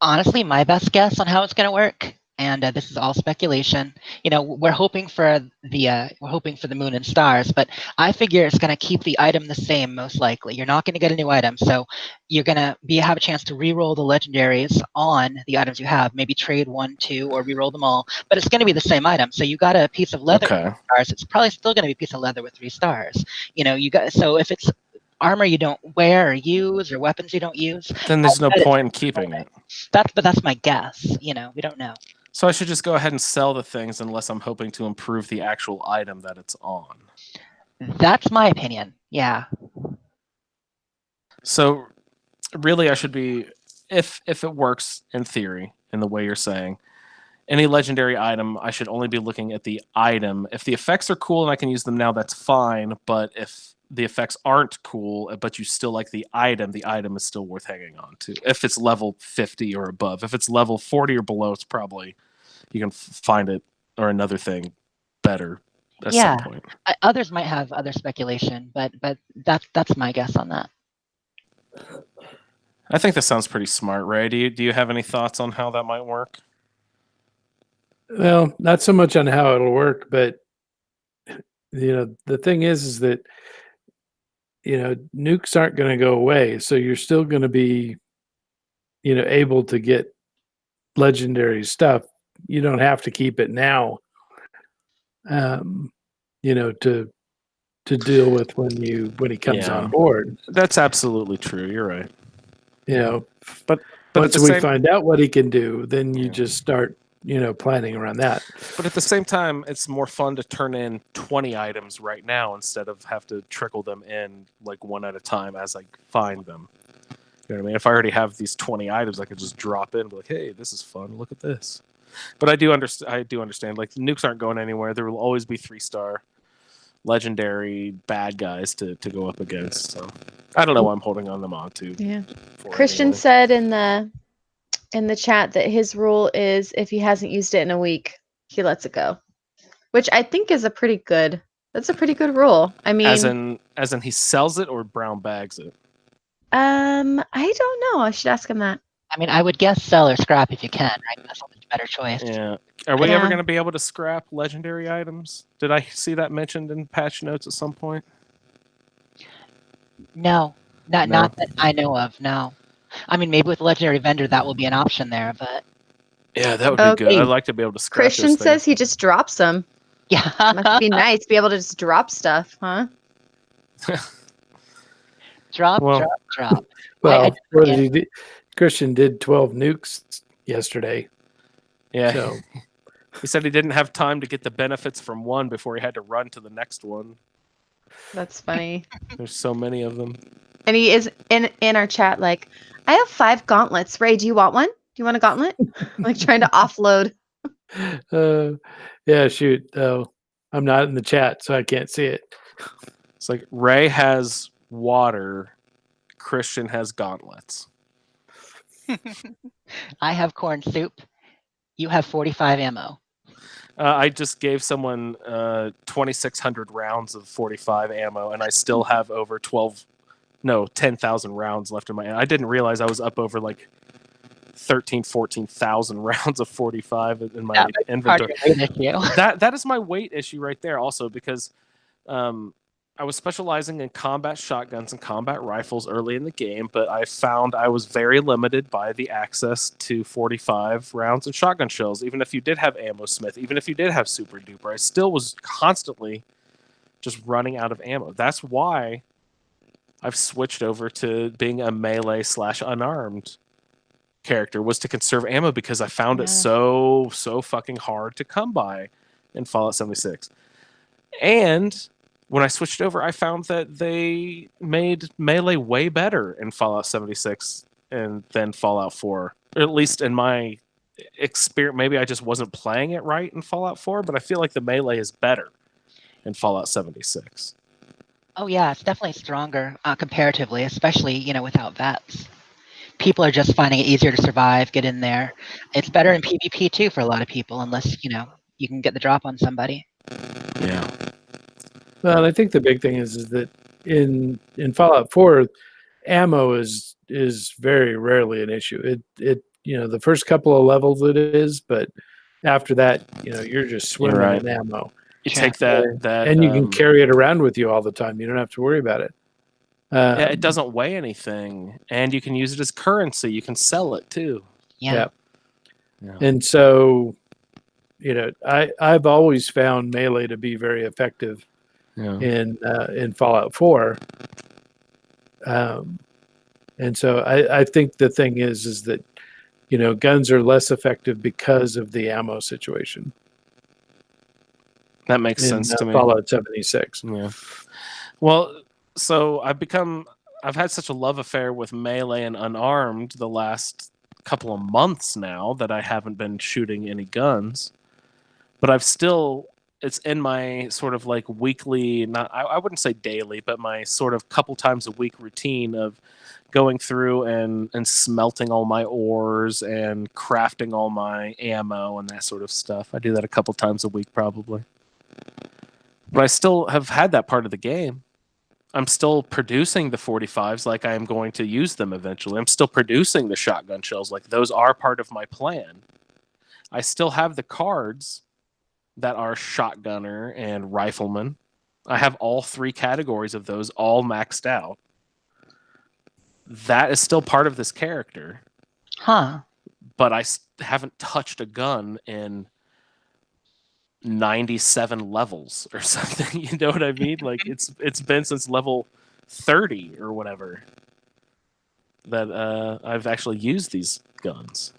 Honestly, my best guess on how it's going to work, and this is all speculation. You know, we're hoping for the moon and stars, but I figure it's going to keep the item the same most likely. You're not going to get a new item, so you're going to have a chance to re-roll the legendaries on the items you have. Maybe trade 1, 2, or re-roll them all, but it's going to be the same item. So you got a piece of leather with 3 stars. It's probably still going to be a piece of leather with 3 stars. You know, so if it's armor you don't wear or use or weapons you don't use, then there's no point in keeping it. That's my guess. You know, we don't know. So I should just go ahead and sell the things unless I'm hoping to improve the actual item that it's on. That's my opinion. Yeah. So really I should be, if it works in theory, in the way you're saying, any legendary item, I should only be looking at the item. If the effects are cool and I can use them now, that's fine. But if the effects aren't cool, but you still like the item is still worth hanging on to. If it's level 50 or above. If it's level 40 or below, it's probably, you can find it or another thing better at Yeah. some point. Others might have other speculation, but that's my guess on that. I think that sounds pretty smart, Ray. Do you have any thoughts on how that might work? Well, not so much on how it'll work, but the thing is that nukes aren't going to go away, so you're still going to be able to get legendary stuff. You don't have to keep it now, to deal with when he comes Yeah. on board. That's absolutely true. You're right. But Once we find out what he can do, then you Yeah. just start planning around that. But at the same time, it's more fun to turn in 20 items right now instead of have to trickle them in like one at a time as I find them. You know what I mean? If I already have these 20 items, I could just drop in and be like, hey, this is fun. Look at this. But I do understand. Like, the nukes aren't going anywhere. There will always be 3-star legendary bad guys to go up against. So I don't know why I'm holding on them on to. Yeah. for Christian anyway. said in the chat that his rule is if he hasn't used it in a week, he lets it go, which I think is a pretty good rule. I mean, As in he sells it or brown bags it. I don't know. I should ask him that. I mean, I would guess sell or scrap if you can, right? That's a much better choice. Yeah. Are we Yeah. ever going to be able to scrap legendary items? Did I see that mentioned in patch notes at some point? No, No? not that I know of. No, I mean maybe with legendary vendor that will be an option there, but Yeah, that would be good. Okay. I'd like to be able to scrap Christian those says things. he just drops them. yeah, Must be nice to be able to just drop stuff, huh? drop. Well, I- what yeah. did he do? Christian did 12 nukes yesterday. Yeah. So He said he didn't have time to get the benefits from one before he had to run to the next one. That's funny. There's so many of them. And he is in our chat like, I have 5 gauntlets. Ray, do you want one? Do you want a gauntlet? Like trying to offload. yeah, shoot. Oh, I'm not in the chat, so I can't see it. It's like Ray has water, Christian has gauntlets. I have corn soup. You have 45 ammo. I just gave someone 2,600 rounds of 45 ammo, and I still have over 10,000 rounds left in my. I didn't realize I was up over like 14,000 rounds of 45 in my inventory. That is my weight issue right there, also because I was specializing in combat shotguns and combat rifles early in the game, but I found I was very limited by the access to 45 rounds and shotgun shells. Even if you did have Ammo Smith, even if you did have Super Duper, I still was constantly just running out of ammo. That's why I've switched over to being a melee / unarmed character, was to conserve ammo because I found it so fucking hard to come by in Fallout 76. And when I switched over, I found that they made melee way better in Fallout 76 than Fallout 4. Or at least in my experience. Maybe I just wasn't playing it right in Fallout 4, but I feel like the melee is better in Fallout 76. Oh yeah, it's definitely stronger comparatively, especially without vets. People are just finding it easier to survive, get in there. It's better in PvP too for a lot of people, unless you can get the drop on somebody. Yeah. Well, I think the big thing is that in Fallout 4, ammo is very rarely an issue. It the first couple of levels it is, but after that, you're just swimming right. in ammo. You take that and you can carry it around with you all the time. You don't have to worry about it. Yeah, it doesn't weigh anything, and you can use it as currency. You can sell it too. Yeah. And so, I've always found melee to be very effective in Fallout 4. And so I think the thing is that guns are less effective because of the ammo situation. That makes sense to me. Fallout 76. Yeah. Well, so I've had such a love affair with melee and unarmed the last couple of months now that I haven't been shooting any guns. But it's in my sort of like weekly, I wouldn't say daily, but my sort of couple times a week routine of going through and smelting all my ores and crafting all my ammo and that sort of stuff. I do that a couple times a week probably. But I still have had that part of the game. I'm still producing the 45s like I am going to use them eventually. I'm still producing the shotgun shells like those are part of my plan. I still have the cards that are shotgunner and rifleman. I have all 3 categories of those all maxed out. That is still part of this character. Huh. But I haven't touched a gun in 97 levels or something. You know what I mean? Like it's been since level 30 or whatever that I've actually used these guns.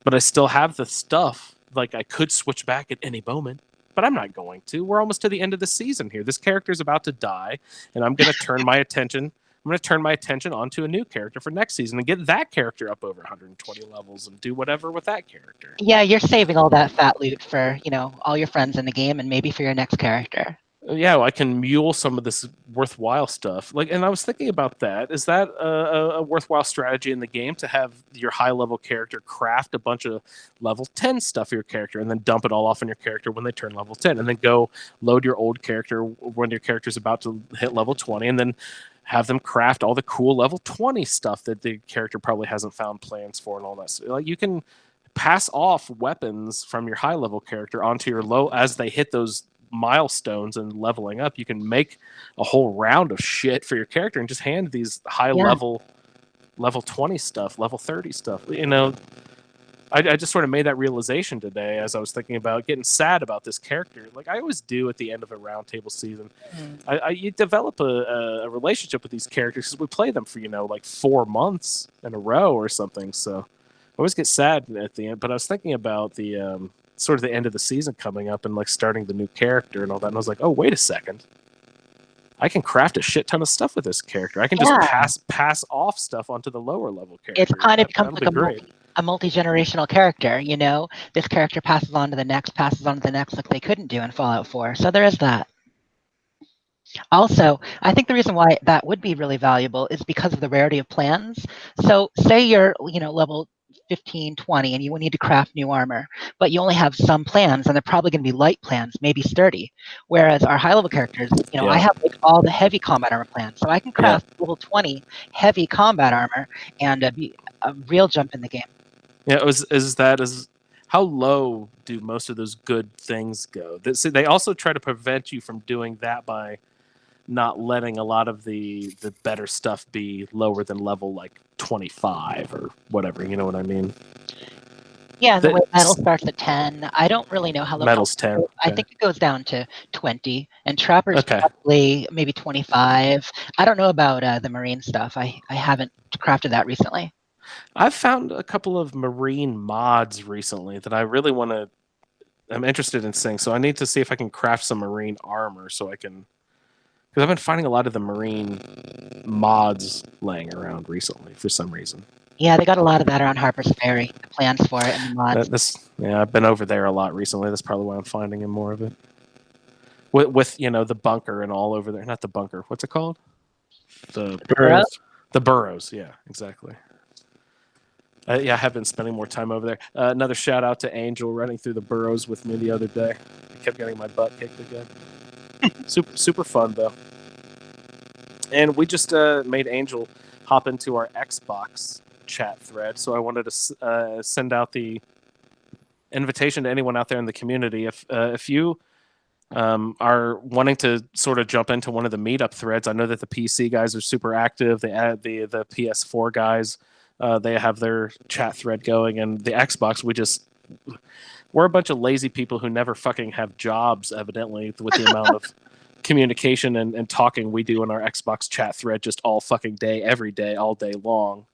But I still have the stuff. Like I could switch back at any moment, but I'm not going to. We're almost to the end of the season here. This character's about to die, and I'm going to turn my attention. I'm going to turn my attention onto a new character for next season and get that character up over 120 levels and do whatever with that character. Yeah, you're saving all that fat loot for, all your friends in the game and maybe for your next character. Yeah, well, I can mule some of this worthwhile stuff. And I was thinking about that. Is that a worthwhile strategy in the game to have your high-level character craft a bunch of level 10 stuff for your character and then dump it all off on your character when they turn level 10, and then go load your old character when your character's about to hit level 20, and then have them craft all the cool level 20 stuff that the character probably hasn't found plans for and all that. So, you can pass off weapons from your high-level character onto your low as they hit those milestones and leveling up. You can make a whole round of shit for your character and just hand these high level 20 stuff, level 30 stuff. I just sort of made that realization today as I was thinking about getting sad about this character. Like I always do at the end of a roundtable season. You develop a relationship with these characters because we play them for 4 months in a row or something. So I always get sad at the end. But I was thinking about the sort of the end of the season coming up and starting the new character and all that, and I was like, oh, wait a second, I can craft a shit ton of stuff with this character. I can just pass off stuff onto the lower level character. It kind of becomes like a multi-generational character. This character passes on to the next, like they couldn't do in Fallout 4. So there is that. Also, I think the reason why that would be really valuable is because of the rarity of plans. So say you're level 15, 20, and you need to craft new armor, but you only have some plans, and they're probably going to be light plans, maybe sturdy. Whereas our high level characters, I have all the heavy combat armor plans, so I can craft level 20 heavy combat armor and be a real jump in the game. Yeah, how low do most of those good things go? They also try to prevent you from doing that by not letting a lot of the better stuff be lower than level 25 or whatever, you know what I mean? Yeah, the way metal starts at 10. I don't really know how low metal's 10. Okay. I think it goes down to 20, and trapper's probably maybe 25. I don't know about the marine stuff. I haven't crafted that recently. I've found a couple of marine mods recently that I really I'm interested in seeing, so I need to see if I can craft some marine armor so I can. Because I've been finding a lot of the marine mods laying around recently for some reason. Yeah, they got a lot of that around Harper's Ferry. The plans for it and the mods. I've been over there a lot recently. That's probably why I'm finding more of it. With the bunker and all over there. Not the bunker. What's it called? The burrows. The burrows. Yeah, exactly. I have been spending more time over there. Another shout out to Angel running through the burrows with me the other day. I kept getting my butt kicked again. Super fun though. And we just made Angel hop into our Xbox chat thread, so I wanted to send out the invitation to anyone out there in the community. If you are wanting to sort of jump into one of the meetup threads, I know that the PC guys are super active. They add the PS4 guys. They have their chat thread going, and the Xbox, we're a bunch of lazy people who never fucking have jobs, evidently, with the amount of communication and talking we do in our Xbox chat thread just all fucking day, every day, all day long.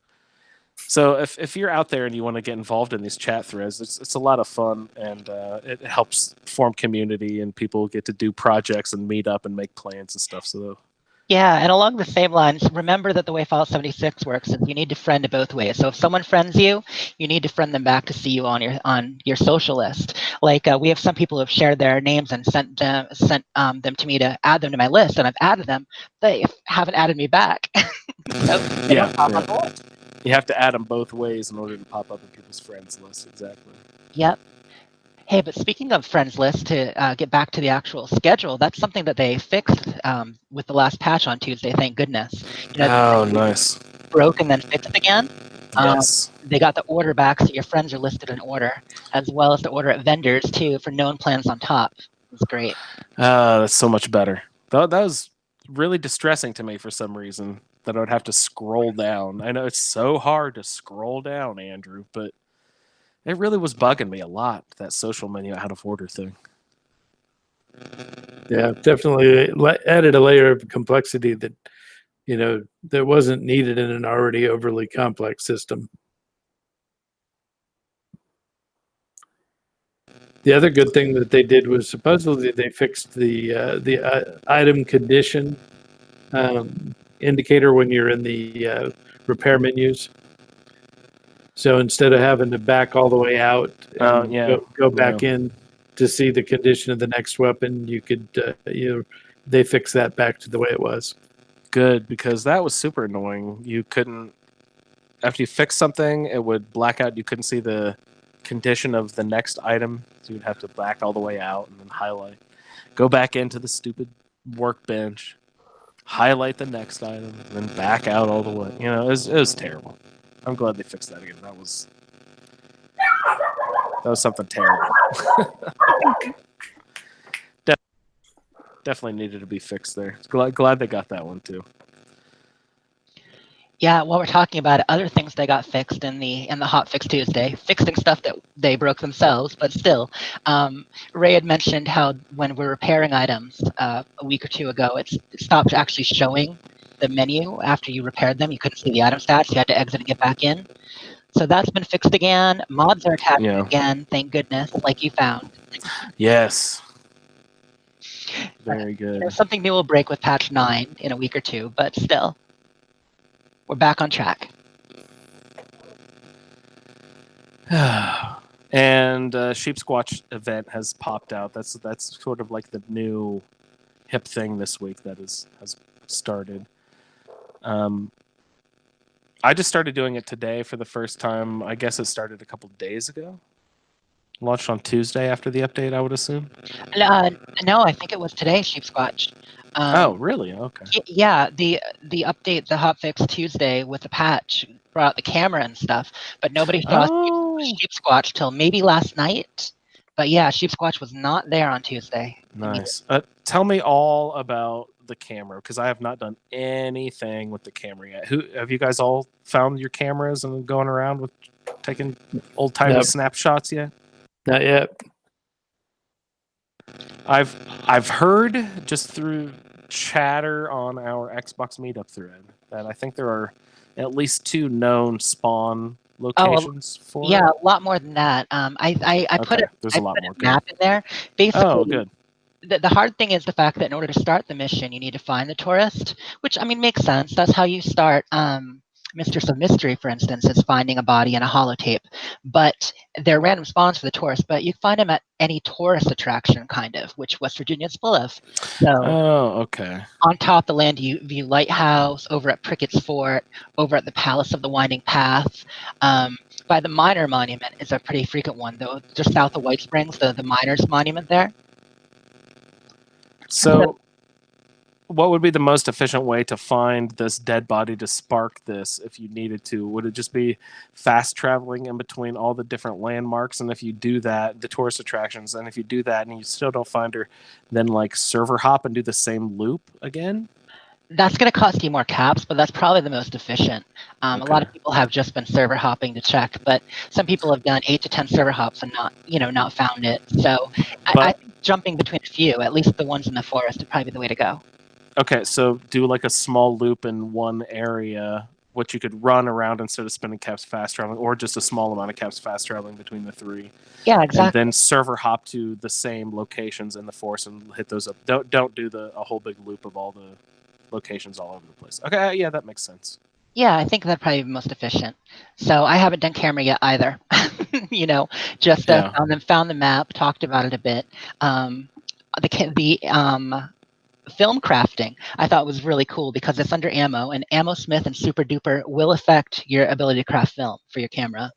So if you're out there and you want to get involved in these chat threads, it's a lot of fun, and it helps form community, and people get to do projects and meet up and make plans and stuff. So yeah, and along the same lines, remember that the way Fallout 76 works is you need to friend it both ways. So if someone friends you, you need to friend them back to see you on your social list. We have some people who have shared their names and sent them to me to add them to my list, and I've added them. They haven't added me back. You have to add them both ways in order to pop up in people's friends list. Exactly. Yep. Hey, but speaking of friends list, to get back to the actual schedule, that's something that they fixed with the last patch on Tuesday. Thank goodness. You know, Oh, nice. broke and then fixed again. Yes. They got the order back, so your friends are listed in order, as well as the order at vendors too for known plans on top. It's great. That's so much better. That was really distressing to me for some reason that I would have to scroll down. I know it's so hard to scroll down, Andrew, but it really was bugging me a lot, that social menu out of order thing. Yeah, definitely added a layer of complexity that, that wasn't needed in an already overly complex system. The other good thing that they did was supposedly they fixed the item condition indicator when you're in the repair menus. So instead of having to back all the way out and go back in to see the condition of the next weapon, you could they fixed that back to the way it was. Good, because that was super annoying. You couldn't, after you fixed something, it would black out. You couldn't see the condition of the next item, so you'd have to back all the way out and then highlight. Go back into the stupid workbench, highlight the next item, and then back out all the way. It was terrible. I'm glad they fixed that again. That was something terrible. Definitely needed to be fixed there. Glad they got that one too. Yeah, while we're talking about it, other things they got fixed in the Hot Fix Tuesday, fixing stuff that they broke themselves, but still. Ray had mentioned how when we're repairing items a week or two ago, it stopped actually showing the menu after you repaired them. You couldn't see the item stats. You had to exit and get back in. So that's been fixed again. Mods are attached again, thank goodness, like you found. Yes. Very good. Something new will break with patch 9 in a week or two, but still. We're back on track. And Sheep Squatch event has popped out. That's sort of like the new hip thing this week that has started. I just started doing it today for the first time. I guess it started a couple days ago. Launched on Tuesday after the update, I would assume. No, I think it was today, Sheep Squatch. Oh, really? Okay. Yeah, the update, the hotfix Tuesday with the patch brought out the camera and stuff, but nobody saw Sheep Squatch till maybe last night. But yeah, Sheep Squatch was not there on Tuesday. Nice. Tell me all about the camera, because I have not done anything with the camera yet. Have you guys all found your cameras and going around with taking old-timey snapshots yet? Not yet. I've heard just through chatter on our Xbox meetup thread that I think there are at least 2 known spawn locations for it. Yeah, a lot more than that. I put a map in there. Basically, good. The hard thing is the fact that in order to start the mission, you need to find the tourist, which, I mean, makes sense. That's how you start Mistress of Mystery, for instance, is finding a body in a holotape. But they're random spawns for the tourists, but you find them at any tourist attraction, kind of, which West Virginia is full of. So, okay. On top of the Land View Lighthouse, over at Prickett's Fort, over at the Palace of the Winding Path, by the Miner Monument is a pretty frequent one, though, just south of White Springs, the Miners Monument there. So, what would be the most efficient way to find this dead body to spark this if you needed to? Would it just be fast traveling in between all the different landmarks? And if you do that, the tourist attractions, and if you do that and you still don't find her, then like server hop and do the same loop again? That's going to cost you more caps, but that's probably the most efficient. A lot of people have just been server hopping to check, but some people have done 8 to 10 server hops and not found it. So I think jumping between a few, at least the ones in the forest, would probably be the way to go. Okay, so do like a small loop in one area, which you could run around instead of spending caps fast traveling, or just a small amount of caps fast traveling between the 3. Yeah, exactly. And then server hop to the same locations in the forest and hit those up. Don't do a whole big loop of all the locations all over the place. Okay, yeah, that makes sense. Yeah, I think that'd probably be most efficient. So I haven't done camera yet either. Just found the map, talked about it a bit. The film crafting I thought was really cool because it's under ammo, and Ammo Smith and Super Duper will affect your ability to craft film for your camera.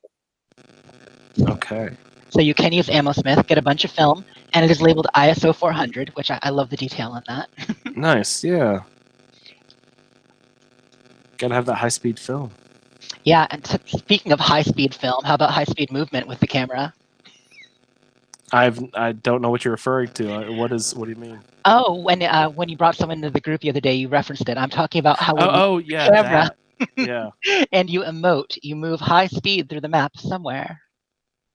Okay. So you can use Ammo Smith, get a bunch of film, and it is labeled ISO 400, which I love the detail on that. Nice, yeah. Gotta have that high-speed film. Yeah, and speaking of high-speed film, how about high-speed movement with the camera? I don't know what you're referring to. What do you mean? Oh, when you brought someone into the group the other day, you referenced it. I'm talking about how when you Oh, yeah, camera that. Yeah. and you emote, you move high speed through the map somewhere.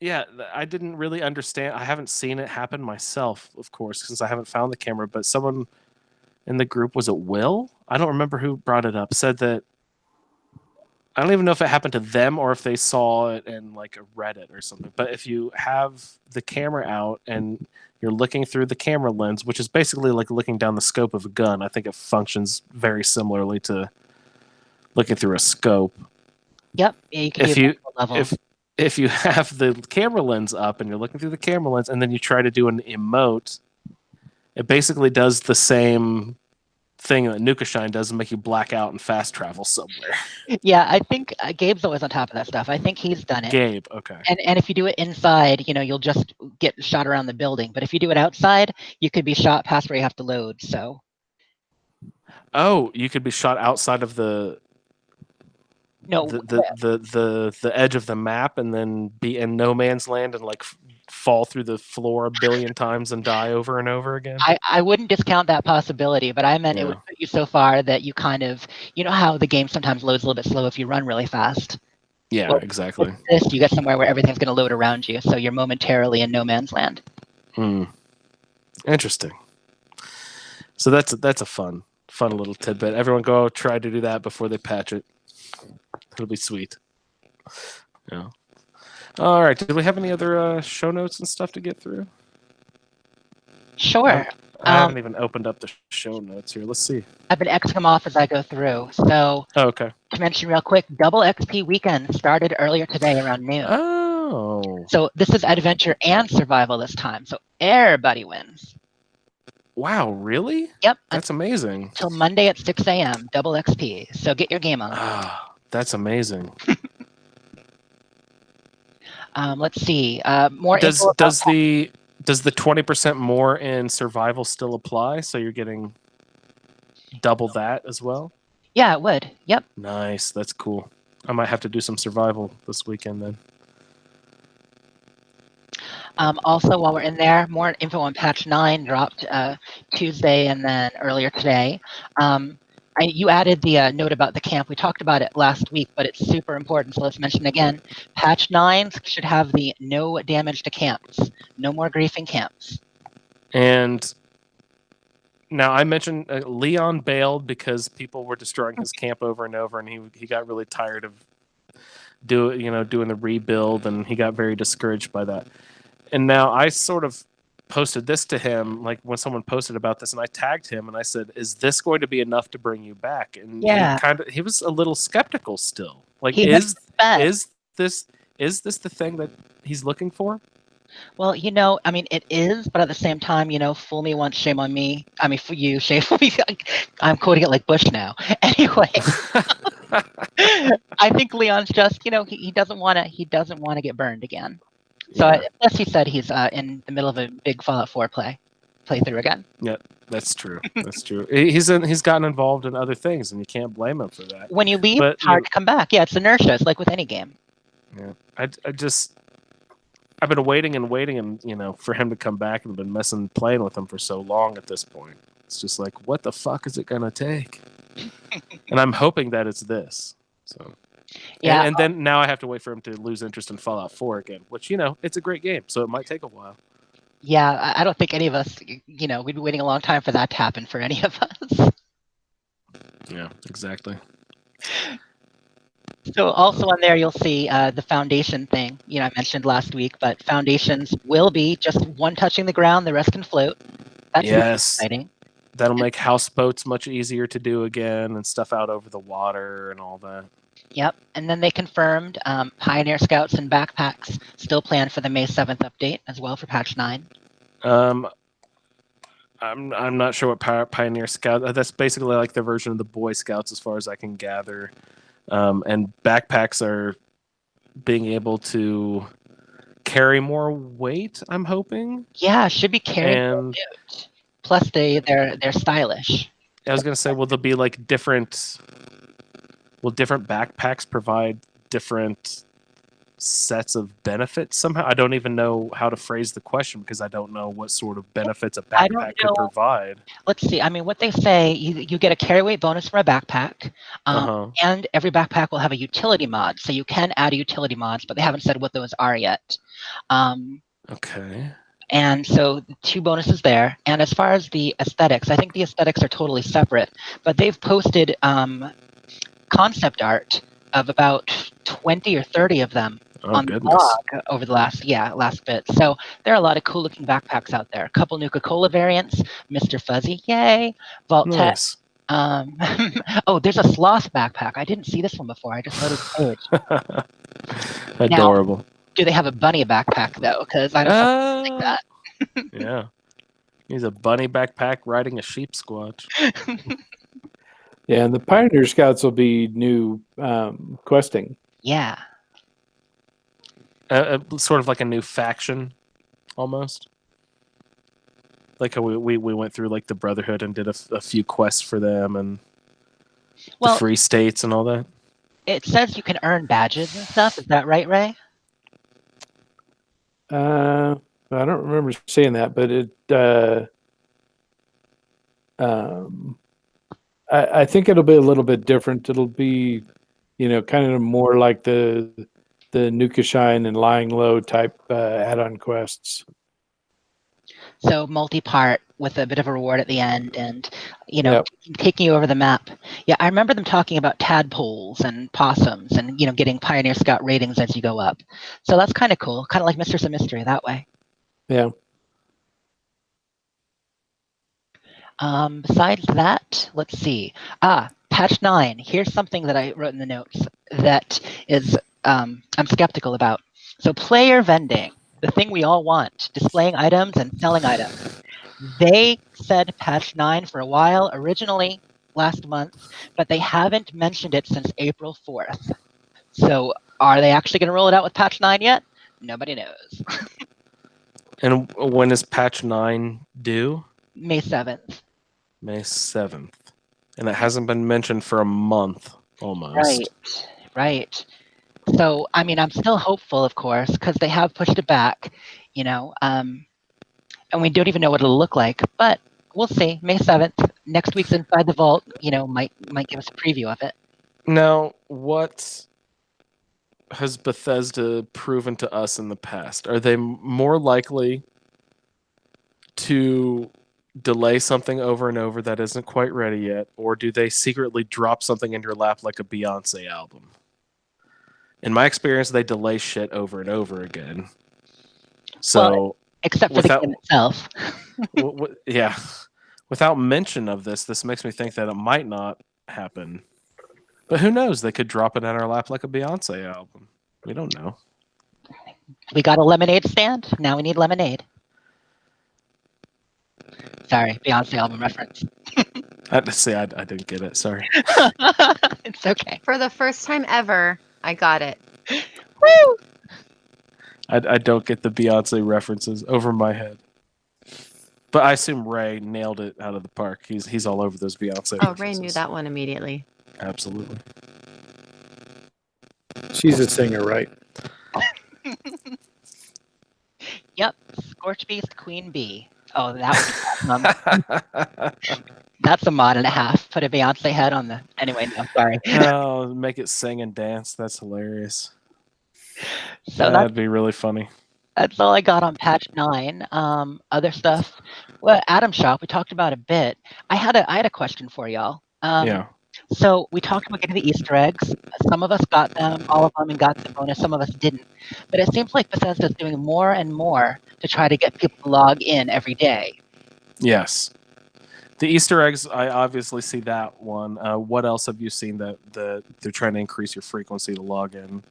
Yeah, I didn't really understand. I haven't seen it happen myself, of course, since I haven't found the camera. But someone in the group, was it Will? I don't remember who brought it up. Said that I don't even know if it happened to them or if they saw it in like a Reddit or something. But if you have the camera out and you're looking through the camera lens, which is basically like looking down the scope of a gun, I think it functions very similarly to looking through a scope. Yep. Yeah, you can do level. If you have the camera lens up and you're looking through the camera lens and then you try to do an emote, it basically does the same thing that Nuka Shine does and make you black out and fast travel somewhere. Yeah, I think Gabe's always on top of that stuff. I think he's done it. Gabe, okay. And if you do it inside, you'll just get shot around the building. But if you do it outside, you could be shot past where you have to load. So. Oh, you could be shot outside of the the edge of the map and then be in no man's land and like fall through the floor a billion times and die over and over again. I wouldn't discount that possibility, but I meant it would put you so far that you kind of, how the game sometimes loads a little bit slow if you run really fast. Yeah, well, exactly. With this, you get somewhere where everything's going to load around you, so you're momentarily in no man's land. Interesting. So that's a fun little tidbit. Everyone go try to do that before they patch it. It'll be sweet. Yeah. All right. Did we have any other show notes and stuff to get through? Sure. I haven't even opened up the show notes here. Let's see. I've been Xing them off as I go through. So, okay. To mention real quick, Double XP Weekend started earlier today around noon. Oh. So this is adventure and survival this time. So everybody wins. Wow, really? Yep. That's amazing. Till Monday at 6 a.m. Double XP. So get your game on. That's amazing. Let's see. More does the 20% more in survival still apply? So you're getting double that as well? Yeah, it would. Yep. Nice. That's cool. I might have to do some survival this weekend then. Also, while we're in there, more info on patch 9 dropped Tuesday and then earlier today. You added the note about the camp. We talked about it last week, but it's super important, so let's mention it again. Patch 9 should have the no damage to camps. No more griefing camps. And now I mentioned Leon bailed because people were destroying his camp over and over, and he got really tired of doing the rebuild, and he got very discouraged by that. And now I sort of posted this to him, like when someone posted about this, and I tagged him and I said, "Is this going to be enough to bring you back?" And he was a little skeptical still. Like, is this the thing that he's looking for? Well, I mean, it is, but at the same time, fool me once, shame on me. I mean, for you, shame on me. I'm quoting it like Bush now. Anyway, I think Leon's just, he doesn't want to get burned again. So unless he said he's in the middle of a big Fallout 4 playthrough again. Yeah, that's true. That's true. He's gotten involved in other things, and you can't blame him for that. When you leave, it's hard to come back. Yeah, it's inertia. It's like with any game. Yeah, I've been waiting and for him to come back, and been playing with him for so long at this point. It's just like, what the fuck is it gonna take? And I'm hoping that it's this. So. Yeah, and then now I have to wait for him to lose interest in Fallout 4 again, which, it's a great game, so it might take a while. Yeah, I don't think any of us, we'd be waiting a long time for that to happen for any of us. Yeah, exactly. So also on there, you'll see the foundation thing, I mentioned last week, but foundations will be just one touching the ground, the rest can float. That's exciting. That'll make houseboats much easier to do again and stuff out over the water and all that. Yep, and then they confirmed Pioneer Scouts and Backpacks still planned for the May 7th update as well for patch 9. I'm not sure what Pioneer Scout. That's basically like the version of the Boy Scouts, as far as I can gather. And Backpacks are being able to carry more weight, I'm hoping. Yeah, should be carrying And loot. Plus, they're stylish. I was gonna say, will there be like different? Will different backpacks provide different sets of benefits somehow? I don't even know how to phrase the question because I don't know what sort of benefits a I don't backpack could know. provide. Let's see. I mean, what they say, you get a carry weight bonus for a backpack, and every backpack will have a utility mod. So you can add utility mods, but they haven't said what those are yet. Okay. And so 2 bonuses there. And as far as the aesthetics, I think the aesthetics are totally separate, but they've posted concept art of about 20 or 30 of them on the blog over the last bit. So there are a lot of cool looking backpacks out there. A couple Nuka-Cola variants, Mr. Fuzzy, yay, Vault Tech. Nice. Oh, there's a sloth backpack. I didn't see this one before. I just noticed the page. Adorable. Now, do they have a bunny backpack though? Because I don't think that. Yeah. He's a bunny backpack riding a sheep squatch. Yeah, and the Pioneer Scouts will be new questing. Yeah. Sort of like a new faction, almost. Like how we went through like the Brotherhood and did a few quests for them and the Free States and all that. It says you can earn badges and stuff. Is that right, Ray? I don't remember saying that, but I think it'll be a little bit different. It'll be, kind of more like the Nuka Shine and Lying Low type add-on quests. So multi-part with a bit of a reward at the end, and taking you over the map. Yeah, I remember them talking about tadpoles and possums, and getting Pioneer Scout ratings as you go up. So that's kind of cool, kind of like Mistress of Mystery that way. Yeah. Besides that, let's see. Patch 9. Here's something that I wrote in the notes that is I'm skeptical about. So player vending, the thing we all want, displaying items and selling items. They said patch 9 for a while, originally last month, but they haven't mentioned it since April 4th. So are they actually going to roll it out with patch 9 yet? Nobody knows. And when is patch 9 due? May 7th. May 7th. And it hasn't been mentioned for a month, almost. Right. So, I mean, I'm still hopeful, of course, because they have pushed it back, and we don't even know what it'll look like, but we'll see. May 7th, next week's Inside the Vault, might give us a preview of it. Now, what has Bethesda proven to us in the past? Are they more likely to delay something over and over that isn't quite ready yet, or do they secretly drop something in your lap like a Beyonce album? In my experience, they delay shit over and over again. So, except for the game itself. Yeah. Without mention of this makes me think that it might not happen. But who knows? They could drop it in our lap like a Beyonce album. We don't know. We got a lemonade stand. Now we need lemonade. Sorry, Beyonce album reference. I didn't get it. Sorry. It's okay. For the first time ever, I got it. Woo! I don't get the Beyonce references over my head. But I assume Ray nailed it out of the park. He's all over those Beyonce references. Ray knew that one immediately. Absolutely. She's a singer, right? Yep. Scorch Beast, Queen Bee. Oh, that was that's a mod and a half. Put a Beyonce head on the. Anyway, no, sorry. Oh, make it sing and dance. That's hilarious. So that'd be really funny. That's all I got on patch 9. Other stuff. Well, Atom Shop, we talked about a bit. I had a question for y'all. Yeah. So we talked about getting the Easter eggs. Some of us got them, all of them, and got the bonus. Some of us didn't. But it seems like Bethesda is doing more and more to try to get people to log in every day. Yes. The Easter eggs, I obviously see that one. What else have you seen that they're trying to increase your frequency to log in?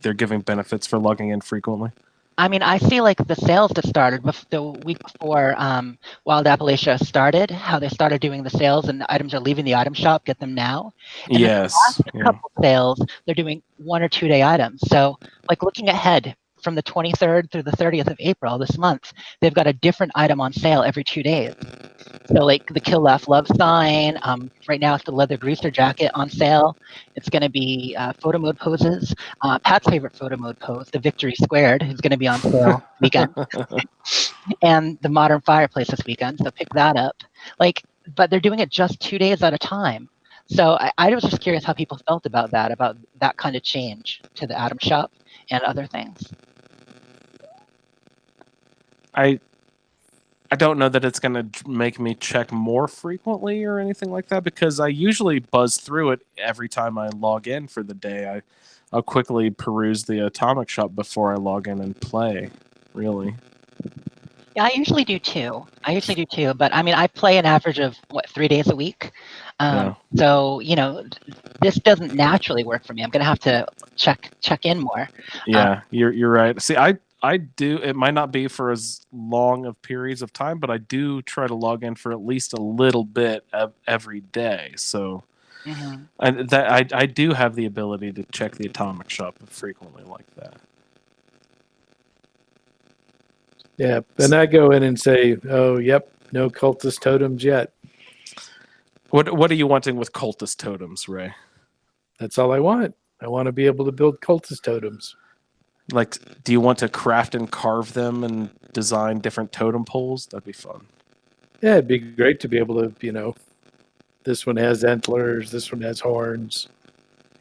They're giving benefits for logging in frequently? I mean, I see like the sales that started the week before Wild Appalachia started, how they started doing the sales and the items are leaving the item shop, get them now. And yes. The last couple sales, they're doing 1 or 2 day items. So like looking ahead, from the 23rd through the 30th of April this month, they've got a different item on sale every 2 days. So like the Kill Laugh Love sign, right now it's the leather greaser jacket on sale. It's going to be photo mode poses. Pat's favorite photo mode pose, the Victory Squared, is going to be on sale weekend. And the Modern Fireplace this weekend, so pick that up. Like, but they're doing it just 2 days at a time. So I was just curious how people felt about that kind of change to the Atom Shop and other things. I don't know that it's going to make me check more frequently or anything like that, because I usually buzz through it every time I log in for the day. I'll quickly peruse the Atomic Shop before I log in and play, really. Yeah, I usually do too. But I mean, I play an average of 3 days a week. Yeah. So this doesn't naturally work for me. I'm gonna have to check in more. Yeah, you're right. See, I do. It might not be for as long of periods of time, but I do try to log in for at least a little bit of every day. So, I do have the ability to check the Atomic Shop frequently like that. Yeah, and I go in and say, "Oh, yep, no cultist totems yet." What are you wanting with cultist totems, Ray? That's all I want. I want to be able to build cultist totems. Like, do you want to craft and carve them and design different totem poles? That'd be fun. Yeah, it'd be great to be able to, this one has antlers, this one has horns.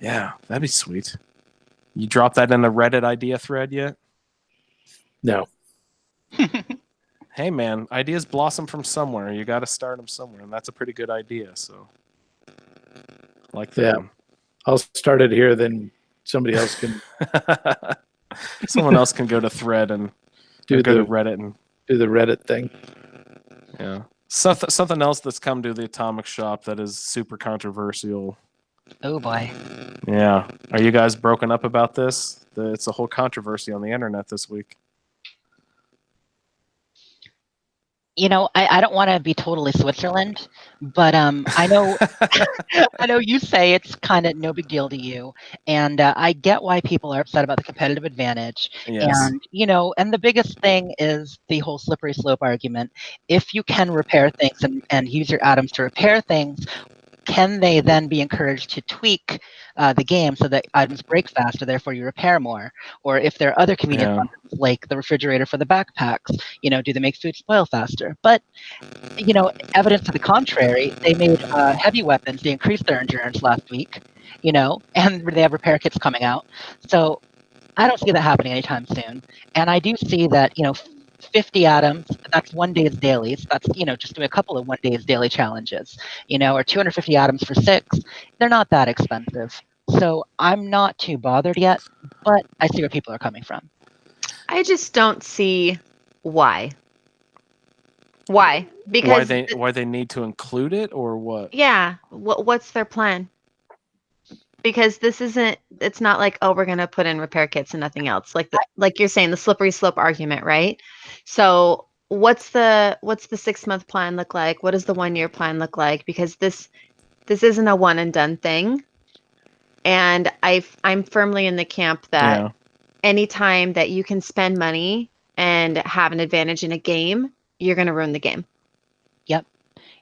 Yeah, that'd be sweet. You drop that in a Reddit idea thread yet? No. Hey, man, ideas blossom from somewhere. You got to start them somewhere, and that's a pretty good idea. So, like that one. I'll start it here, then somebody else can. Someone else can go to thread and go to Reddit and do the Reddit thing. Yeah, something else that's come to the Atomic Shop that is super controversial. Oh boy. Yeah, are you guys broken up about this? It's a whole controversy on the internet this week. I don't want to be totally Switzerland, but I know I know you say it's kind of no big deal to you, and I get why people are upset about the competitive advantage. Yes. And the biggest thing is the whole slippery slope argument. If you can repair things and use your atoms to repair things, can they then be encouraged to tweak the game so that items break faster, therefore you repair more? Or if there are other convenient buttons, like the refrigerator for the backpacks, do they make food spoil faster? But, evidence to the contrary, they made heavy weapons, they increased their endurance last week, and they have repair kits coming out. So I don't see that happening anytime soon. And I do see that, 50 atoms, that's 1 day's dailies. That's, just do a couple of 1 day's daily challenges, or 250 atoms for 6. They're not that expensive. So I'm not too bothered yet, but I see where people are coming from. I just don't see why. Why? Because why they need to include it or what? Yeah. What's their plan? Because it's not like, oh, we're going to put in repair kits and nothing else. Like you're saying, the slippery slope argument, right? So what's the 6-month plan look like? What does the 1-year plan look like? Because this isn't a one and done thing. And I'm firmly in the camp that anytime that you can spend money and have an advantage in a game, you're going to ruin the game. Yep.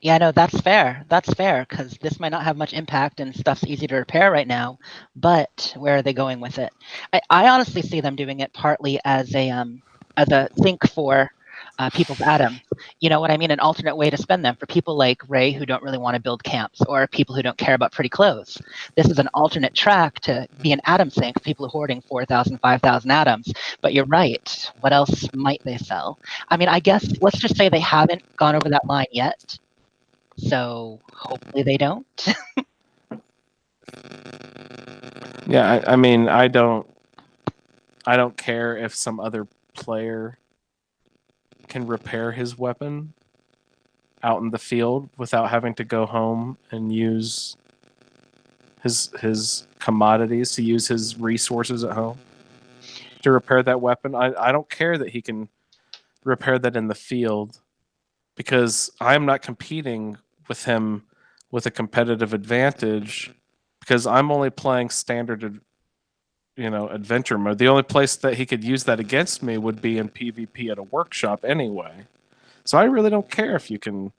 Yeah, no, that's fair. That's fair, because this might not have much impact and stuff's easy to repair right now. But where are they going with it? I honestly see them doing it partly as a sink for people's atoms. You know what I mean? An alternate way to spend them for people like Ray who don't really want to build camps, or people who don't care about pretty clothes. This is an alternate track to be an atom sink for people who are hoarding 4,000, 5,000 atoms. But you're right. What else might they sell? I mean, I guess let's just say they haven't gone over that line yet. So hopefully they don't. Yeah, I mean, I don't care if some other player can repair his weapon out in the field without having to go home and use his commodities, to use his resources at home to repair that weapon. I don't care that he can repair that in the field, because I'm not competing with him with a competitive advantage, because I'm only playing standard adventure mode. The only place that he could use that against me would be in PvP at a workshop anyway. So I really don't care if you can.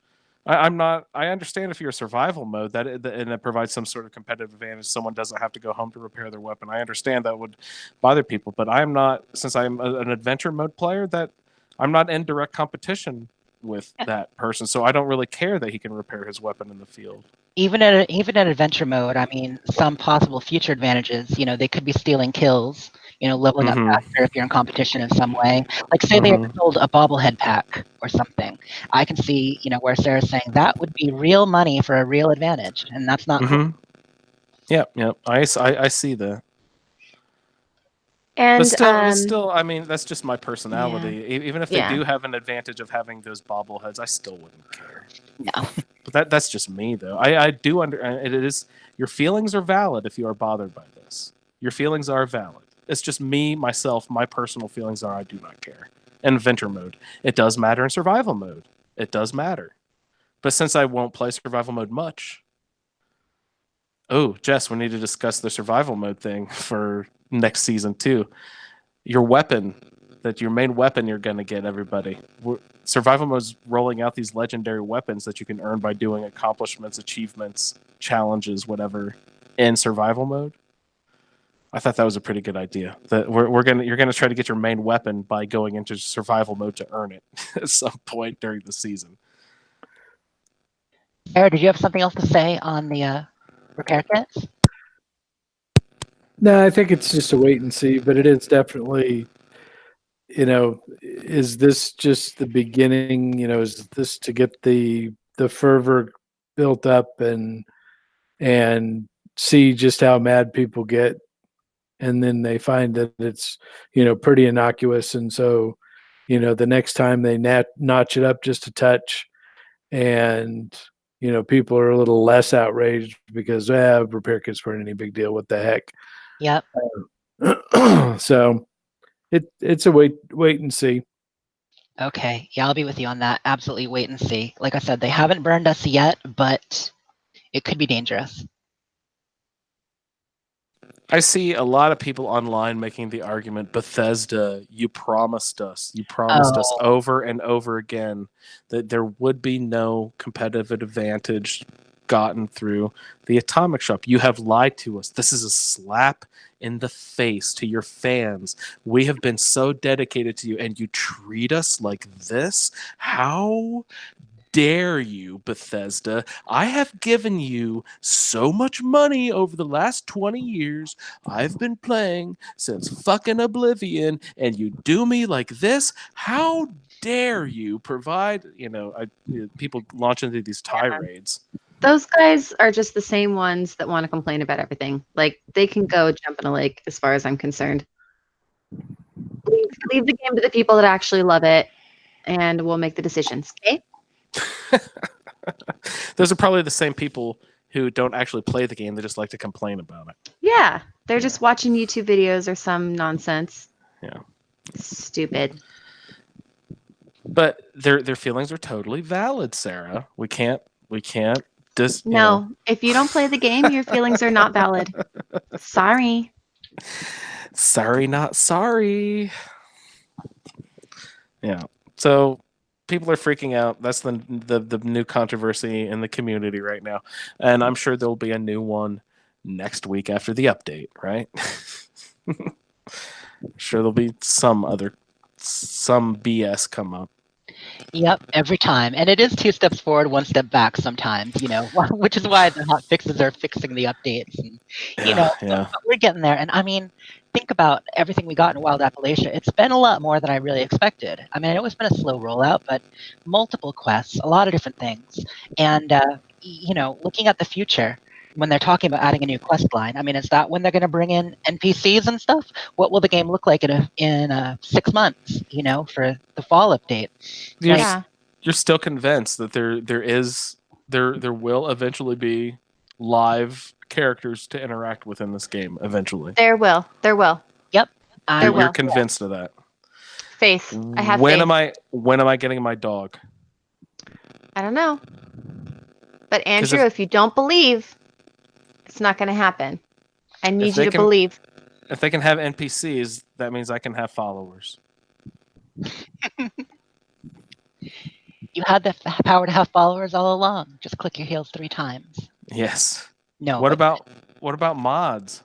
I'm not. I understand if you're a survival mode and it provides some sort of competitive advantage. Someone doesn't have to go home to repair their weapon. I understand that would bother people, but I'm not. Since I'm an adventure mode player, that I'm not in direct competition with that person, so I don't really care that he can repair his weapon in the field. Even in adventure mode, I mean, some possible future advantages. They could be stealing kills. Leveling up faster if you're in competition in some way. Like say they sold a bobblehead pack or something. I can see, where Sarah's saying that would be real money for a real advantage, and that's not cool. Yep. I see that. And but still, I mean, that's just my personality. Even if they do have an advantage of having those bobbleheads, I still wouldn't care. No. But that's just me, though. I do it is your feelings are valid if you are bothered by this. Your feelings are valid. It's just me, myself, my personal feelings are I do not care. In adventure mode, it does matter. In survival mode, it does matter. But since I won't play survival mode much, Jess, we need to discuss the survival mode thing for next season too. Your main weapon you're gonna get, everybody. Survival mode's rolling out these legendary weapons that you can earn by doing accomplishments, achievements, challenges, whatever, in survival mode. I thought that was a pretty good idea. That you're gonna try to get your main weapon by going into survival mode to earn it at some point during the season. Sarah, did you have something else to say on the repair kits? No, I think it's just a wait and see, but it is definitely, is this just the beginning? Is this to get the fervor built up and see just how mad people get, and then they find that it's pretty innocuous, and so the next time they notch it up just a touch, and people are a little less outraged because repair kits weren't any big deal. What the heck? Yep. So it's a wait and see. Okay. Yeah, I'll be with you on that. Absolutely wait and see. Like I said, they haven't burned us yet, but it could be dangerous. I see a lot of people online making the argument, Bethesda, you promised us over and over again that there would be no competitive advantage gotten through the Atomic Shop. You have lied to us. This is a slap in the face to your fans. We have been so dedicated to you, and you treat us like this? How dare you, Bethesda? I have given you so much money over the last 20 years. I've been playing since fucking Oblivion, and you do me like this? How dare you provide, people launch into these tirades. Those guys are just the same ones that want to complain about everything. Like, they can go jump in a lake as far as I'm concerned. Leave the game to the people that actually love it, and we'll make the decisions, okay? Those are probably the same people who don't actually play the game. They just like to complain about it. Yeah, they're just watching YouTube videos or some nonsense. Yeah. Stupid. But their feelings are totally valid, Sarah. We can't No, if you don't play the game, your feelings are not valid. Sorry. Sorry, not sorry. Yeah. So people are freaking out. That's the new controversy in the community right now. And I'm sure there'll be a new one next week after the update, right? Sure there'll be some BS come up. Yep, every time. And it is 2 steps forward, 1 step back sometimes, which is why the hot fixes are fixing the updates. And, but we're getting there. And I mean, think about everything we got in Wild Appalachia. It's been a lot more than I really expected. I mean, I know it's been a slow rollout, but multiple quests, a lot of different things. And, looking at the future, when they're talking about adding a new quest line, I mean, is that when they're going to bring in NPCs and stuff? What will the game look like in 6 months, for the fall update? You're still convinced that there will eventually be live characters to interact with in this game eventually. There will. Yep. You're convinced of that. Faith. I have when faith. When am I getting my dog? I don't know. But Andrew, if you don't believe, it's not going to happen. I need you to believe. If they can have NPCs, that means I can have followers. You had the power to have followers all along. Just click your heels 3 times. Yes. No. What about mods?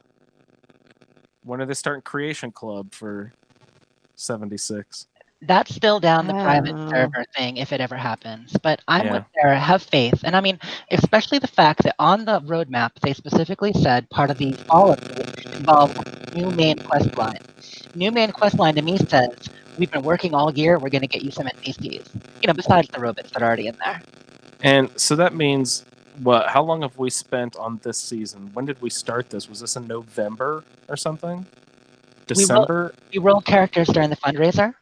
When are they starting Creation Club for 76? That's still down the private Oh. server thing if it ever happens. But I'm Yeah. with Sarah, have faith. And I mean, especially the fact that on the roadmap, they specifically said part of the Fallout involved new main quest line. New main quest line to me says, we've been working all year, we're going to get you some NPCs. Besides the robots that are already in there. And so that means, what? How long have we spent on this season? When did we start this? Was this in November or something? December? We rolled characters during the fundraiser.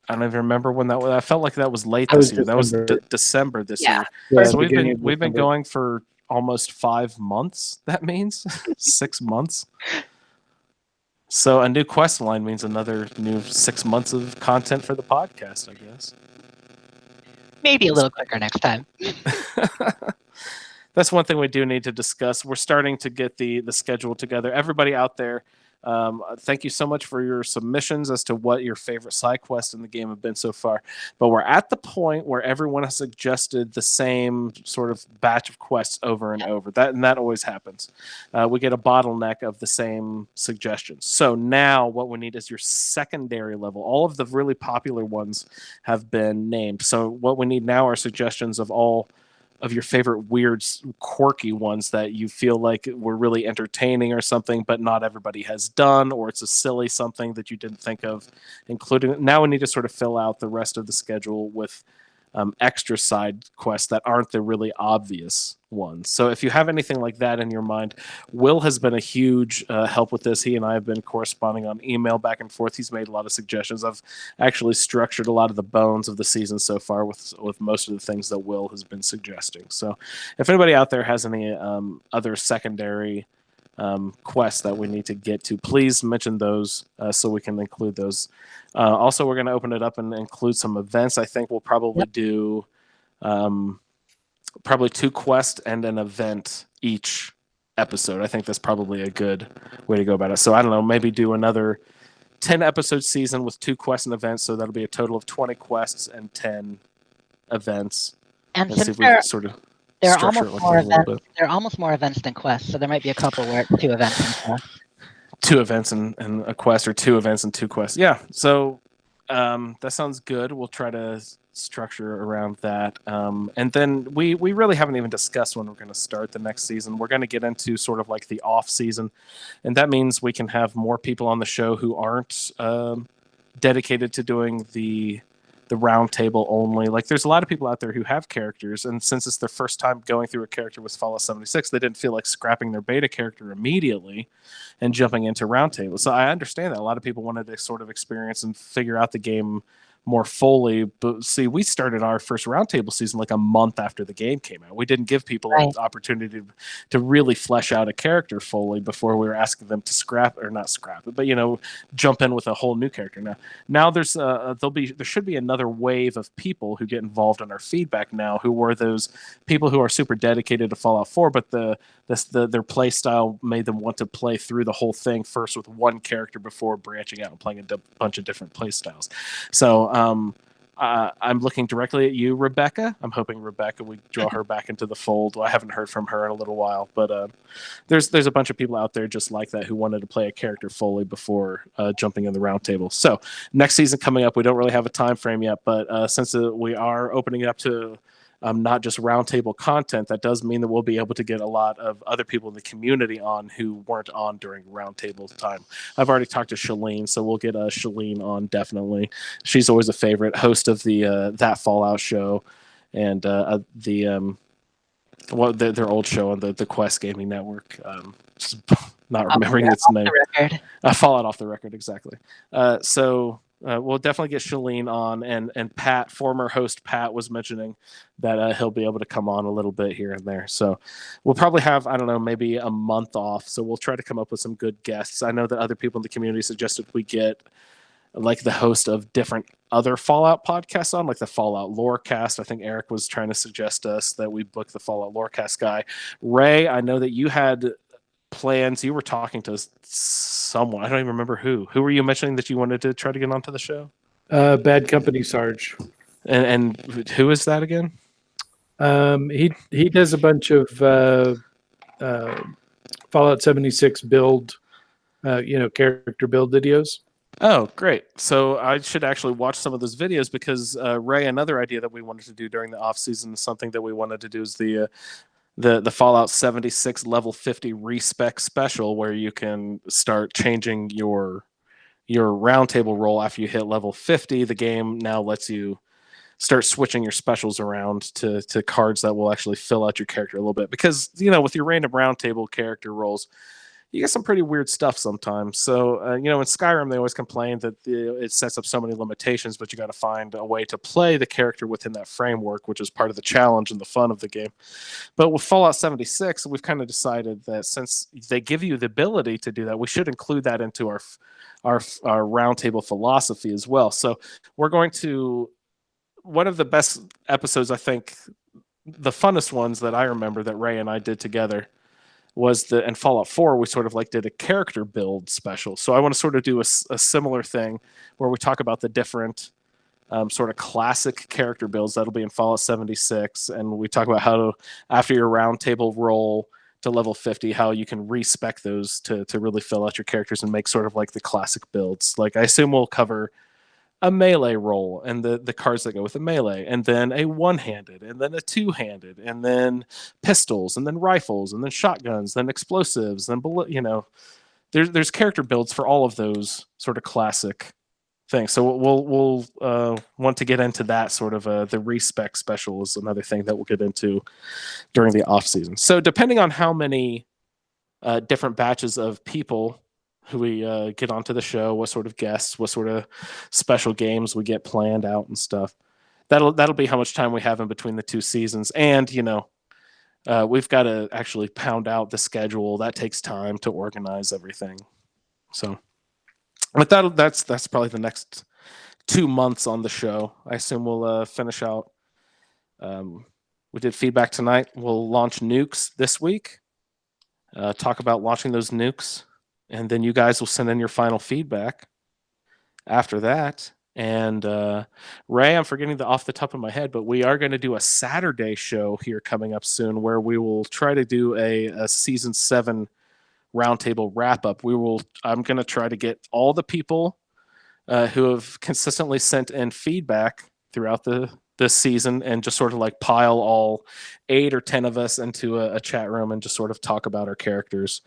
I don't even remember when that was. I felt like that was late That this was year. That was December. December this Yeah. year. Yeah, So we've beginning been of December. going for almost 5 months. That means 6 months. So a new quest line means another new 6 months of content for the podcast, I guess. Maybe a little quicker next time. That's one thing we do need to discuss. We're starting to get the schedule together. Everybody out there, thank you so much for your submissions as to what your favorite side quests in the game have been so far. But we're at the point where everyone has suggested the same sort of batch of quests over and over. That always happens. We get a bottleneck of the same suggestions. So now what we need is your secondary level. All of the really popular ones have been named. So what we need now are suggestions of all of your favorite weird, quirky ones that you feel like were really entertaining or something, but not everybody has done, or it's a silly something that you didn't think of including. Now we need to sort of fill out the rest of the schedule with extra side quests that aren't the really obvious ones. So if you have anything like that in your mind, Will has been a huge help with this. He and I have been corresponding on email back and forth. He's made a lot of suggestions. I've actually structured a lot of the bones of the season so far with most of the things that Will has been suggesting. So if anybody out there has any other secondary quests that we need to get to, please mention those so we can include those. Also, we're going to open it up and include some events. I think we'll probably do probably 2 quests and an event each episode. I think that's probably a good way to go about it. So I don't know, maybe do another 10 episode season with 2 quests and events. So that'll be a total of 20 quests and 10 events. And Let's see since if we can sort of there are structure it almost like more that a little events, bit. there are almost more events than quests, so there might be a couple where it's 2 events and quests. 2 events and a quest, or 2 events and 2 quests. Yeah. So that sounds good. We'll try to structure around that. And then we really haven't even discussed when we're going to start the next season. We're going to get into sort of like the off season. And that means we can have more people on the show who aren't dedicated to doing the roundtable only. Like there's a lot of people out there who have characters, and since it's their first time going through a character with Fallout 76, they didn't feel like scrapping their beta character immediately and jumping into roundtable. So I understand that a lot of people wanted to sort of experience and figure out the game more fully. But see, we started our first roundtable season like a month after the game came out. We didn't give people an opportunity to really flesh out a character fully before we were asking them to scrap, or not scrap it, but jump in with a whole new character. Now there's there should be another wave of people who get involved in our feedback now, who were those people who are super dedicated to Fallout 4, but their play style made them want to play through the whole thing first with one character before branching out and playing a bunch of different play styles. So I'm looking directly at you, Rebecca. I'm hoping Rebecca, we draw her back into the fold. I haven't heard from her in a little while, but there's a bunch of people out there just like that who wanted to play a character fully before jumping in the roundtable. So next season coming up, we don't really have a time frame yet, but since we are opening it up to not just roundtable content, that does mean that we'll be able to get a lot of other people in the community on who weren't on during roundtable time. I've already talked to Shalene, so we'll get Shalene on definitely. She's always a favorite host of the That Fallout show, and their old show on the Quest Gaming Network. Just not remembering its name. Fallout Off the Record, exactly. So we'll definitely get Shalene on, and Pat, former host Pat, was mentioning that he'll be able to come on a little bit here and there. So we'll probably have, I don't know, maybe a month off. So we'll try to come up with some good guests. I know that other people in the community suggested we get like the host of different other Fallout podcasts on, like the Fallout Lorecast. I think Eric was trying to suggest us that we book the Fallout Lorecast guy. Ray, I know that you had plans. You were talking to someone. I don't even remember who. Who were you mentioning that you wanted to try to get onto the show? Bad Company Sarge. And who is that again? He does a bunch of Fallout 76 build, character build videos. Oh, great. So I should actually watch some of those videos because Ray, another idea that we wanted to do during the off season, something that we wanted to do is the Fallout 76 level 50 respec special, where you can start changing your roundtable role after you hit level 50. The game now lets you start switching your specials around to cards that will actually fill out your character a little bit, because with your random roundtable character roles, you get some pretty weird stuff sometimes. So, in Skyrim, they always complain that it sets up so many limitations, but you got to find a way to play the character within that framework, which is part of the challenge and the fun of the game. But with Fallout 76, we've kind of decided that since they give you the ability to do that, we should include that into our roundtable philosophy as well. So we're going to, one of the best episodes, I think, the funnest ones that I remember that Ray and I did together was in Fallout 4, we sort of did a character build special. So I want to sort of do a similar thing where we talk about the different sort of classic character builds that'll be in Fallout 76. And we talk about how to, after your roundtable roll to level 50, how you can respec those to really fill out your characters and make sort of the classic builds. I assume we'll cover a melee roll and the cards that go with the melee, and then a one-handed, and then a two-handed, and then pistols, and then rifles, and then shotguns, then explosives, then there's character builds for all of those sort of classic things. So we'll want to get into that sort of the respec special is another thing that we'll get into during the off season. So depending on how many different batches of people who we get onto the show, what sort of guests, what sort of special games we get planned out and stuff. That'll be how much time we have in between the two seasons. And, we've got to actually pound out the schedule. That takes time to organize everything. So, but that's probably the next 2 months on the show. I assume we'll finish out. We did feedback tonight. We'll launch nukes this week. Talk about launching those nukes. And then you guys will send in your final feedback after that. And Ray, I'm forgetting off the top of my head, but we are going to do a Saturday show here coming up soon where we will try to do a season 7 roundtable wrap up. I'm going to try to get all the people who have consistently sent in feedback throughout this season and just sort of pile all 8 or 10 of us into a chat room and just sort of talk about our characters.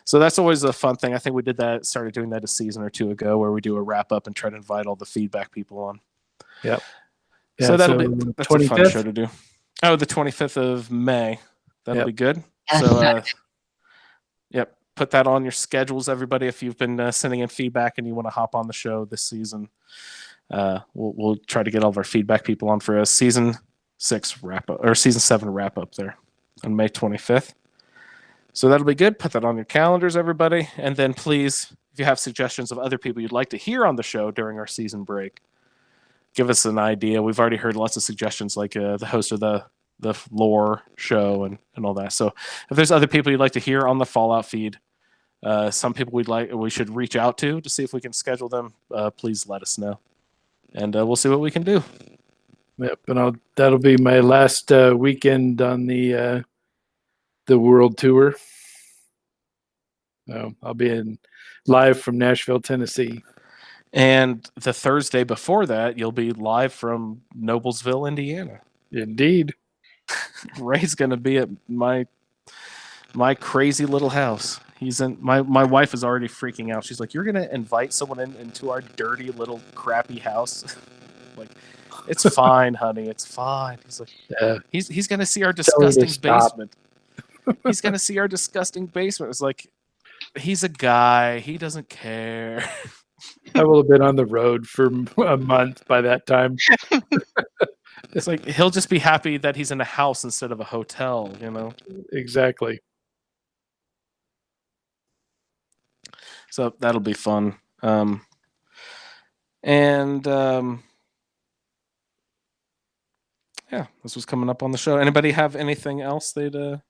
So that's always a fun thing. I think we started doing that a season or 2 ago, where we do a wrap up and try to invite all the feedback people on. Yep. Yeah, so that's 25th? A fun show to do. Oh, the 25th of May. That'll be good. So, yep. Put that on your schedules, everybody. If you've been sending in feedback and you want to hop on the show this season, we'll try to get all of our feedback people on for a season 6 wrap up or season 7 wrap up there on May 25th. So that'll be good. Put that on your calendars, everybody. And then please, if you have suggestions of other people you'd like to hear on the show during our season break, give us an idea. We've already heard lots of suggestions, like the host of the lore show and all that. So if there's other people you'd like to hear on the Fallout feed, some people we should reach out to see if we can schedule them, please let us know. And we'll see what we can do. Yep, and that'll be my last weekend on the world tour. I'll be live from Nashville, Tennessee. And the Thursday before that, you'll be live from Noblesville, Indiana. Indeed. Ray's going to be at my crazy little house. He's in my wife is already freaking out. She's like, "You're going to invite someone into our dirty little crappy house?" Like, it's fine, honey. It's fine. He's like, yeah. He's going to see our disgusting basement. He's going to see our disgusting basement. It's like, he's a guy. He doesn't care. I will have been on the road for a month by that time. It's like, he'll just be happy that he's in a house instead of a hotel, Exactly. So that'll be fun. Yeah, this was coming up on the show. Anybody have anything else they'd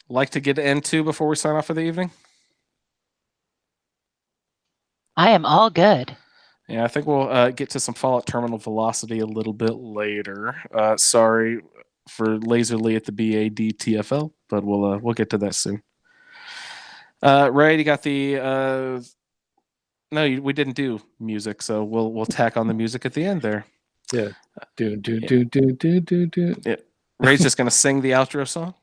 like to get into before we sign off for the evening? I am all good. Yeah, I think we'll get to some Fallout Terminal Velocity a little bit later. Sorry for Laserly at the BADTFL, but we'll get to that soon. Ray, you got the no, we didn't do music, so we'll tack on the music at the end there. Yeah. Do. Yeah. Ray's just gonna sing the outro song.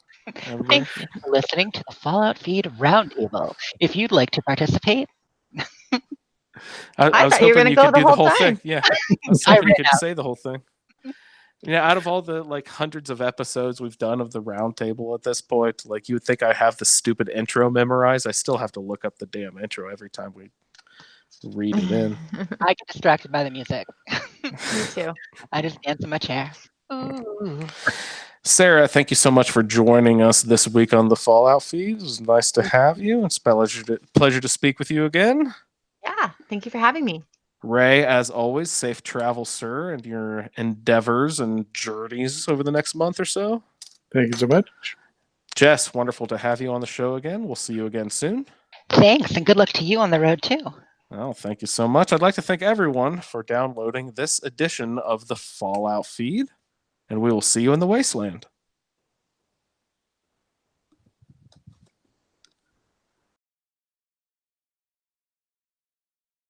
Everybody? Thanks for listening to the Fallout Feed Roundtable. If you'd like to participate, I was thought you were hoping you gonna go could the do the whole whole time. thing. Yeah, I was I hoping you ran could out. say the whole thing. Yeah, out of all the like hundreds of episodes we've done of the roundtable at this point, like you would think I have the stupid intro memorized. I still have to look up the damn intro every time we read it in. I get distracted by the music. Me too. I just dance in my chair. Ooh. Sarah, thank you so much for joining us this week on the Fallout Feed. It was nice to have you. It's a pleasure to speak with you again. Yeah. Thank you for having me. Ray, as always, safe travel, sir, and your endeavors and journeys over the next month or so. Thank you so much. Jess, wonderful to have you on the show again. We'll see you again soon. Thanks, and good luck to you on the road too. Well, thank you so much. I'd like to thank everyone for downloading this edition of the Fallout Feed, and we will see you in the Wasteland.